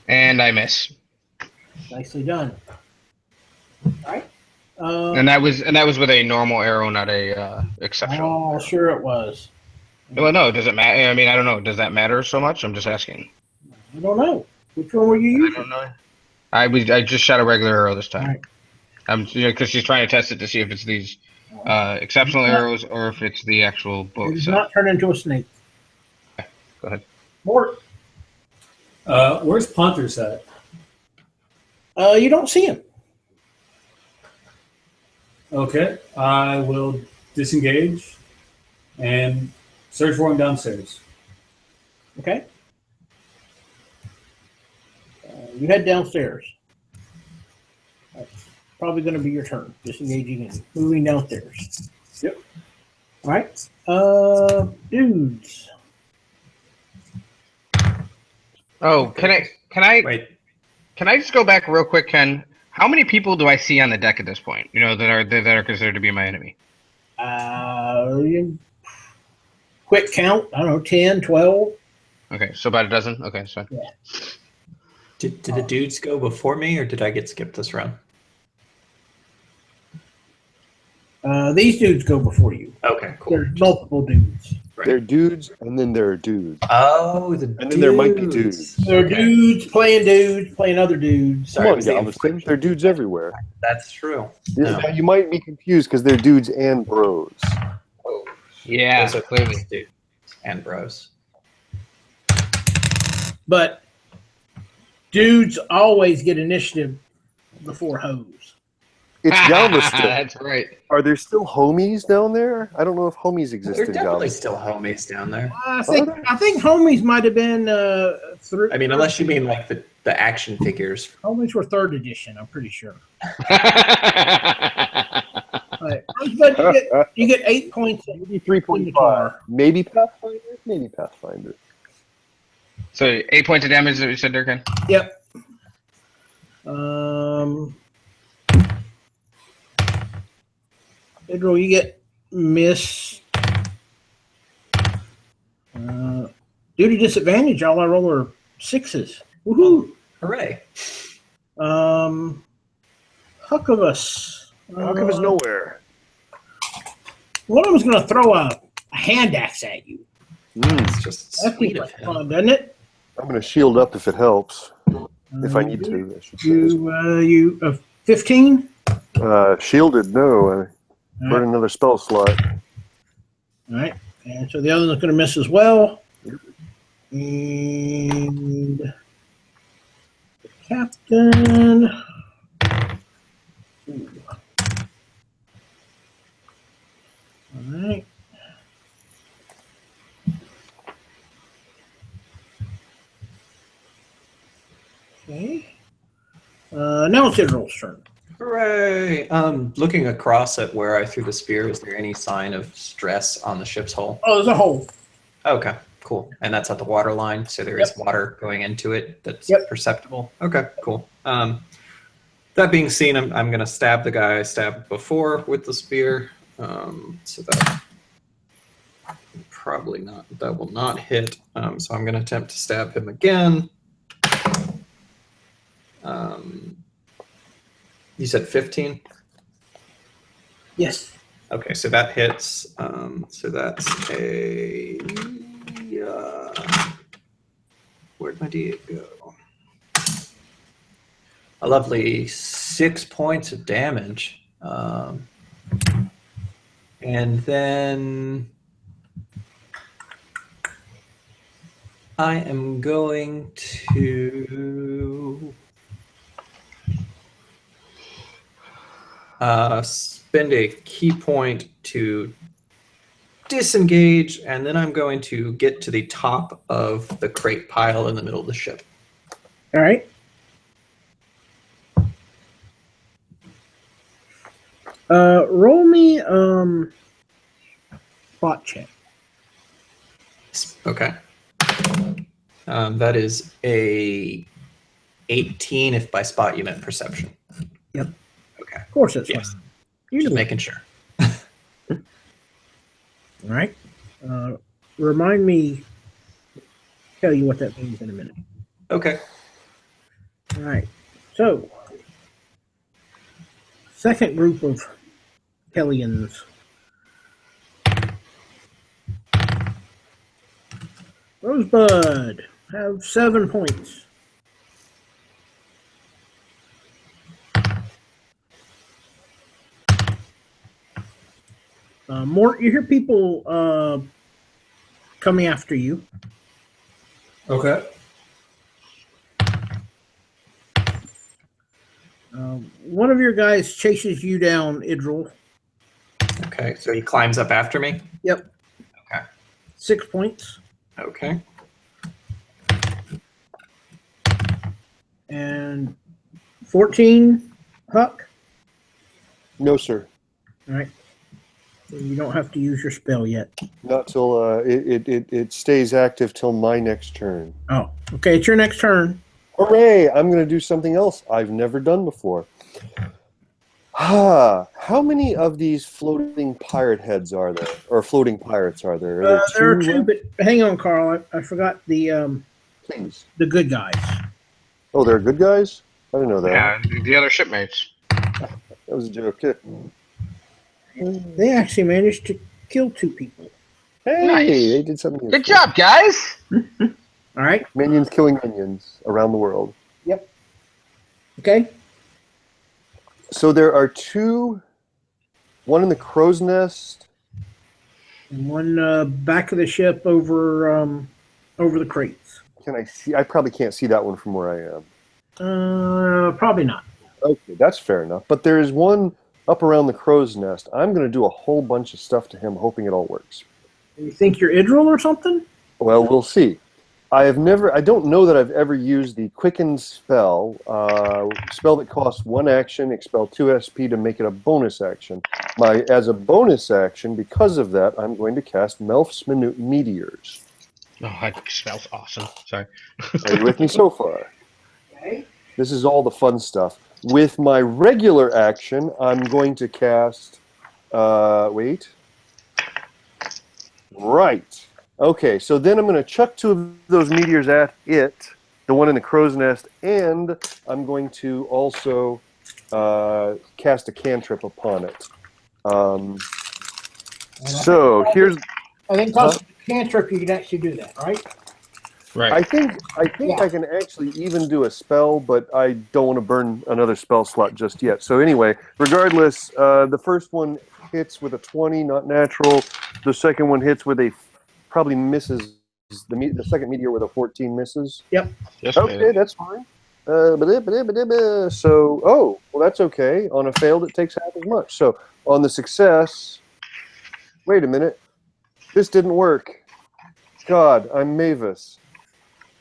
And I miss. Nicely done. All right. And that was with a normal arrow, not a exceptional. Oh, sure it was. Well, no, does it matter? I mean, I don't know. Does that matter so much? I'm just asking. I don't know. Which one were you I using? don't know. I just shot a regular arrow this time. All right. Because she's trying to test it to see if it's these exceptional arrows or if it's the actual It bow does itself. not turn into a snake. Go ahead. Mort. Where's Ponthers at? You don't see him. Okay, I will disengage and search for him downstairs. Okay. You head downstairs. That's probably going to be your turn. Disengaging and moving downstairs. Yep. All right. Dudes. Oh, can I Wait, just go back real quick, Ken? How many people do I see on the deck at this point? You know, that are considered to be my enemy. Quick count. I don't know, 10, 12. Okay, so about a dozen. Okay, so did the dudes go before me, or did I get skipped this round? These dudes go before you. Okay, cool. There's multiple dudes. Right. There are dudes, and then there are dudes. Oh, the And then there might be dudes. There are dudes playing other dudes. Sorry, Come was on, the Galveston. infliction. There are dudes everywhere. That's true. Yeah, No. now you might be confused because they're dudes and bros. Oh, yeah, those are clearly. dudes and bros. But dudes always get initiative before hoes. It's Galveston. That's right. Are there still homies down there? I don't know if homies exist There are in definitely Galveston. still homies down there. I think homies might have been through. I mean, unless you mean like the action figures. homies were 3rd edition. I'm pretty sure. Right. But you get 8 points. Maybe in the 3.5. car. Maybe Pathfinder. Maybe Pathfinder. So 8 points of damage that you said there, Ken? Yep. Pedro, you get miss. Due to disadvantage, all I roll are 6s. Woohoo! Hooray. Huckabus. How come it's nowhere? One of them's going to throw a hand axe at you. It's just That sweet seems of like him. fun, doesn't it? I'm going to shield up if it helps. If I need to. I should say. You 15? Shielded, no. I burn another spell slot. All right. And so the other one's going to miss as well. And the captain. Ooh. All right. Okay. Now it's Israel's turn. Hooray. Looking across at where I threw the spear, is there any sign of stress on the ship's hull? Oh, there's a hole. Okay, cool. And that's at the water line, so there is water going into it that's perceptible. Okay, cool. That being seen, I'm going to stab the guy I stabbed before with the spear. So that probably not, that will not hit. So I'm going to attempt to stab him again. You said 15? Yes. Okay, so that hits. So that's a. Where'd my D8 go? A lovely 6 points of damage. And then I am going to spend a key point to disengage, and then I'm going to get to the top of the crate pile in the middle of the ship. All right. Roll me spot check. Okay. That is a 18 if by spot you meant perception. Yep. Okay. Of course, it's Yes. fine. You Just know. making sure. All right. Remind me. Tell you what that means in a minute. Okay. All right. So, second group of Hellions. Rosebud have 7 points. Mort, you hear people coming after you. Okay. One of your guys chases you down, Idril. Okay. So he climbs up after me. Yep. Okay. 6 points. Okay. And 14, Huck? No, sir. All right. So you don't have to use your spell yet. Not till it stays active till my next turn. Oh, okay. It's your next turn. Hooray! I'm going to do something else I've never done before. How many of these floating pirate heads are there, or floating pirates are there? There are two, but hang on, Carl. I forgot the Please. good guys. Oh, they're good guys? I didn't know that. Yeah, the other shipmates. That was a joke. They actually managed to kill 2 people. Hey, Nice. they did something. Good job, guys. All right. Minions killing minions around the world. Okay. So there are 2, one in the crow's nest. And one back of the ship over the crates. Can I see? I probably can't see that one from where I am. Probably not. Okay, that's fair enough. But there is one up around the crow's nest. I'm going to do a whole bunch of stuff to him, hoping it all works. You think you're Idril or something? Well, we'll see. I don't know that I've ever used the Quicken spell, spell that costs 1 action, expel 2 SP to make it a bonus action. As a bonus action, because of that, I'm going to cast Melf's Meteors. Oh, that smells awesome. Sorry. Are you with me so far? Okay. This is all the fun stuff. With my regular action, I'm going to cast... wait. Right. Okay, so then I'm going to chuck 2 of those meteors at it, the one in the crow's nest, and I'm going to also cast a cantrip upon it. So here's... I think plus cantrip, you can actually do that, right? Right. I think Yeah. I can actually even do a spell, but I don't want to burn another spell slot just yet. So anyway, regardless, the first one hits with a 20, not natural. The second one hits with a probably misses. The second meteor with a 14 misses. Yep. Yes, Okay, that's fine. So, well, that's okay. On a failed, it takes half as much. So on the success, wait a minute, this didn't work. God, I'm Mavis.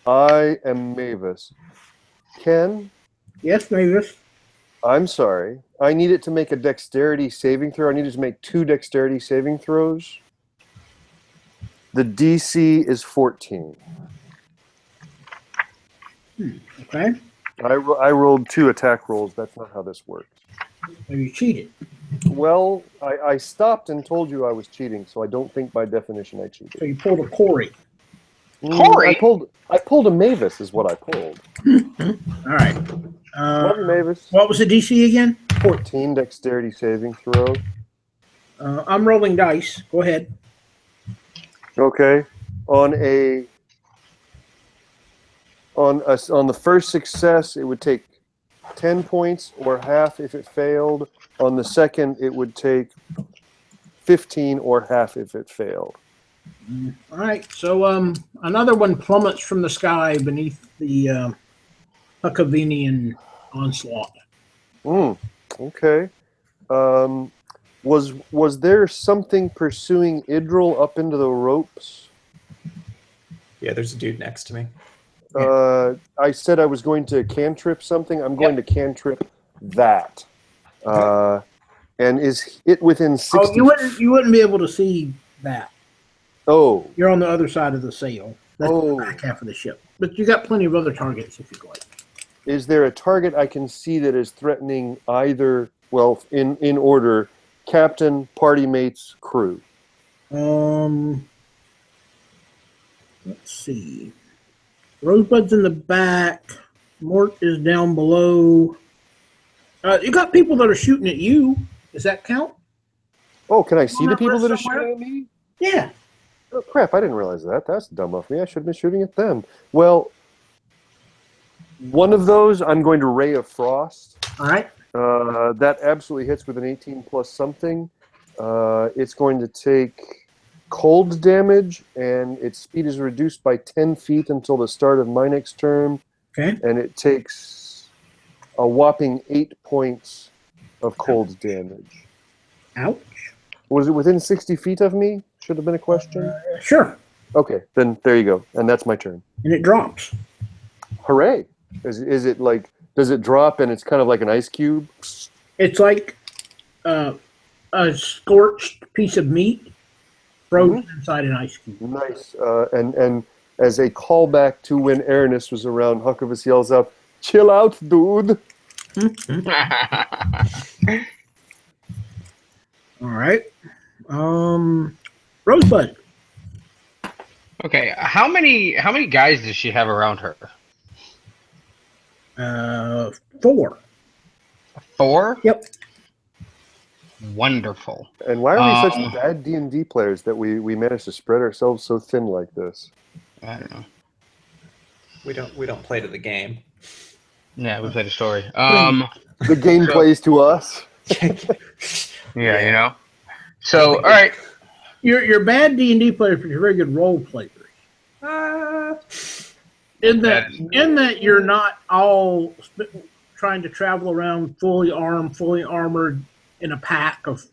I am Mavis. Ken, Yes, Mavis. I'm sorry. I need it to make a dexterity saving throw. I need it to make 2 dexterity saving throws. The DC is 14. Okay. I rolled 2 attack rolls. That's not how this works. So you cheated. Well, I stopped and told you I was cheating, so I don't think by definition I cheated. So you pulled a Corey. Corey? I pulled a Mavis is what I pulled. All right. Love you, Mavis. What was the DC again? 14 dexterity saving throw. I'm rolling dice. Go ahead. Okay. On the first success, it would take 10 points or half if it failed. On the second, it would take 15 or half if it failed. All right. So another one plummets from the sky beneath the Huckavinian onslaught. Okay. Was there something pursuing Idril up into the ropes? Yeah, there's a dude next to me. I said I was going to cantrip something. I'm going to cantrip that. And is it within 60? Oh, you wouldn't be able to see that. Oh, You're on the other side of the sail. That's Oh. the back half of the ship. But you got plenty of other targets if you'd like. is there a target I can see that is threatening either, well, in order, captain, party mates, crew? Let's see. Rosebud's in the back. Mort is down below. You got people that are shooting at you. Does that count? Oh, can I see On the that people list that are somewhere? shooting at me? Yeah. Oh, crap, I didn't realize that. That's dumb of me. I should have been shooting at them. Well, one of those, I'm going to Ray of Frost. All right. That absolutely hits with an 18 plus something. It's going to take cold damage, and its speed is reduced by 10 feet until the start of my next turn. Okay. And it takes a whopping 8 points of cold damage. Ouch. Was it within 60 feet of me? Should have been a question. Sure. Okay, then there you go. And that's my turn. And it drops. Hooray. Is it like, does it drop and it's kind of like an ice cube? It's like a scorched piece of meat frozen inside an ice cube. Nice. And as a callback to when Aranus was around, Huckleberry yells out, "Chill out, dude." All right. Rosebud. Okay, how many guys does she have around her? 4. 4? Yep. Wonderful. And why are we such bad D&D players that we managed to spread ourselves so thin like this? I don't know. We don't play to the game. Yeah, we played a story. The game plays to us. Yeah, you know. So, all right. You're bad D&D players, but you're very good role players. In that you're not all trying to travel around fully armed, fully armored in a pack of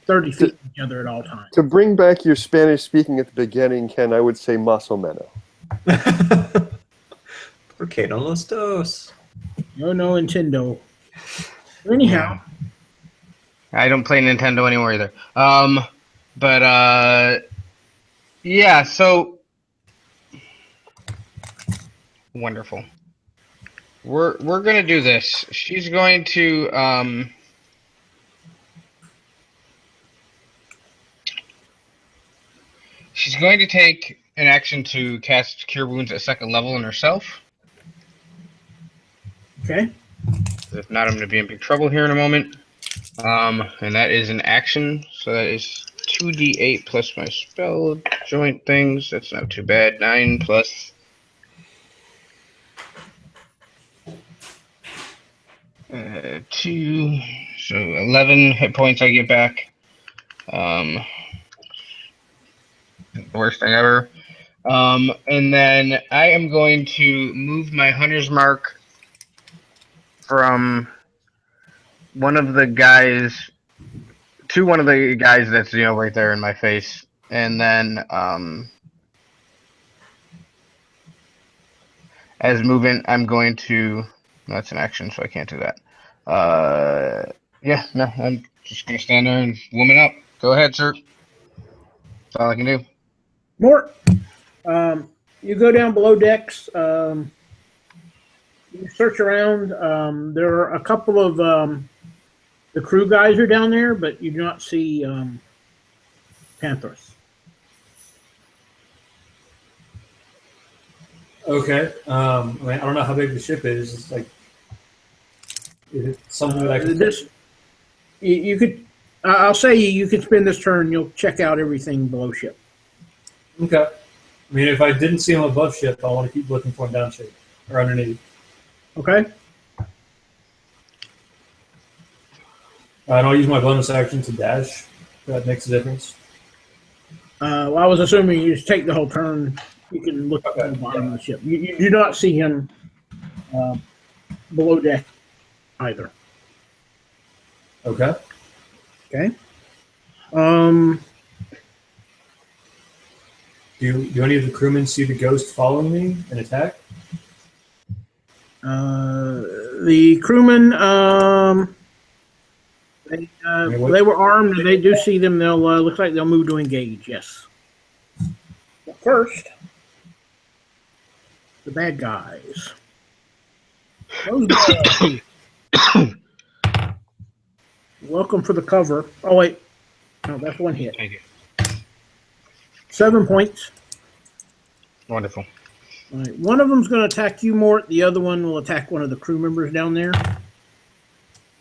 30 feet from each other at all times. To bring back your Spanish speaking at the beginning, Ken, I would say más o menos. ¿Por qué no los dos? No Nintendo. Anyhow. I don't play Nintendo anymore either. Yeah, so wonderful. We're gonna do this. She's going to take an action to cast Cure Wounds at 2nd level on herself. Okay. If not, I'm gonna be in big trouble here in a moment. And that is an action, so that is 2d8 plus my spell joint things. That's not too bad. 9 plus 2, so 11 hit points I get back. Worst thing ever. And then I am going to move my Hunter's Mark from one of the guys to one of the guys that's, you know, right there in my face. And then as movement, I'm going to, no, that's an action, so I can't do that. Yeah, no, I'm just gonna stand there and woman up. Go ahead, sir. That's all I can do. Mort, you go down below decks. You search around. There are a couple of the crew guys are down there, but you do not see Panthers. Okay. I mean, I don't know how big the ship is. It's like, is it something that I can? You could. I'll say you can spend this turn. You'll check out everything below ship. Okay. I mean, if I didn't see him above ship, I want to keep looking for him down ship or underneath. Okay. And I'll use my bonus action to dash. If that makes a difference. Well, I was assuming you just take the whole turn. You can look at the bottom of the ship. You do not see him below deck either. Okay. Okay. Do any of the crewmen see the ghost following me and attack? The crewmen, they were armed. They do see them. They'll looks like they'll move to engage. Yes. But first, the bad guys. Welcome for the cover. Oh wait, no, that's one hit. Thank you. 7 points. Wonderful. All right. One of them's going to attack you, Mort. The other one will attack one of the crew members down there.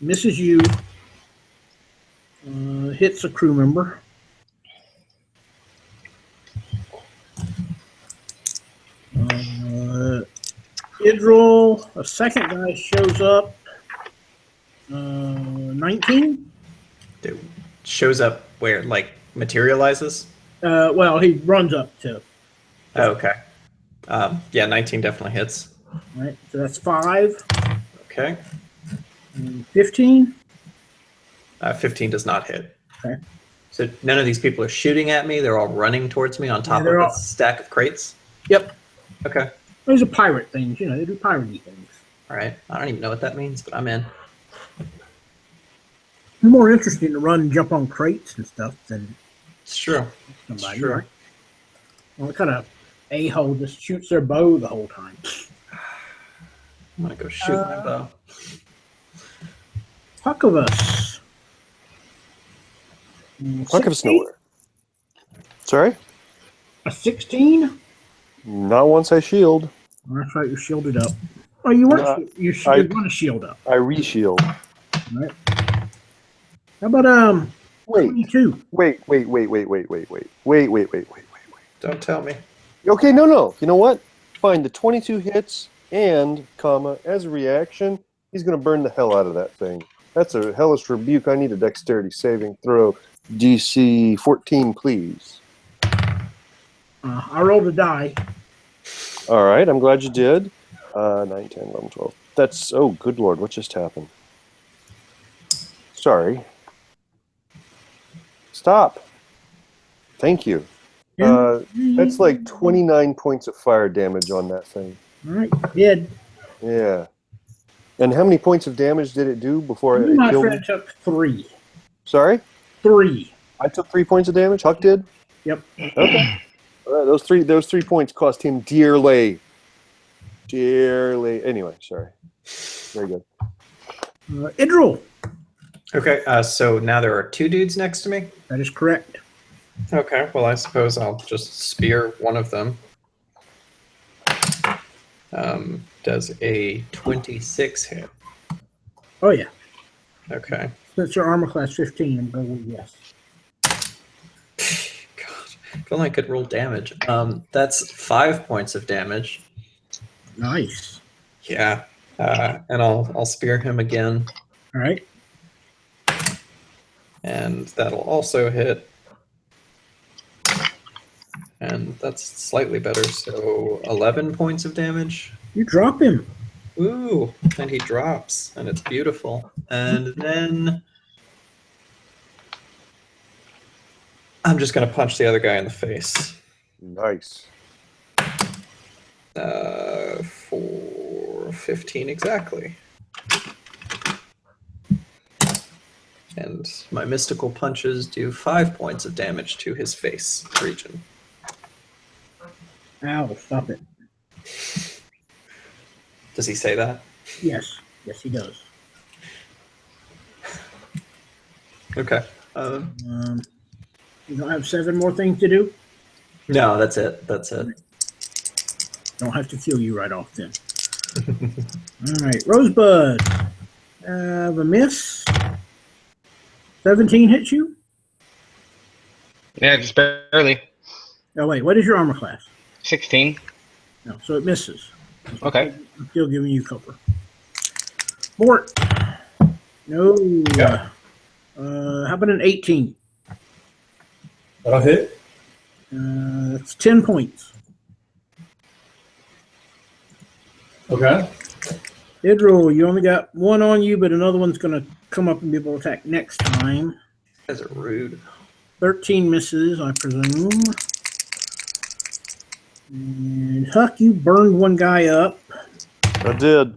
Misses you. Hits a crew member. Idril, a second guy shows up. 19. Dude, shows up where, like, materializes? Well, he runs up to. Oh, okay. Yeah, 19 definitely hits. All right, so that's 5. Okay. 15. 15 does not hit. Okay. So none of these people are shooting at me. They're all running towards me on top of they're a all- stack of crates. Yep. Okay. Those are pirate things, you know. They do piratey things. All right. I don't even know what that means, but I'm in. It's more interesting to run and jump on crates and stuff than It's true. somebody. True. Right? Well, what kind of a-hole just shoots their bow the whole time? I'm gonna go shoot my bow. Puckavus. Puckavus nowhere. Sorry? A 16? Not once I shield. Oh, that's right, you're shielded up. Oh, you weren't. You're going to shield up. I reshield. Right. How about Wait, 22? wait. Don't tell me. Okay, no. You know what? Fine, the 22 hits and, comma, as a reaction, he's going to burn the hell out of that thing. That's a hellish rebuke. I need a dexterity saving throw. DC 14, please. I rolled a die. All right, I'm glad you did. 9, 10, 11, 12. That's, oh, good lord, what just happened? Sorry. Stop. Thank you. That's like 29 points of fire damage on that thing. All right, dead. Yeah. And how many points of damage did it do before it My killed friend me? took 3. Sorry? 3. I took 3 points of damage? Huck did? Yep. Okay. All right, those 3 points cost him dearly. Dearly. Anyway, sorry. Very good. Idril. Okay, so now there are 2 dudes next to me. That is correct. Okay, well, I suppose I'll just spear one of them. Does a 26 hit? Oh, yeah. Okay. Since your armor class 15, I'm going with yes. God, if only I could roll damage. That's 5 points of damage. Nice. Yeah, and I'll spear him again, All right. and that'll also hit. And that's slightly better, so 11 points of damage. You drop him. Ooh, and he drops, and it's beautiful. And then I'm just going to punch the other guy in the face. Nice. For 15 exactly. And my mystical punches do 5 points of damage to his face region. Ow, stop it. Does he say that? Yes. Yes, he does. Okay. You don't have 7 more things to do? No, that's it. That's it. Don't have to kill you right off then. All right, Rosebud. Have a miss. 17 hits you? Yeah, just barely. Oh, wait, what is your armor class? 16. No, so it misses. Okay. I'm still giving you cover. Mort. No. Yeah. How about an 18? That'll hit. That's 10 points. Okay. Idril, you only got 1 on you, but another one's going to come up and be able to attack next time. You guys are rude. 13 misses, I presume. And Huck, you burned one guy up. I did.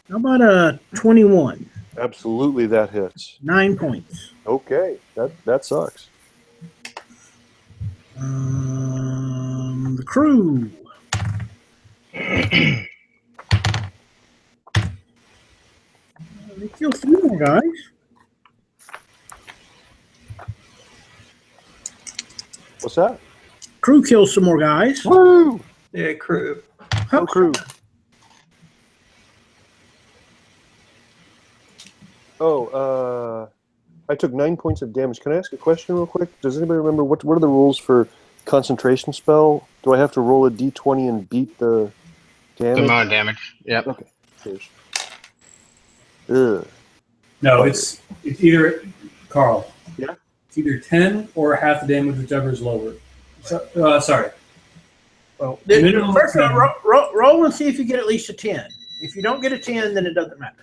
How about a 21? Absolutely, that hits. 9 points. Okay, that sucks. The crew. They killed 3 more guys. What's that? Crew kills some more guys. Woo! Yeah, crew. Go crew. Oh, I took 9 points of damage. Can I ask a question real quick? Does anybody remember what are the rules for concentration spell? Do I have to roll a d20 and beat the The damage? amount of damage. Yep. Okay. Cheers. Ugh. No, it's either Carl. Yeah? It's either 10 or half the damage, whichever is lower. So, sorry. Well, Minimum first, 10. roll and see if you get at least a 10. If you don't get a 10, then it doesn't matter.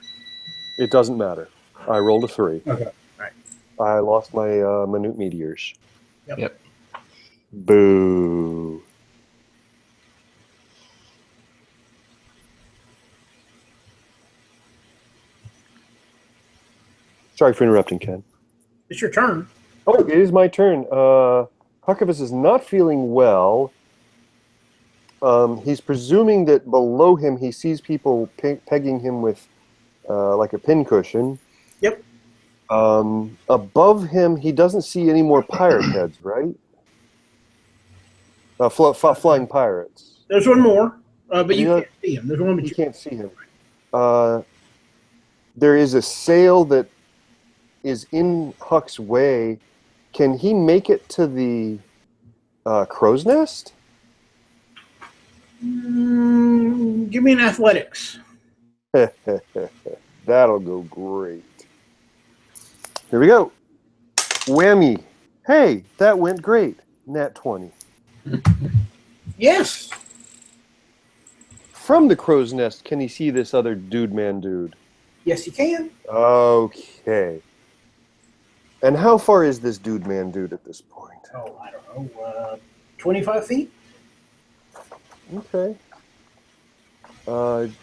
It doesn't matter. I rolled a 3. Okay. Right. I lost my minute meteors. Yep. Yep. Boo. Sorry for interrupting, Ken. It's your turn. Oh, it is my turn. Huckabus is not feeling well. He's presuming that below him he sees people pegging him with like a pincushion. Yep. Above him, he doesn't see any more pirate heads, right? Flying pirates. There's one more, but you Yeah. can't see him. There's one, but You you can't see him. There is a sail that is in Huck's way. Can he make it to the crow's nest? Give me an athletics. That'll go great. Here we go. Whammy. Hey, that went great. Nat 20. Yes. From the crow's nest, can he see this other dude? Yes, you can. Okay. And how far is this dude at this point? Oh, I don't know. 25 feet? Okay.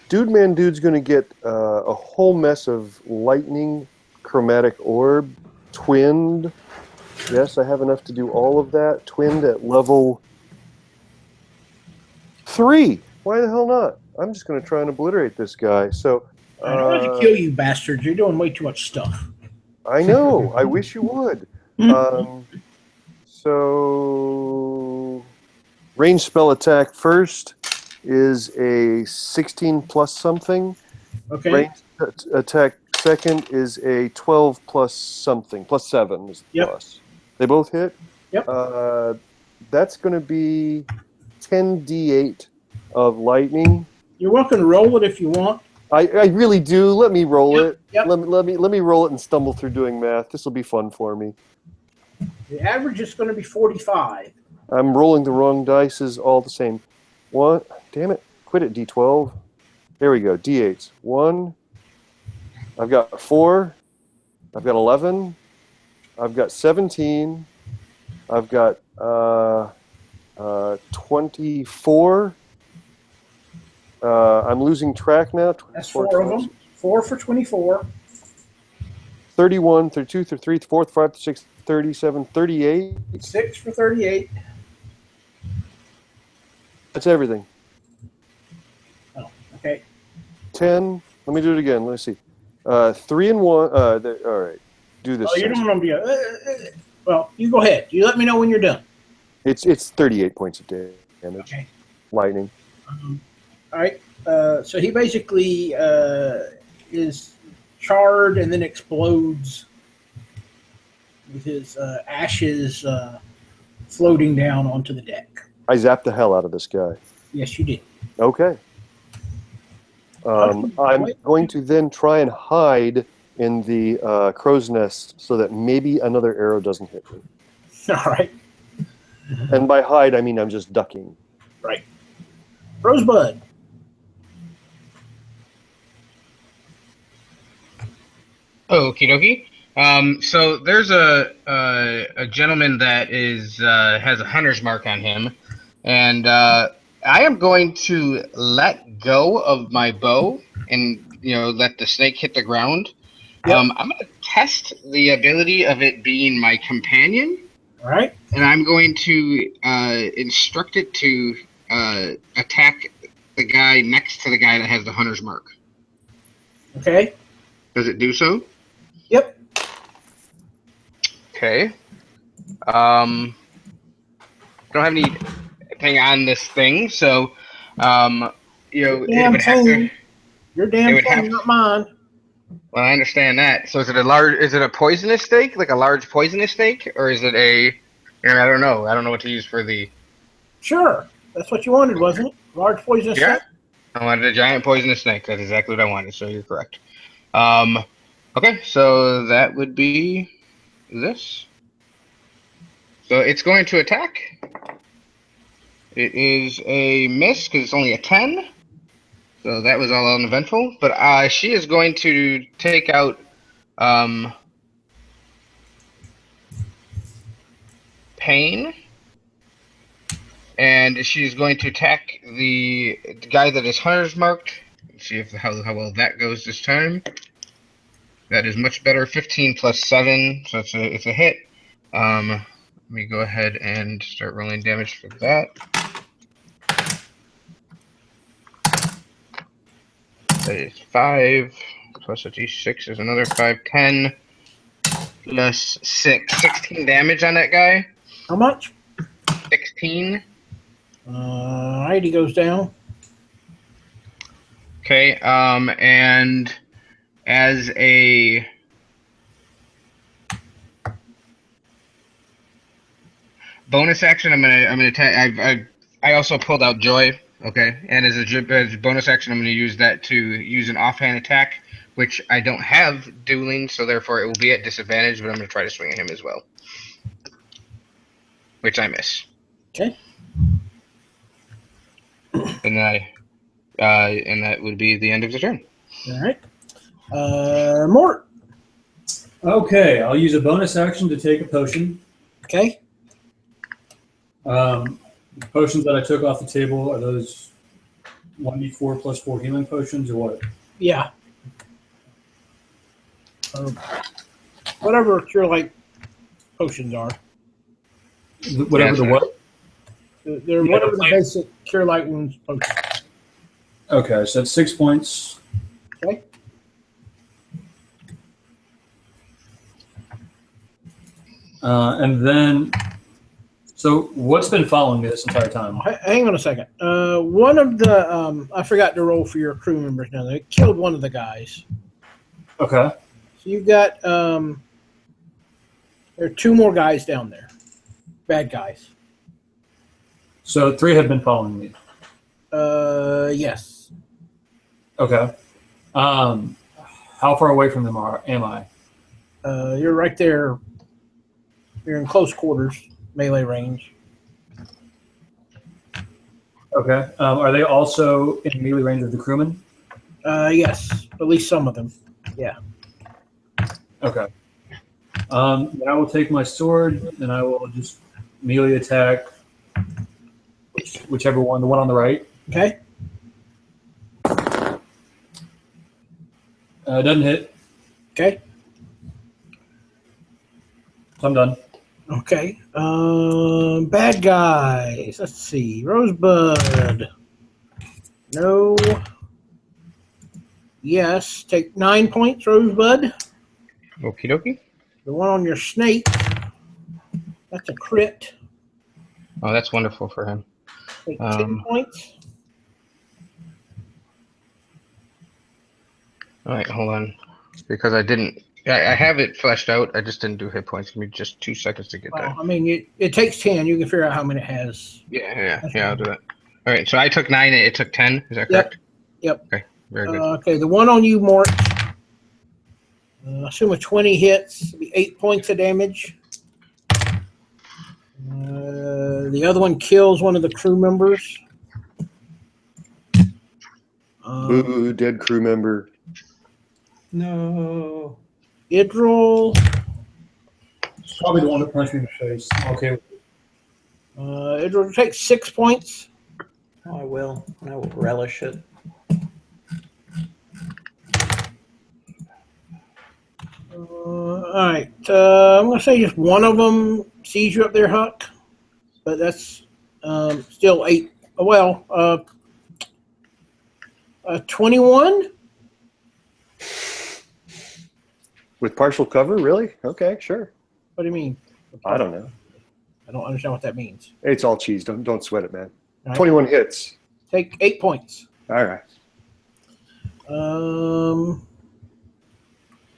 Dude's going to get a whole mess of lightning, chromatic orb, twinned. Yes, I have enough to do all of that. Twinned at level 3. Why the hell not? I'm just going to try and obliterate this guy. So I don't want to kill you, bastards. You're doing way too much stuff. I know. I wish you would. So range spell attack first is a 16 plus something. Okay. Range attack second is a 12 plus something. Plus 7 is the Yep. plus. They both hit? Yep. That's going to be 10d8 of lightning. You're welcome to roll it if you want. I really do. Let me roll it. Yep. Let me roll it and stumble through doing math. This will be fun for me. The average is going to be 45. I'm rolling the wrong dices all the same. What? Damn it. Quit it, D12. There we go. D8s. 1. I've got 4. I've got 11. I've got 17. I've got 24. I'm losing track now. That's 4 of them. 4 for 24. 31, 32, 33, 34, 35, 36, 37, 38. 6 for 38. That's everything. Oh, okay. 10. Let me do it again. Let's see. 3 and 1. All right. Do this. Oh, you don't want to be well, you go ahead. You let me know when you're done. It's 38 points of damage. Okay. Lightning. All right. So he basically is charred and then explodes with his ashes floating down onto the deck. I zapped the hell out of this guy. Yes, you did. Okay. I'm going to then try and hide in the crow's nest so that maybe another arrow doesn't hit me. All right. And by hide, I mean I'm just ducking. Right. Rosebud. Okie dokie. So there's a gentleman that has a hunter's mark on him, and I am going to let go of my bow and let the snake hit the ground. Yep. I'm going to test the ability of it being my companion, All right. and I'm going to instruct it to attack the guy next to the guy that has the hunter's mark. Okay. Does it do so? Yep. Okay. Don't have anything on this thing, so it Damn would have to. thing. Your damn would have thing, not mine. Well, I understand that. So is it a poisonous snake, like a large poisonous snake, or is it a? I don't know. I don't know what to use for the. Sure. That's what you wanted, wasn't it? Large poisonous Yeah. snake? I wanted a giant poisonous snake. That's exactly what I wanted. So you're correct. Okay, so that would be this. So it's going to attack. It is a miss because it's only a 10. So that was all uneventful. But she is going to take out Pain. And she's going to attack the guy that is hunter's marked. Let's see how well that goes this time. That is much better. 15 plus 7, so it's a hit. Let me go ahead and start rolling damage for that. That is 5 plus a d6 is another 5. 10 plus 6. 16 damage on that guy. How much? 16. Alright, he goes down. Okay, and as a bonus action, I'm gonna attack. I also pulled out Joy. Okay, and as a bonus action, I'm gonna use that to use an offhand attack, which I don't have dueling, so therefore it will be at disadvantage. But I'm gonna try to swing at him as well, which I miss. Okay. And that would be the end of the turn. Alright. Mort. Okay, I'll use a bonus action to take a potion. Okay. Potions that I took off the table, are those 1d4 plus 4 healing potions or what? Yeah. Whatever cure light potions are. Whatever the what? They're whatever the basic cure light wounds potions. Okay, so that's 6 points. Okay. And then, so what's been following me this entire time? Hang on a second. One of the I forgot to roll for your crew members now. They killed one of the guys. Okay. So you've got there are 2 more guys down there. Bad guys. So 3 have been following me. Yes. Okay. How far away from them am I? You're right there. You're in close quarters, melee range. Okay. Are they also in melee range of the crewmen? Yes, at least some of them. Yeah. Okay. Then I will take my sword and I will just melee attack whichever one, the one on the right. Okay. Doesn't hit. Okay. So I'm done. Okay. Bad guys. Let's see. Rosebud. No. Yes. Take 9 points, Rosebud. Okie dokie. The one on your snake. That's a crit. Oh, that's wonderful for him. Take 10 points. All right, hold on. Because I have it fleshed out. I just didn't do hit points. Give me just 2 seconds to get Well, that. I mean, it takes 10. You can figure out how many it has. Yeah, I'll do that. All right, so I took 9, it took 10. Is that correct? Yep. Okay, very good. Okay, the one on you, Mort. Assume a 20 hits, it'll be 8 points of damage. The other one kills one of the crew members. Ooh, dead crew member. No. Idril. Probably the one that punched me in the face. Okay. Idril takes 6 points. Oh, I will. I will relish it. All right. I'm going to say just one of them sees you up there, Huck. But that's still 8. Well, 21? With partial cover, really? Okay, sure. What do you mean? I don't know. I don't understand what that means. It's all cheese. Don't sweat it, man. All right. 21 hits. Take 8 points. All right.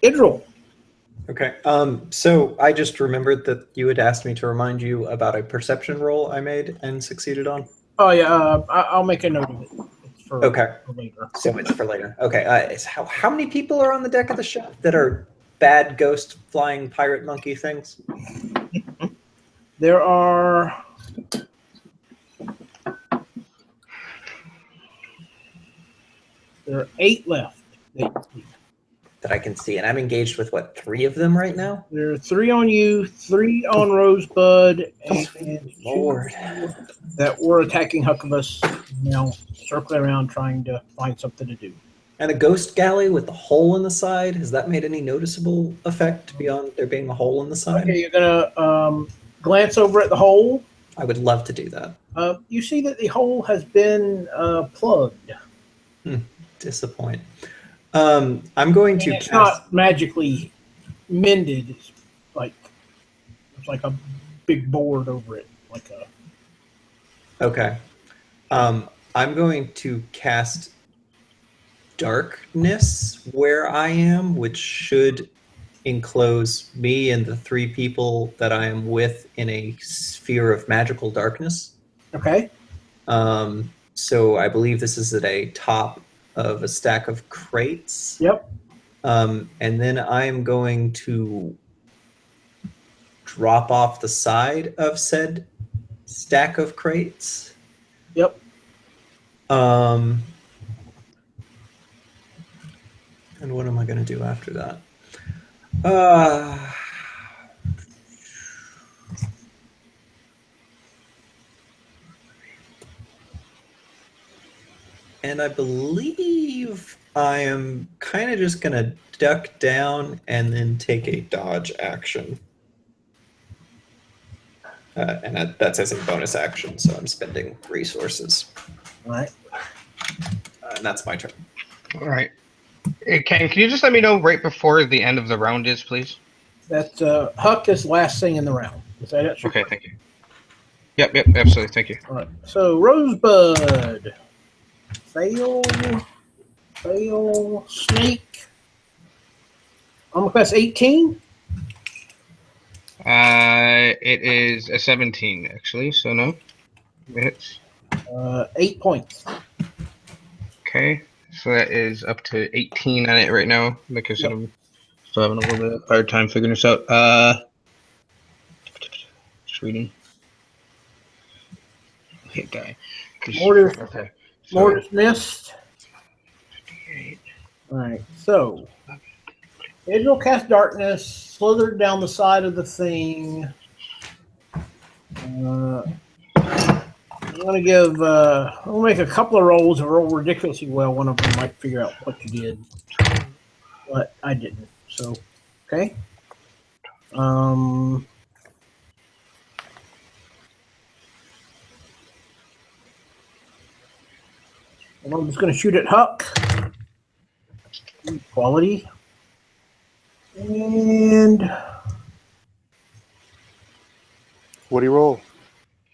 Idril. Okay. So I just remembered that you had asked me to remind you about a perception roll I made and succeeded on. Oh, yeah. I'll make a note of it. It's for, Okay. for later. So it's for later. Okay. How many people are on the deck of the ship that are bad ghost flying pirate monkey things? There are... There are 8 left. That I can see, and I'm engaged with what, 3 of them right now? There are 3 on you, 3 on Rosebud, and 2 Lord. that were attacking Huckabus. Now circling around trying to find something to do. And a ghost galley with a hole in the side, has that made any noticeable effect beyond there being a hole in the side? Okay, you're gonna glance over at the hole. I would love to do that. You see that the hole has been plugged. Disappoint. I'm going to And it's cast. not magically mended. It's like a big board over it, like a. Okay. I'm going to cast darkness where I am, which should enclose me and the 3 people that I am with in a sphere of magical darkness. Okay. So I believe this is at a top of a stack of crates. Yep. And then I'm going to drop off the side of said stack of crates. Yep. And what am I going to do after that? And I believe I am kind of just going to duck down and then take a dodge action. And that's as a bonus action, so I'm spending resources. All right. And that's my turn. All right. Hey, Ken, can you just let me know right before the end of the round is, please? That Huck is last thing in the round. Is that it? Okay, thank you. Yep, absolutely, thank you. All right. So Rosebud, fail, Snake. I'm gonna pass 18. It is a 17 actually, so no. It hits. 8 points. Okay, so that is up to 18 on it right now. Like I said, I'm still having a little bit of hard time figuring this out. Just reading. Hit die. Mortar- Okay. Mortis missed. All right. So Idril cast darkness, slithered down the side of the thing. I'm gonna give. We'll make a couple of rolls and roll ridiculously well. One of them might figure out what you did, but I didn't. So, okay. Well, I'm just gonna shoot at Huck. Quality. And What do you roll?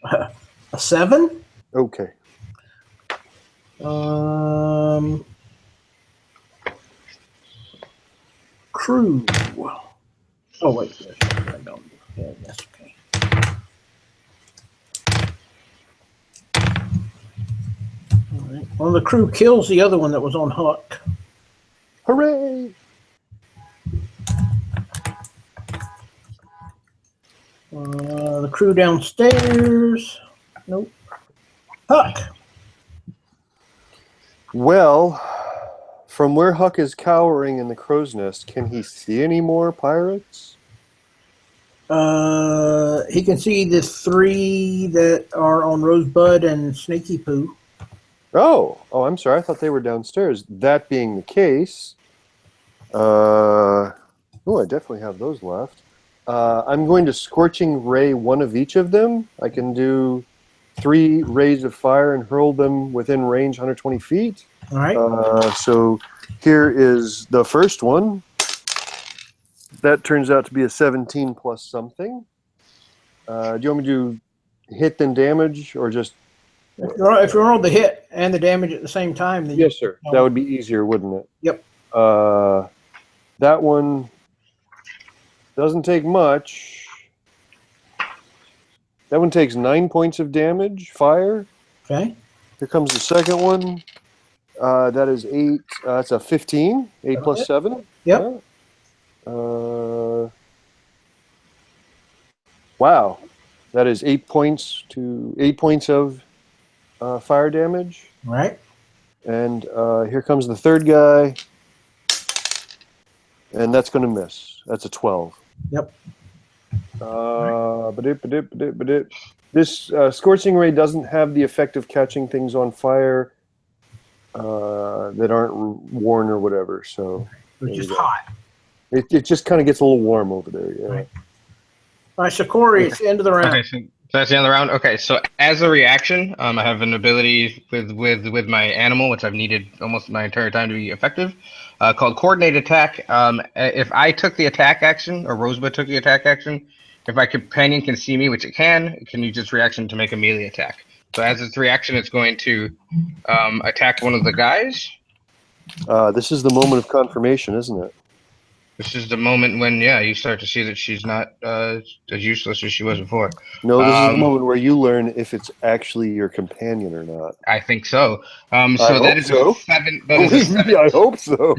a 7. Okay. Crew. Oh wait, I don't. Yeah, that's okay. All right. One of the crew kills the other one that was on Huck. Hooray! The crew downstairs. Nope. Huck. Well, from where Huck is cowering in the crow's nest, can he see any more pirates? He can see the 3 that are on Rosebud and Snaky Poo. Oh, I'm sorry. I thought they were downstairs. That being the case, I definitely have those left. I'm going to Scorching Ray one of each of them. I can do 3 rays of fire and hurl them within range 120 feet. All right. So here is the first one. That turns out to be a 17 plus something. Do you want me to hit then damage or just... If you roll the hit and the damage at the same time, then Yes, sir. That would be easier, wouldn't it? Yep. That one doesn't take much. That one takes 9 points of damage, fire. Okay. Here comes the second one. That is 8. That's a 15. 8 plus 7. Yep. Wow. That is 8 points of fire damage. All right. And here comes the third guy. And that's going to miss. That's a 12. Yep. This Scorching Ray doesn't have the effect of catching things on fire that aren't worn or whatever. So It's just There you go. hot. it just kind of gets a little warm over there. Yeah. Right. All right, so Corey, it's the end of the round. Okay, so that's the end of the round. Okay, so as a reaction, I have an ability with my animal, which I've needed almost my entire time to be effective, called Coordinated Attack. If I took the attack action, or Rosebud took the attack action, if my companion can see me, which it can use its reaction to make a melee attack. So as its reaction, it's going to attack one of the guys. This is the moment of confirmation, isn't it? This is the moment when, you start to see that she's not as useless as she was before. No, this is the Um, moment where you learn if it's actually your companion or not. I think so. So I that hope is so. a 7. That is a Believe me, I hope so.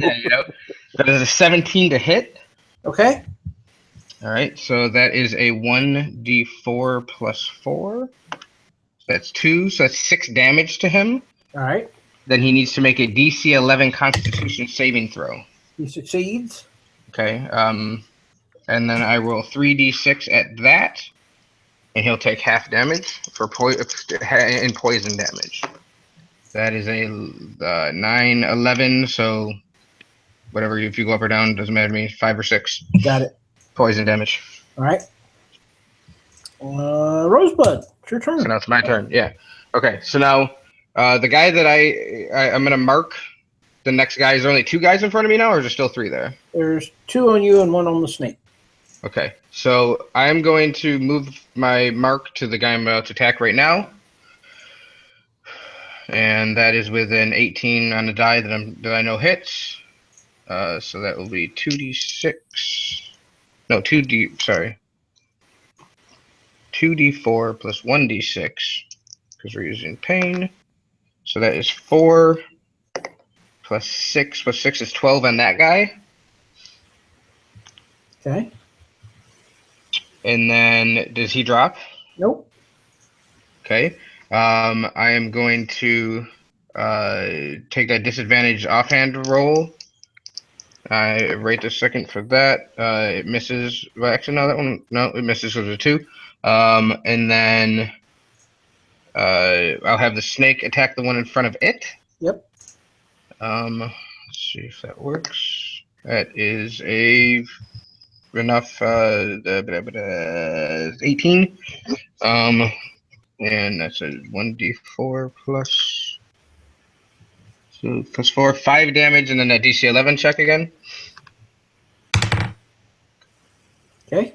That is a 17 to hit. Okay. All right, so that is a 1d4 plus 4. That's 2, so that's 6 damage to him. All right. Then he needs to make a DC 11 Constitution saving throw. He succeeds. Okay. And then I roll 3d6 at that, and he'll take half damage for in poison damage. That is a 9, 11. So whatever, if you go up or down, doesn't matter to me. 5 or 6 Got it. poison damage. All right. Rosebud, it's your turn. So now it's my turn. Yeah. Okay. So now the guy that I'm gonna mark. The next guy, is there only 2 guys in front of me now, or is there still 3 there? There's 2 on you and 1 on the snake. Okay. So I'm going to move my mark to the guy I'm about to attack right now. And that is with an 18 on the die that I know hits. So that will be 2d6. No, 2d4 plus 1d6 because we're using pain. So that is 4 plus 6 plus 6 is 12 on that guy. Okay. And then does he drop? Nope. Okay. I am going to take that disadvantage offhand roll. I rate the second for that. It misses. Well, actually, no, that one. No, it misses with a 2. And then I'll have the snake attack the one in front of it. Yep. Let's see if that works. That is enough. 18. And that's a 1d4 plus. So plus 4, 5 damage, and then that DC 11 check again. Okay.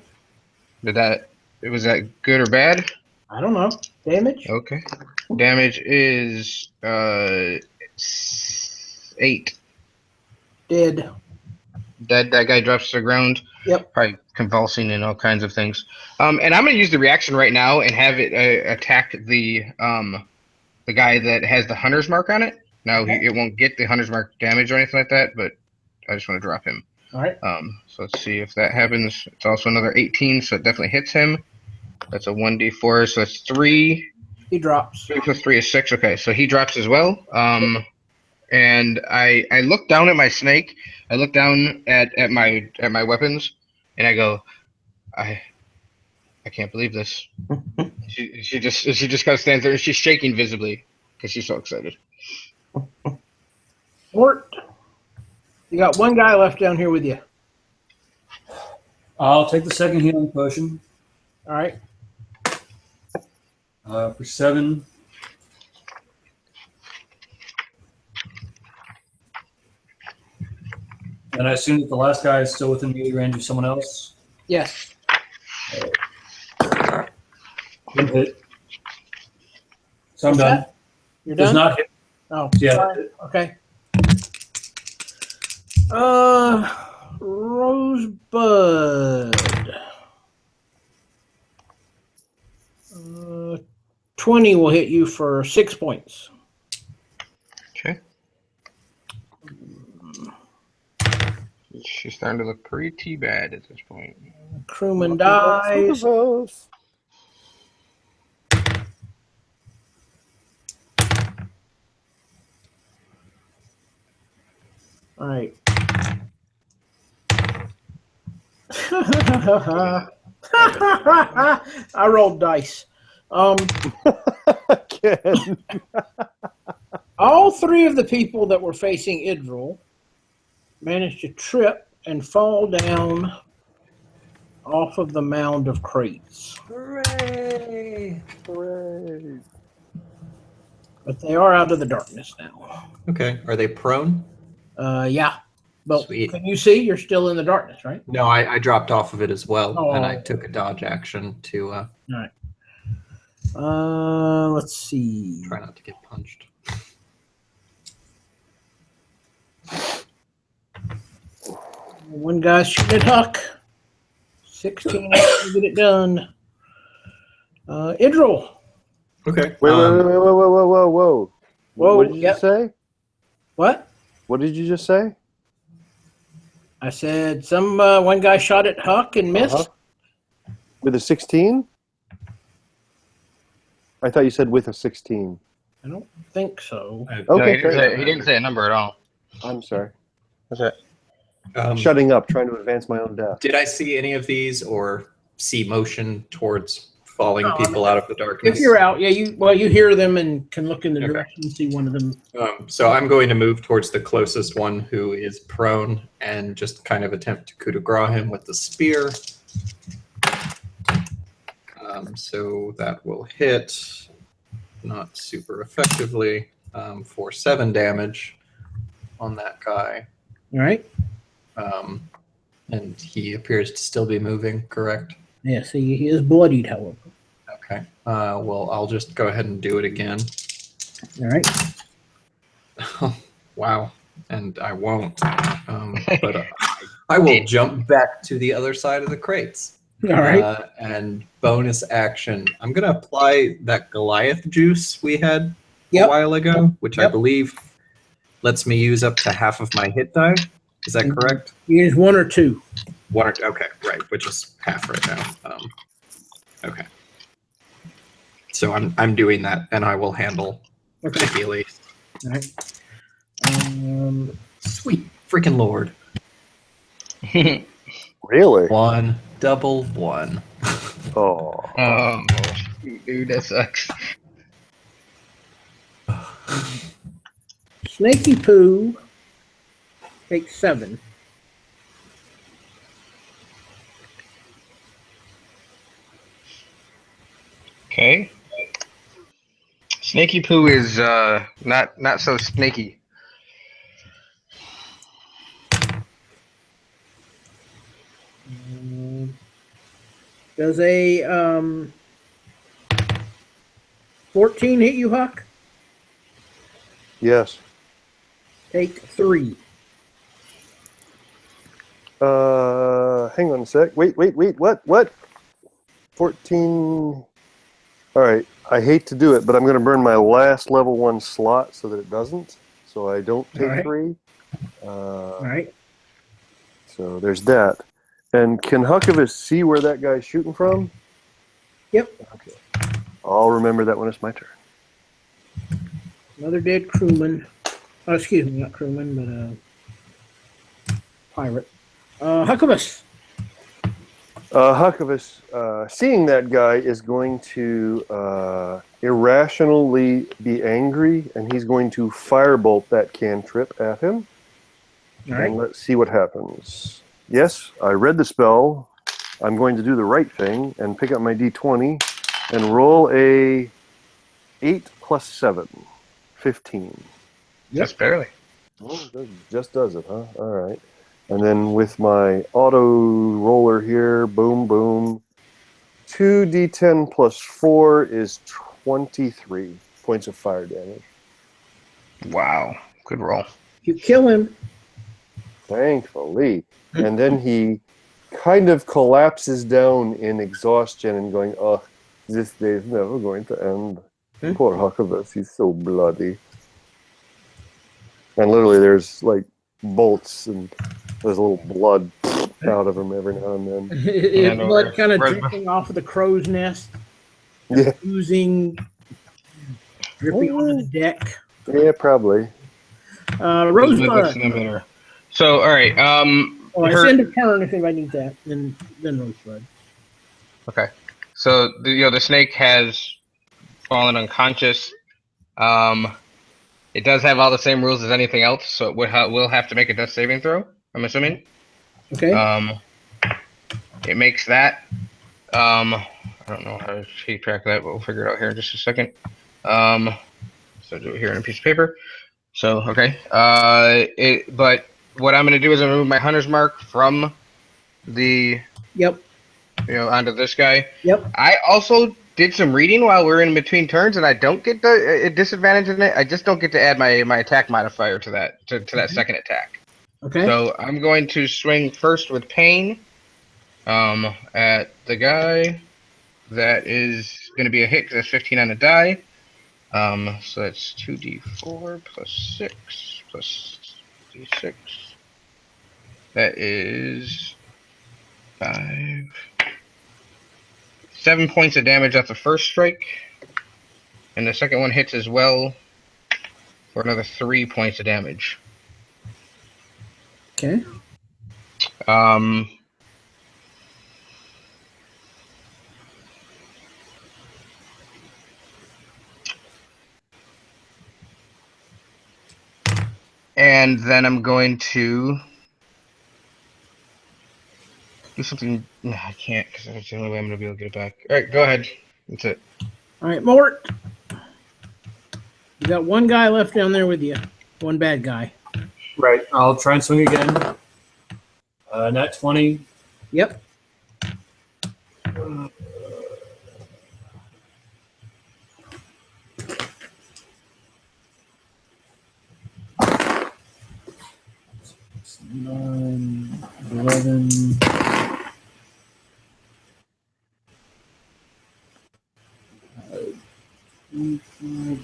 Was that good or bad? I don't know. Damage? Okay. Damage is 8. Dead. That guy drops to the ground. Yep. Probably convulsing and all kinds of things. And I'm gonna use the reaction right now and have it attack the guy that has the hunter's mark on it. Now it won't get the hunter's mark damage or anything like that, but I just want to drop him. All right. So let's see if that happens. It's also another 18, so it definitely hits him. That's a 1d4, so that's 3. He drops. 3 plus 3 is 6. Okay, so he drops as well. And I look down at my snake. I look down at my weapons, and I go, I can't believe this. she just kind of stands there, and she's shaking visibly because she's so excited. Mort, you got 1 guy left down here with you. I'll take the second healing potion All right. for 7. And I assume that the last guy is still within melee range of someone else. Yes. One hit. So I'm What's done. that? You're Does done? not hit. Oh, Yeah. sorry. Okay. Rosebud. 20 will hit you for 6 points. Okay. She's starting to look pretty bad at this point. Crewman dies. All right. I rolled dice. Again. All three of the people that were facing Idril managed to trip and fall down off of the mound of crates. Hooray! Hooray. But they are out of the darkness now. Okay. Are they prone? Yeah. But Sweet. can you see? You're still in the darkness, right? No, I dropped off of it as well, and I Oh. took a dodge action to All right. Let's see. try not to get punched. One guy's shooting at Huck. 16 to get it done. Idril. Okay. Wait, whoa. Whoa, What did you yep. just say? What? What did you just say? I said one guy shot at Huck and missed. Uh-huh. With a 16? I thought you said with a 16. I don't think so. No, Okay, he didn't say a number at all. I'm sorry. That's it. Shutting up, trying to advance my own death. Did I see any of these or see motion towards falling No, people out of the darkness? If you're out, yeah, you hear them and can look in the Okay. direction and see one of them. So I'm going to move towards the closest one who is prone and just kind of attempt to coup de grace him with the spear. So that will hit, not super effectively, for 7 damage on that guy. All right. And he appears to still be moving, correct? Yeah, see, he is bloodied, however. Okay. Well, I'll just go ahead and do it again. All right. Wow. And I won't. But I will jump back to the other side of the crates. All right. And bonus action. I'm going to apply that Goliath juice we had Yep. a while ago, which I Yep. believe lets me use up to half of my hit die. Is that correct? You use 1 or 2. Okay, right, which is half right now. Okay. So I'm doing that, and I will handle Okay. Healy. All right. Sweet freaking lord. Really? 1, double 1. Oh. Dude, that sucks. Snaky Poo takes 7. Okay. Snaky Poo is not so snaky. Does a 14 hit you, Huck? Yes. Take 3. Hang on a sec. Wait. What? 14. All right. I hate to do it, but I'm going to burn my last level 1 slot so that it doesn't. So I don't take All right. 3. All right. So there's that. And can Huckabus see where that guy's shooting from? Yep. Okay. I'll remember that when it's my turn. Another dead crewman. Oh, excuse me, not crewman, but pirate. Huckabus. Huckabus, seeing that guy, is going to irrationally be angry, and he's going to firebolt that cantrip at him. All right. And let's see what happens. Yes, I read the spell. I'm going to do the right thing and pick up my d20 and roll a 8 plus 7, 15. Just barely. Oh, that just does it, huh? All right. And then with my auto roller here, boom, boom. 2d10 plus 4 is 23 points of fire damage. Wow. Good roll. If you kill him, Thankfully. And then he kind of collapses down in exhaustion and going, oh, this day's never going to end. Poor Huckabus, he's so bloody. And literally there's like bolts and there's a little blood out of him every now and then. Yeah, no, blood kind of where's- dripping off of the crow's nest, Yeah, oozing, dripping onto the deck. yeah, probably. What's Rosebud. the number? So, all right. Oh, it's her- end of turn if anybody needs that. Then Rosebud. Okay. So the snake has fallen unconscious. It does have all the same rules as anything else, so it will have to make a death saving throw, I'm assuming. Okay. It makes that. I don't know how to keep track of that, but we'll figure it out here in just a second. So do it here on a piece of paper. So, okay. But what I'm going to do is I'm going to move my hunter's mark from the, Yep. onto this guy. Yep. I also did some reading while we're in between turns, and I don't get the disadvantage in it. I just don't get to add my attack modifier to that that second attack. Okay. So I'm going to swing first with pain at the guy. That is going to be a hit because that's 15 on the die. So that's 2d4 plus 6 plus d6. That is 7 points of damage at the first strike. And the second one hits as well for another 3 points of damage. Okay. And then I'm going to do something. No, I can't because that's the only way I'm going to be able to get it back. All right, go ahead. That's it. All right, Mort. You got one guy left down there with you. One bad guy. Right. I'll try and swing again. Nat 20. Yep. Nine, 11. Uh,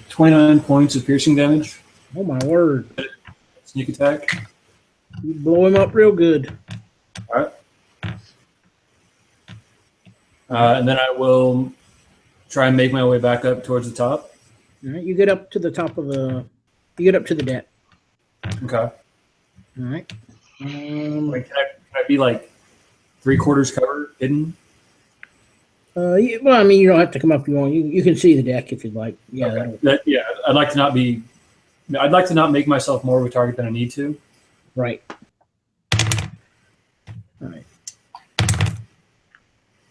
29 points of piercing damage. Oh my word! Sneak attack. You blow him up real good. All right. And then I will try and make my way back up towards the top. All right, you get up to the top of the. You get up to the deck. Okay. All right. Like, can I be like 3/4 covered, hidden? Well, I mean, you don't have to come up if you want. You can see the deck if you'd like. Yeah. Okay. Yeah, I'd like to not be. I'd like to not make myself more of a target than I need to. Right. All right. All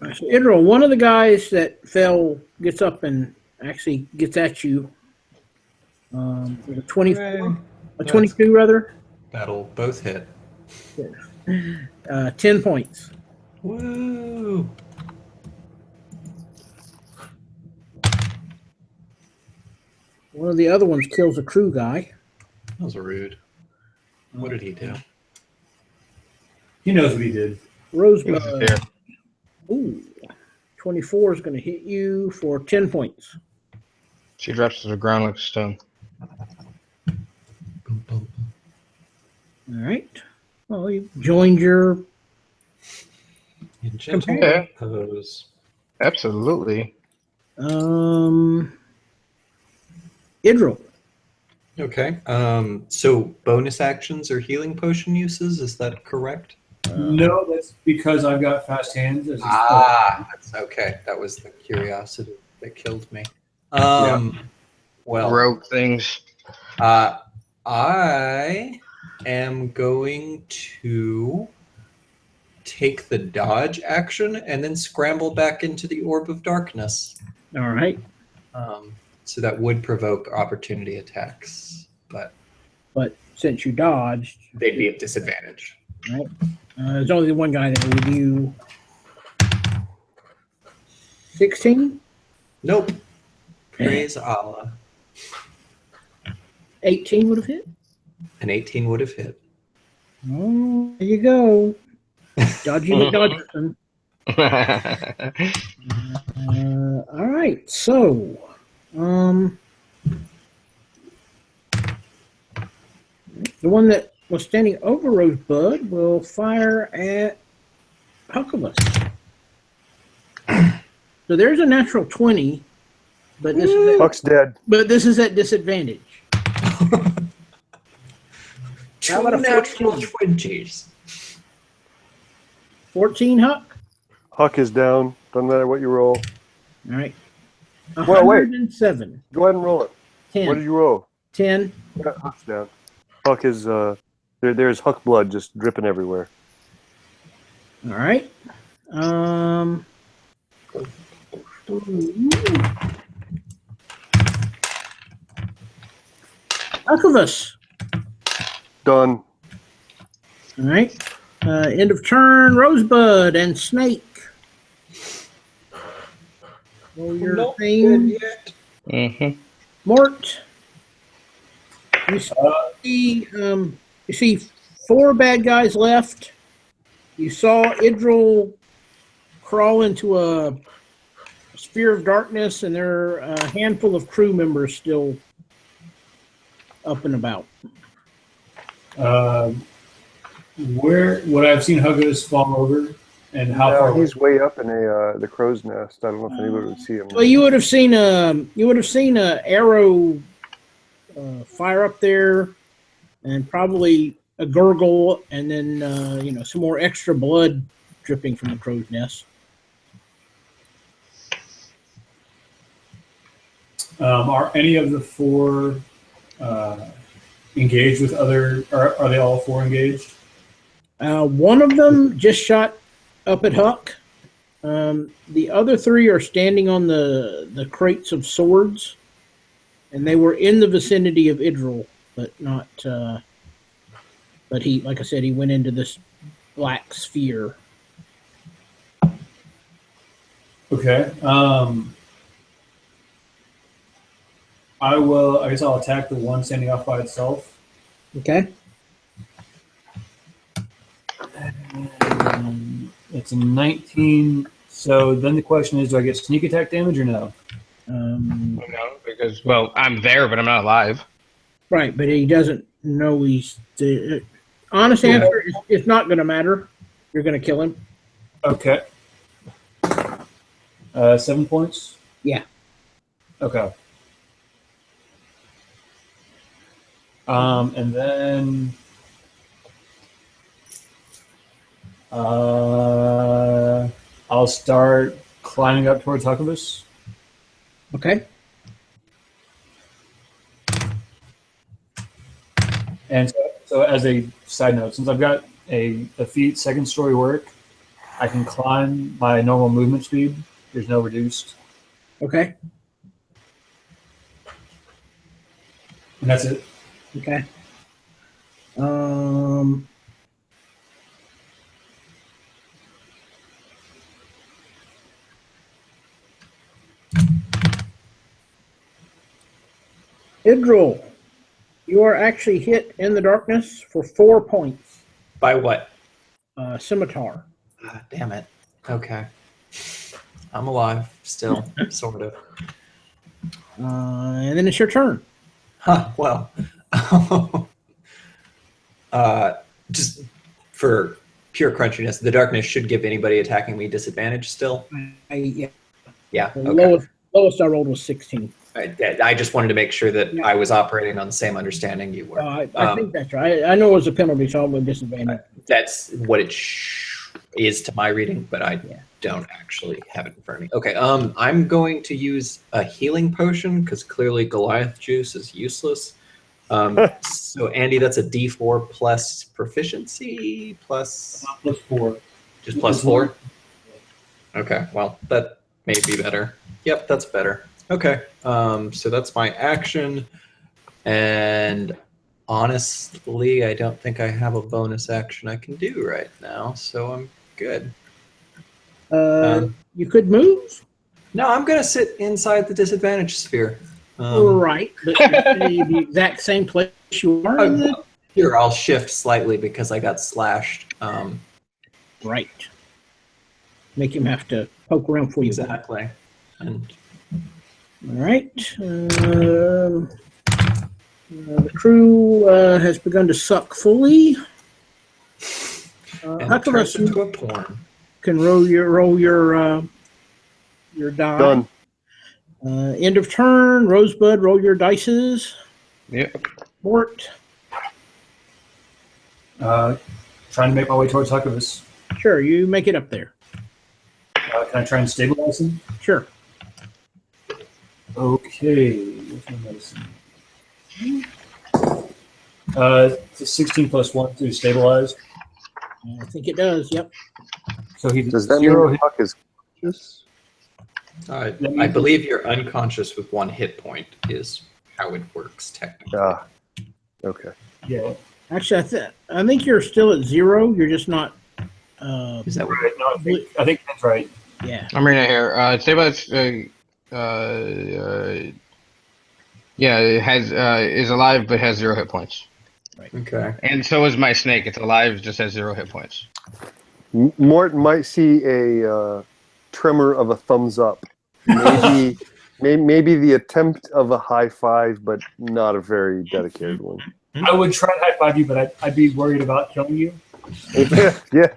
right. So, Idril, one of the guys that fell gets up and actually gets at you. With a 24, a 22 rather. That'll both hit. 10 points. Woo! One of the other ones kills a crew guy. That was rude. What did he do? He knows what he did. Rosebud. Ooh. 24 is going to hit you for 10 points. She drops to the ground like a stone. All right. Well, you joined your In gentle Yeah. pose. Absolutely. Idril. Okay. So bonus actions or healing potion uses, is that correct? No, that's because I've got fast hands. As That's okay. That was the curiosity that killed me. Well, Rogue things. I am going to take the dodge action and then scramble back into the orb of darkness. All right. So that would provoke opportunity attacks, but But since you dodged, they'd be at disadvantage. right? There's only the one guy that with you. 16? Nope. Praise Allah. 18 would have hit. An 18 would have hit. Oh, there you go. Dodgy McDodgerson. All right. So, the one that was standing over Rosebud will fire at Huckleberry. So there's a natural 20, but this is Huck's dead. at disadvantage. How about a natural 14? 20s. 14, Huck? Huck is down. Doesn't matter what you roll. All right. Well, wait. 107. Go ahead and roll it. 10. What did you roll? 10. Huck's down. Huck is there's Huck blood just dripping everywhere. All right. Archivist. Done. All right. End of turn. Rosebud and Snake. Roll your thing. Mm-hmm. Mort. You see 4 bad guys left. You saw Idril crawl into a sphere of darkness, and there are a handful of crew members still up and about. Where would I have seen Huggos fall over, and how No, far? he's way up in the crow's nest. I don't know if anybody would see him. Well, you would have seen a arrow fire up there, and probably a gurgle, and then some more extra blood dripping from the crow's nest. Are any of the 4 engaged with other? Are they all 4 engaged? One of them just shot up at Huck. The other 3 are standing on the crates of swords, and they were in the vicinity of Idril, but not. But he, like I said, he went into this black sphere. Okay. I guess I'll attack the one standing off by itself. Okay. It's a 19. So then the question is, do I get sneak attack damage or no? No, because I'm there, but I'm not alive. Right, but he doesn't know he's. The honest answer is it's not going to matter. You're going to kill him. Okay. 7 points? Yeah. Okay. And then I'll start climbing up towards Huckabus. Okay. And so as a side note, since I've got a feat second story work, I can climb my normal movement speed. There's no reduced. Okay. And that's it. Okay. Idril, you are actually hit in the darkness for 4 points. By what? Scimitar. Damn it. Okay. I'm alive still, sort of. And then it's your turn. Huh, well. Just for pure crunchiness, the darkness should give anybody attacking me disadvantage still. Yeah. Yeah. The Okay. lowest I rolled was 16. I just wanted to make sure that I was operating on the same understanding you were. I think that's right. I know it was a penalty, so I'm with disadvantage. That's what it is to my reading, but I don't actually have it in front of me. Okay, I'm going to use a healing potion because clearly Goliath juice is useless. So Andy, that's a D4 plus proficiency plus Plus 4. just plus 4. Okay, well that may be better. Yep, that's better. Okay, so that's my action, and honestly, I don't think I have a bonus action I can do right now, so I'm good. You could move. No, I'm gonna sit inside the disadvantage sphere. Right, but you stay the exact same place you are. Here, I'll shift slightly because I got slashed. Right. Make him have to poke around for you. Exactly. And All right. The crew has begun to suck fully. and it Huckabus, turns you into a porn. can roll your die. Done. End of turn. Rosebud, roll your dices. Yep. Mort. Trying to make my way towards Huckabus. Sure, you make it up there. Can I try and stabilize him? Sure. Okay. What's my medicine? It's a 16 plus 1 to stabilize. I think it does. Yep. So he Does that zero mean Puck is conscious? I believe you're unconscious with 1 hit point is how it works technically. Ah, okay. Yeah. Actually, I think you're still at 0. You're just not. Is that what? Right. No, I think that's right. Yeah. I'm reading it here. Stabilize. Yeah, it has is alive but has 0 hit points. Okay. And so is my snake. It's alive, just has 0 hit points. Morton might see a tremor of a thumbs up. Maybe, maybe the attempt of a high five, but not a very dedicated one. I would try to high five you, but I'd be worried about killing you. Yeah.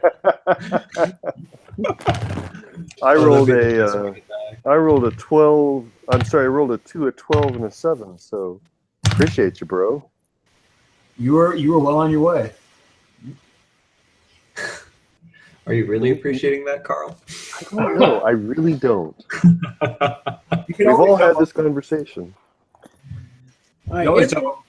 I rolled a 12. I'm sorry, I rolled a 2, a 12, and a 7. So appreciate you, bro. You were well on your way. Are you really appreciating that, Carl? I don't know. I really don't. You can We've always all had go- this conversation. All right, you always Idril, go-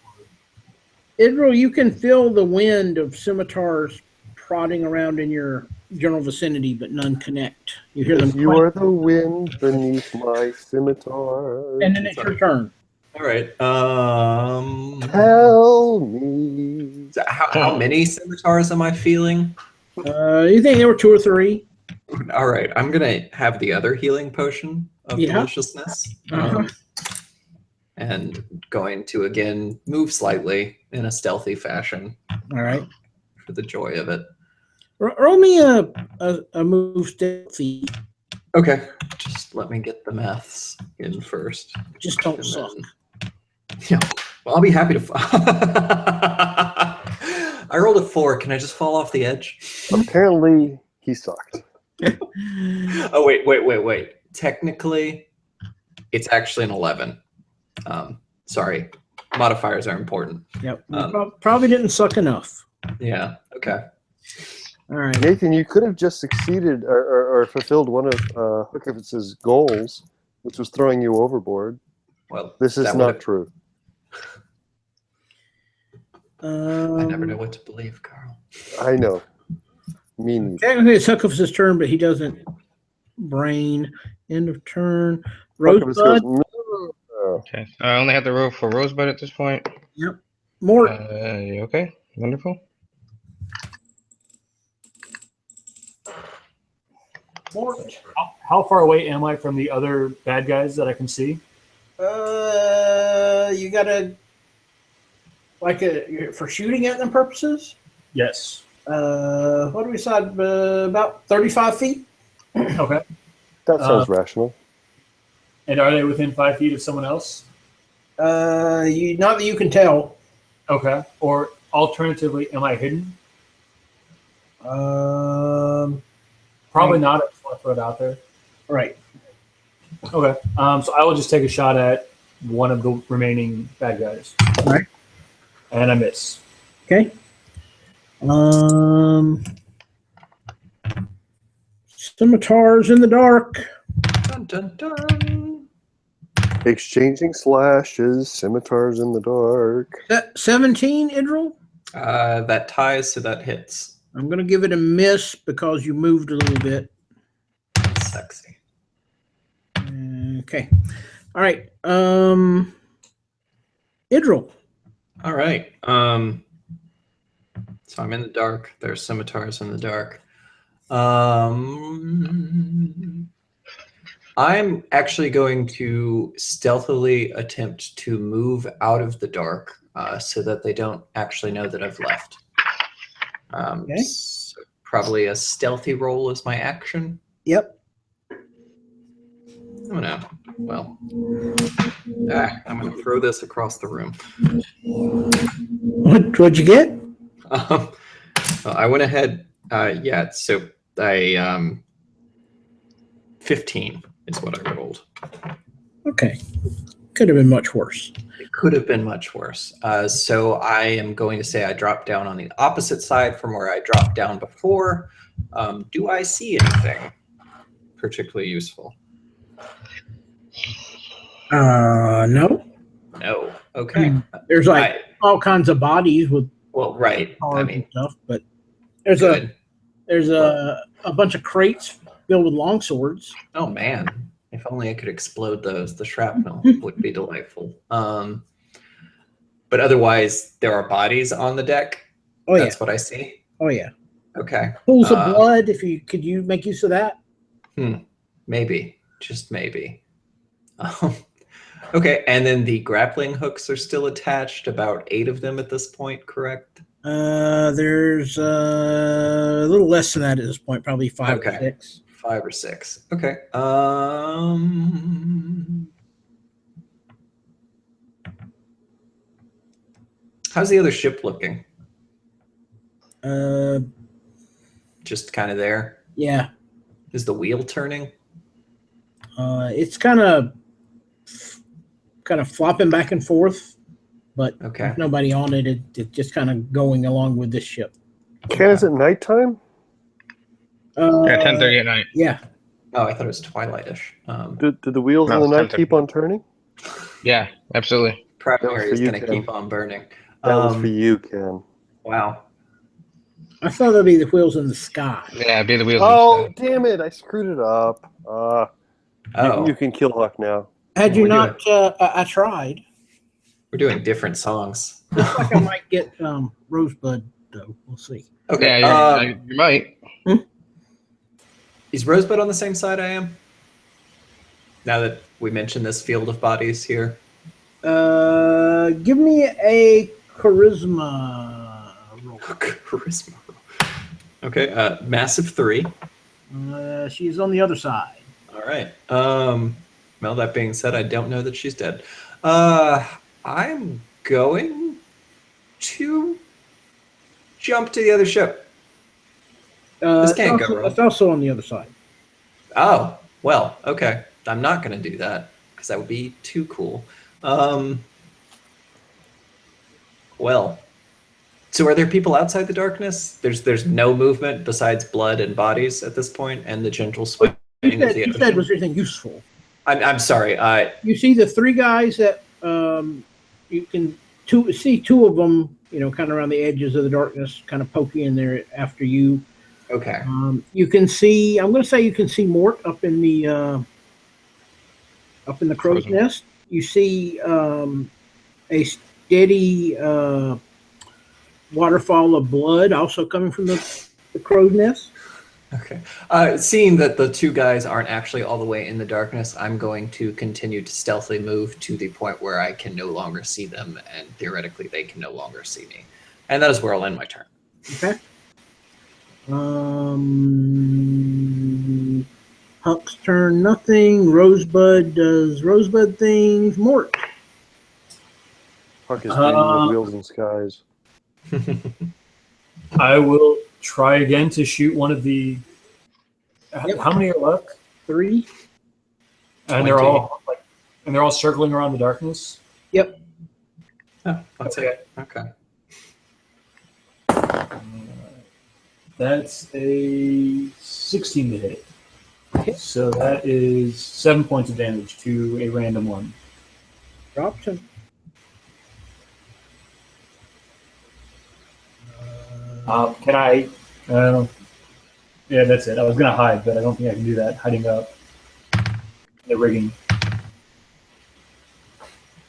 Idril, you can feel the wind of scimitars trotting around in your general vicinity, but none connect. You hear them. You are the wind beneath my scimitar. And then it's your turn. All right. Tell me. So how many scimitars am I feeling? You think there were 2 or 3? All right. I'm gonna have the other healing potion of Yeah. deliciousness, and going to again move slightly in a stealthy fashion All right. for the joy of it. Roll me a move stealthy. Okay. Just let me get the maths in first. Just don't And suck. then- yeah. Well, I'll be happy to. I rolled a 4. Can I just fall off the edge? Apparently, he sucked. Oh, wait. Technically, it's actually an 11. Sorry. Modifiers are important. Yep. Probably didn't suck enough. Yeah. Okay. All right. Nathan, you could have just succeeded or fulfilled one of Hookivitz's goals, which was throwing you overboard. Well, This is that not would've- true. I never know what to believe, Carl. I know. Me neither. Technically, it's Hucklepuss's turn, but he doesn't brain. End of turn. Huckivitz goes, Rosebud. "No." Okay. I only have to roll for Rosebud at this point. Mort. Okay. Wonderful. Mort. How far away am I from the other bad guys that I can see? You gotta for shooting at them purposes. Yes. What do we decide? About 35 feet. Okay. That sounds rational. And are they within 5 feet of someone else? Not that you can tell. Okay. Or alternatively, am I hidden? Probably not. I just want to throw it out there. Right. Okay. So I will just take a shot at one of the remaining bad guys. Right. And I miss. Okay. Scimitars in the dark. Dun, dun, dun. Exchanging slashes, scimitars in the dark. 17, Idril? That ties, so that hits. I'm going to give it a miss because you moved a little bit. Sexy. Okay. All right. Idril. All right. So I'm in the dark. There's scimitars in the dark. I'm actually going to stealthily attempt to move out of the dark so that they don't actually know that I've left. Okay. So probably a stealthy roll is my action. Yep. Oh no. Well, I'm going to throw this across the room. What'd you get? Well, I went ahead. Yeah, so I 15 is what I rolled. Okay. Could have been much worse. It could have been much worse. So I am going to say I dropped down on the opposite side from where I dropped down before. Do I see anything particularly useful? No. No. Okay. There's like I- all kinds of bodies with well, right. I cars and mean, stuff, but there's good. a bunch of crates filled with long swords. Oh man, if only I could explode those. The shrapnel would be delightful. But otherwise, there are bodies on the deck. Oh yeah, That's what I see. oh yeah. Okay. Pools of blood. If you could, you make use of that. Maybe, just maybe. Okay, and then the grappling hooks are still attached. About 8 of them at this point, correct? There's a little less than that at this point, probably 5 or Okay. 6. 5 or 6. Okay. How's the other ship looking? Just kind of there. Yeah. Is the wheel turning? It's kind of flopping back and forth, but Okay. there's nobody on it. It's just kind of going along with this ship. Ken, is it nighttime? Yeah, 10:30 at night. Yeah. Oh, I thought it was twilightish. Did the wheels No, in the night 10:30. keep on turning? Yeah, absolutely. Primary for is you, going to Ken. keep on burning. That was for you, Ken. Wow. I thought that'd be the wheels in the sky. Yeah, be the wheels. Oh, instead. damn it. I screwed it up. Oh, You can kill Huck now. Had you We're not, I tried. we're doing different songs. Looks like I might get Rosebud, though. We'll see. Okay. Yeah, you might. Is Rosebud on the same side I am? Now that we mentioned this field of bodies here. Give me a charisma roll. Charisma. Okay. Massive 3. She's on the other side. All right. Well, that being said, I don't know that she's dead. I'm going to jump to the other ship. This can't go wrong. It's also on the other side. Oh, well, okay. I'm not going to do that because that would be too cool. Well, so are there people outside the darkness? There's no movement besides blood and bodies at this point, and the gentle swaying You of said, the you said ocean. was there anything useful? I'm sorry. You see the 3 guys that you can see 2 of them, kind of around the edges of the darkness, kind of poking in there after you. Okay. You can see. I'm going to say you can see Mort up in the crow's Frozen. nest. You see a steady waterfall of blood also coming from the crow's nest. Okay. Seeing that the 2 guys aren't actually all the way in the darkness, I'm going to continue to stealthily move to the point where I can no longer see them, and theoretically they can no longer see me. And that is where I'll end my turn. Okay. Huck's turn, nothing. Rosebud does Rosebud things. Mort. Huck is beating with wheels and skies. I will try again to shoot one of the. Yep. How many are left? 3. And they're all circling around the darkness. Yep. Oh, that's it. Okay. That's a 16 to hit. So that is 7 points of damage to a random one. Drops him. Can I? Yeah, that's it. I was gonna hide, but I don't think I can do that. Hiding up the rigging.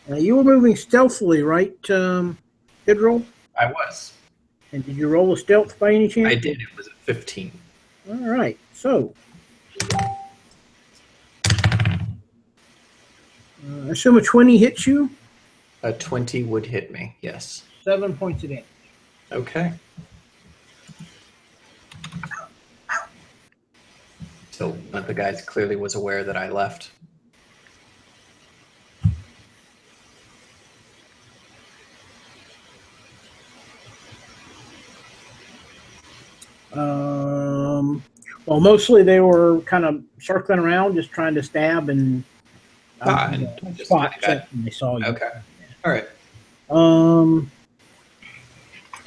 You were moving stealthily, right, Hidrol? I was. And did you roll a stealth by any chance? I did. It was a 15. All right. So, I assume a 20 hits you. A 20 would hit me, yes. 7 points of damage. Okay. So one of the guys clearly was aware that I left. Well, mostly they were kind of circling around, just trying to stab and Just spot like that. check when they saw you. Okay. All right.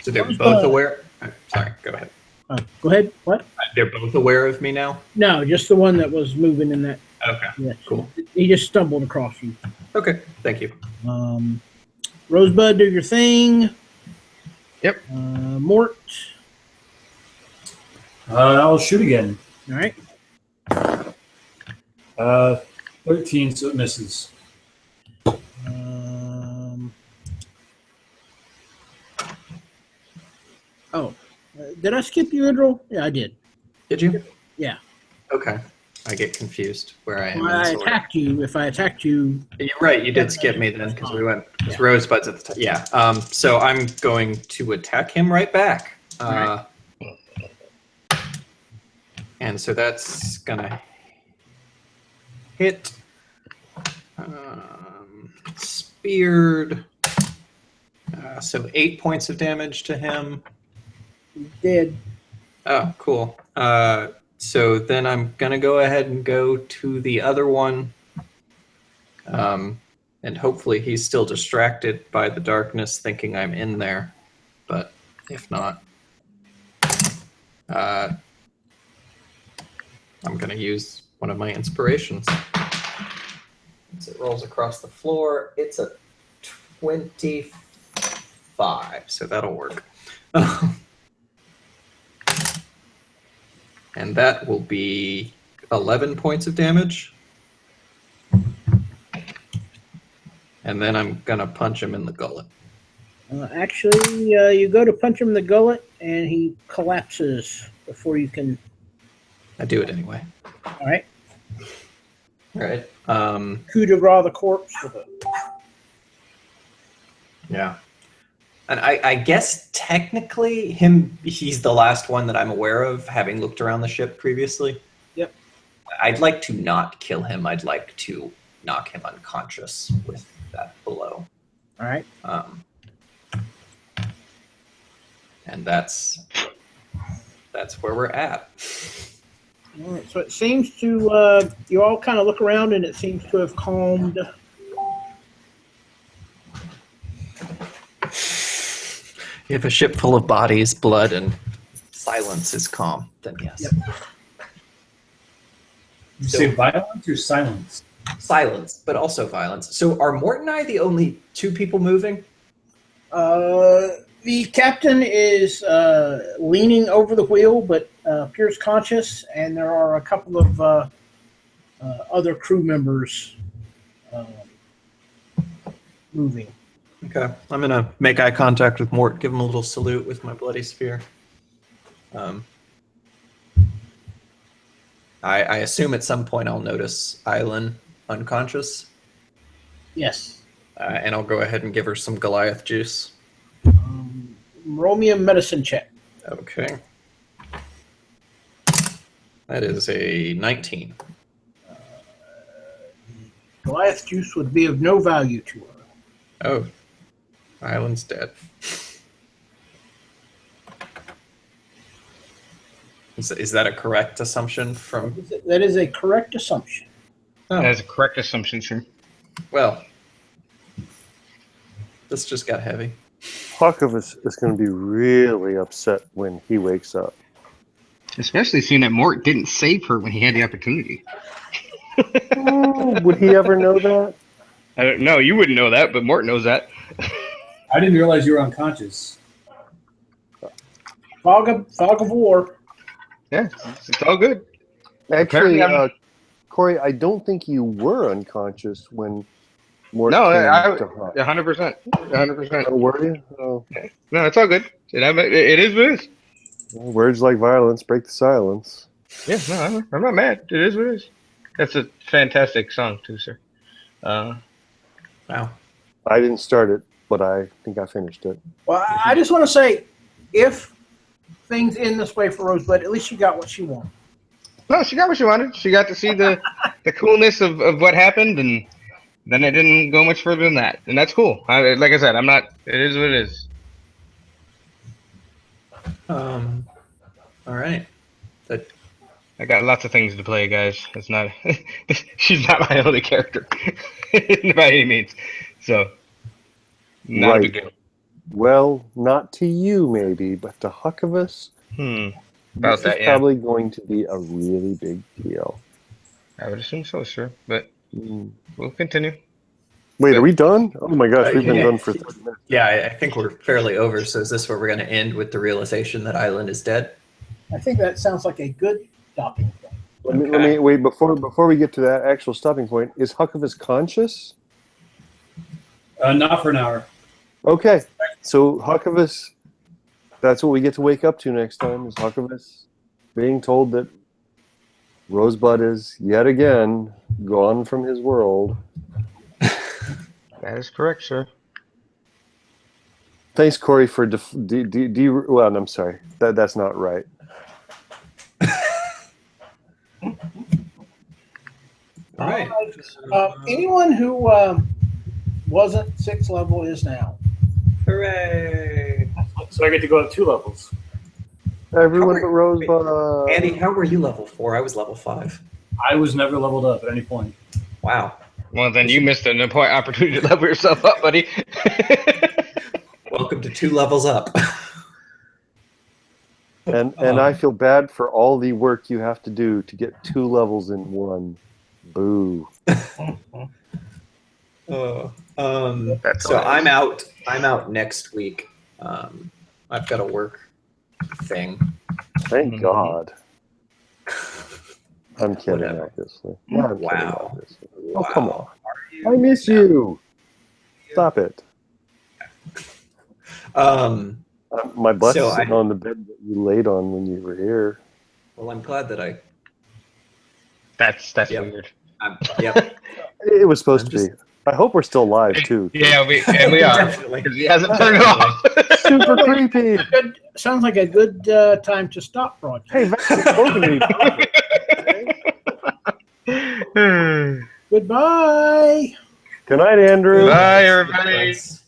So they're Where's both the- aware. Sorry, go ahead. Go ahead. What? They're both aware of me now? No, just the one that was moving in that. Okay. Yeah, Cool. He just stumbled across you. Okay. Thank you. Rosebud, do your thing. Yep. Mort. I'll shoot again. All right. 13, so it misses. Did I skip you, Idril? Yeah, I did. Did you? Yeah. Okay. I get confused where I am. Well, in I this order. attacked you. If I attacked you, You're right. You did skip me then because we went. Because Rosebud's at the top. Yeah. So I'm going to attack him right back. Right. And so that's gonna hit. Speared. So 8 points of damage to him. dead. Oh, cool. So then I'm gonna go ahead and go to the other one. And hopefully he's still distracted by the darkness, thinking I'm in there. But if not, I'm gonna use one of my inspirations. As it rolls across the floor, it's a 25, so that'll work. And that will be 11 points of damage. And then I'm gonna punch him in the gullet. Actually, you go to punch him in the gullet, and he collapses before you can. I do it anyway. All right. All right. Coup de grace the corpse. Yeah. And I guess technically he's the last one that I'm aware of, having looked around the ship previously. Yep. I'd like to not kill him. I'd like to knock him unconscious with that blow. All right. And that's where we're at. All right. So it seems to you all kind of look around, and it seems to have calmed. You have a ship full of bodies, blood, and silence is calm. Then yes. Yep. You say violence or silence? Silence, but also violence. So are Mort and I the only two people moving? The captain is leaning over the wheel, but appears conscious, and there are a couple of other crew members moving. Okay, I'm gonna make eye contact with Mort, give him a little salute with my bloody spear. I assume at some point I'll notice Island unconscious, Yes. and I'll go ahead and give her some Goliath juice. Roll me a medicine check. Okay. That is a 19. Goliath juice would be of no value to her. Oh, Island's dead. Is that a correct assumption from... That is a correct assumption. Oh, That is a correct assumption, sir. well, this just got heavy. Hawkovus is going to be really upset when he wakes up. Especially seeing that Mort didn't save her when he had the opportunity. Oh, would he ever know that? I don't know. You wouldn't know that, but Mort knows that. I didn't realize you were unconscious. Fog of war. Yeah, it's all good. Actually, Apparently Corey, I don't think you were unconscious when Mort No, came I- to Hawk. 100%. 100%. Oh, were you? Oh. No, it's all good. It is what it is. Well, words like violence break the silence. Yeah, no, I'm not mad. It is what it is. That's a fantastic song, too, sir. Wow. I didn't start it, but I think I finished it. Well, I just want to say, if things end this way for Rosebud, at least she got what she wanted. No, she got what she wanted. She got to see the coolness of what happened, and then it didn't go much further than that. And that's cool. Like I said, I'm not. It is what it is. All right. That I got lots of things to play, guys. It's not. She's not my only character by any means. So, not a big deal. Well, not to you, maybe, but to Hawkovus, About this that, is yeah. probably going to be a really big deal. I would assume so, sir. But Mm. we'll continue. Wait, are we done? Oh my gosh, we've been yeah. done for 30 minutes. Yeah, I think we're fairly over. So is this where we're going to end with the realization that Island is dead? I think that sounds like a good stopping point. Let me wait before we get to that actual stopping point. Is Huckleberry conscious? Not for an hour. Okay, so Huckleberry, that's what we get to wake up to next time. Is Huckleberry being told that Rosebud is yet again gone from his world? That is correct, sir. Thanks, Corey, for well, I'm sorry. That's not right. All right. Anyone who wasn't 6th level is now. Hooray! So I get to go up 2 levels. Everyone How but are- Rosebud. Andy, how were you level 4? I was level 5. I was never leveled up at any point. Wow. Well, then you missed an important opportunity to level yourself up, buddy. Welcome to 2 levels up. And I feel bad for all the work you have to do to get 2 levels in 1. Boo. That's So all right. I'm out. I'm out next week. I've got a work thing. Thank Mhm. God. I'm kidding, Whatever. obviously. I'm kidding, Wow. obviously. Oh, come Wow. on. I miss you. Stop it. My butt's So sitting on the bed that you laid on when you were here. Well, I'm glad that I. That's Yep. weird. Yep. It was supposed I'm to be. I hope we're still live, too. Yeah, we are. Definitely. 'Cause he hasn't turned it off. Super creepy. Sounds like a good time to stop broadcast. Hey, Vax is spoken to me. Goodbye. Good night, Andrew. Bye, everybody. Thanks.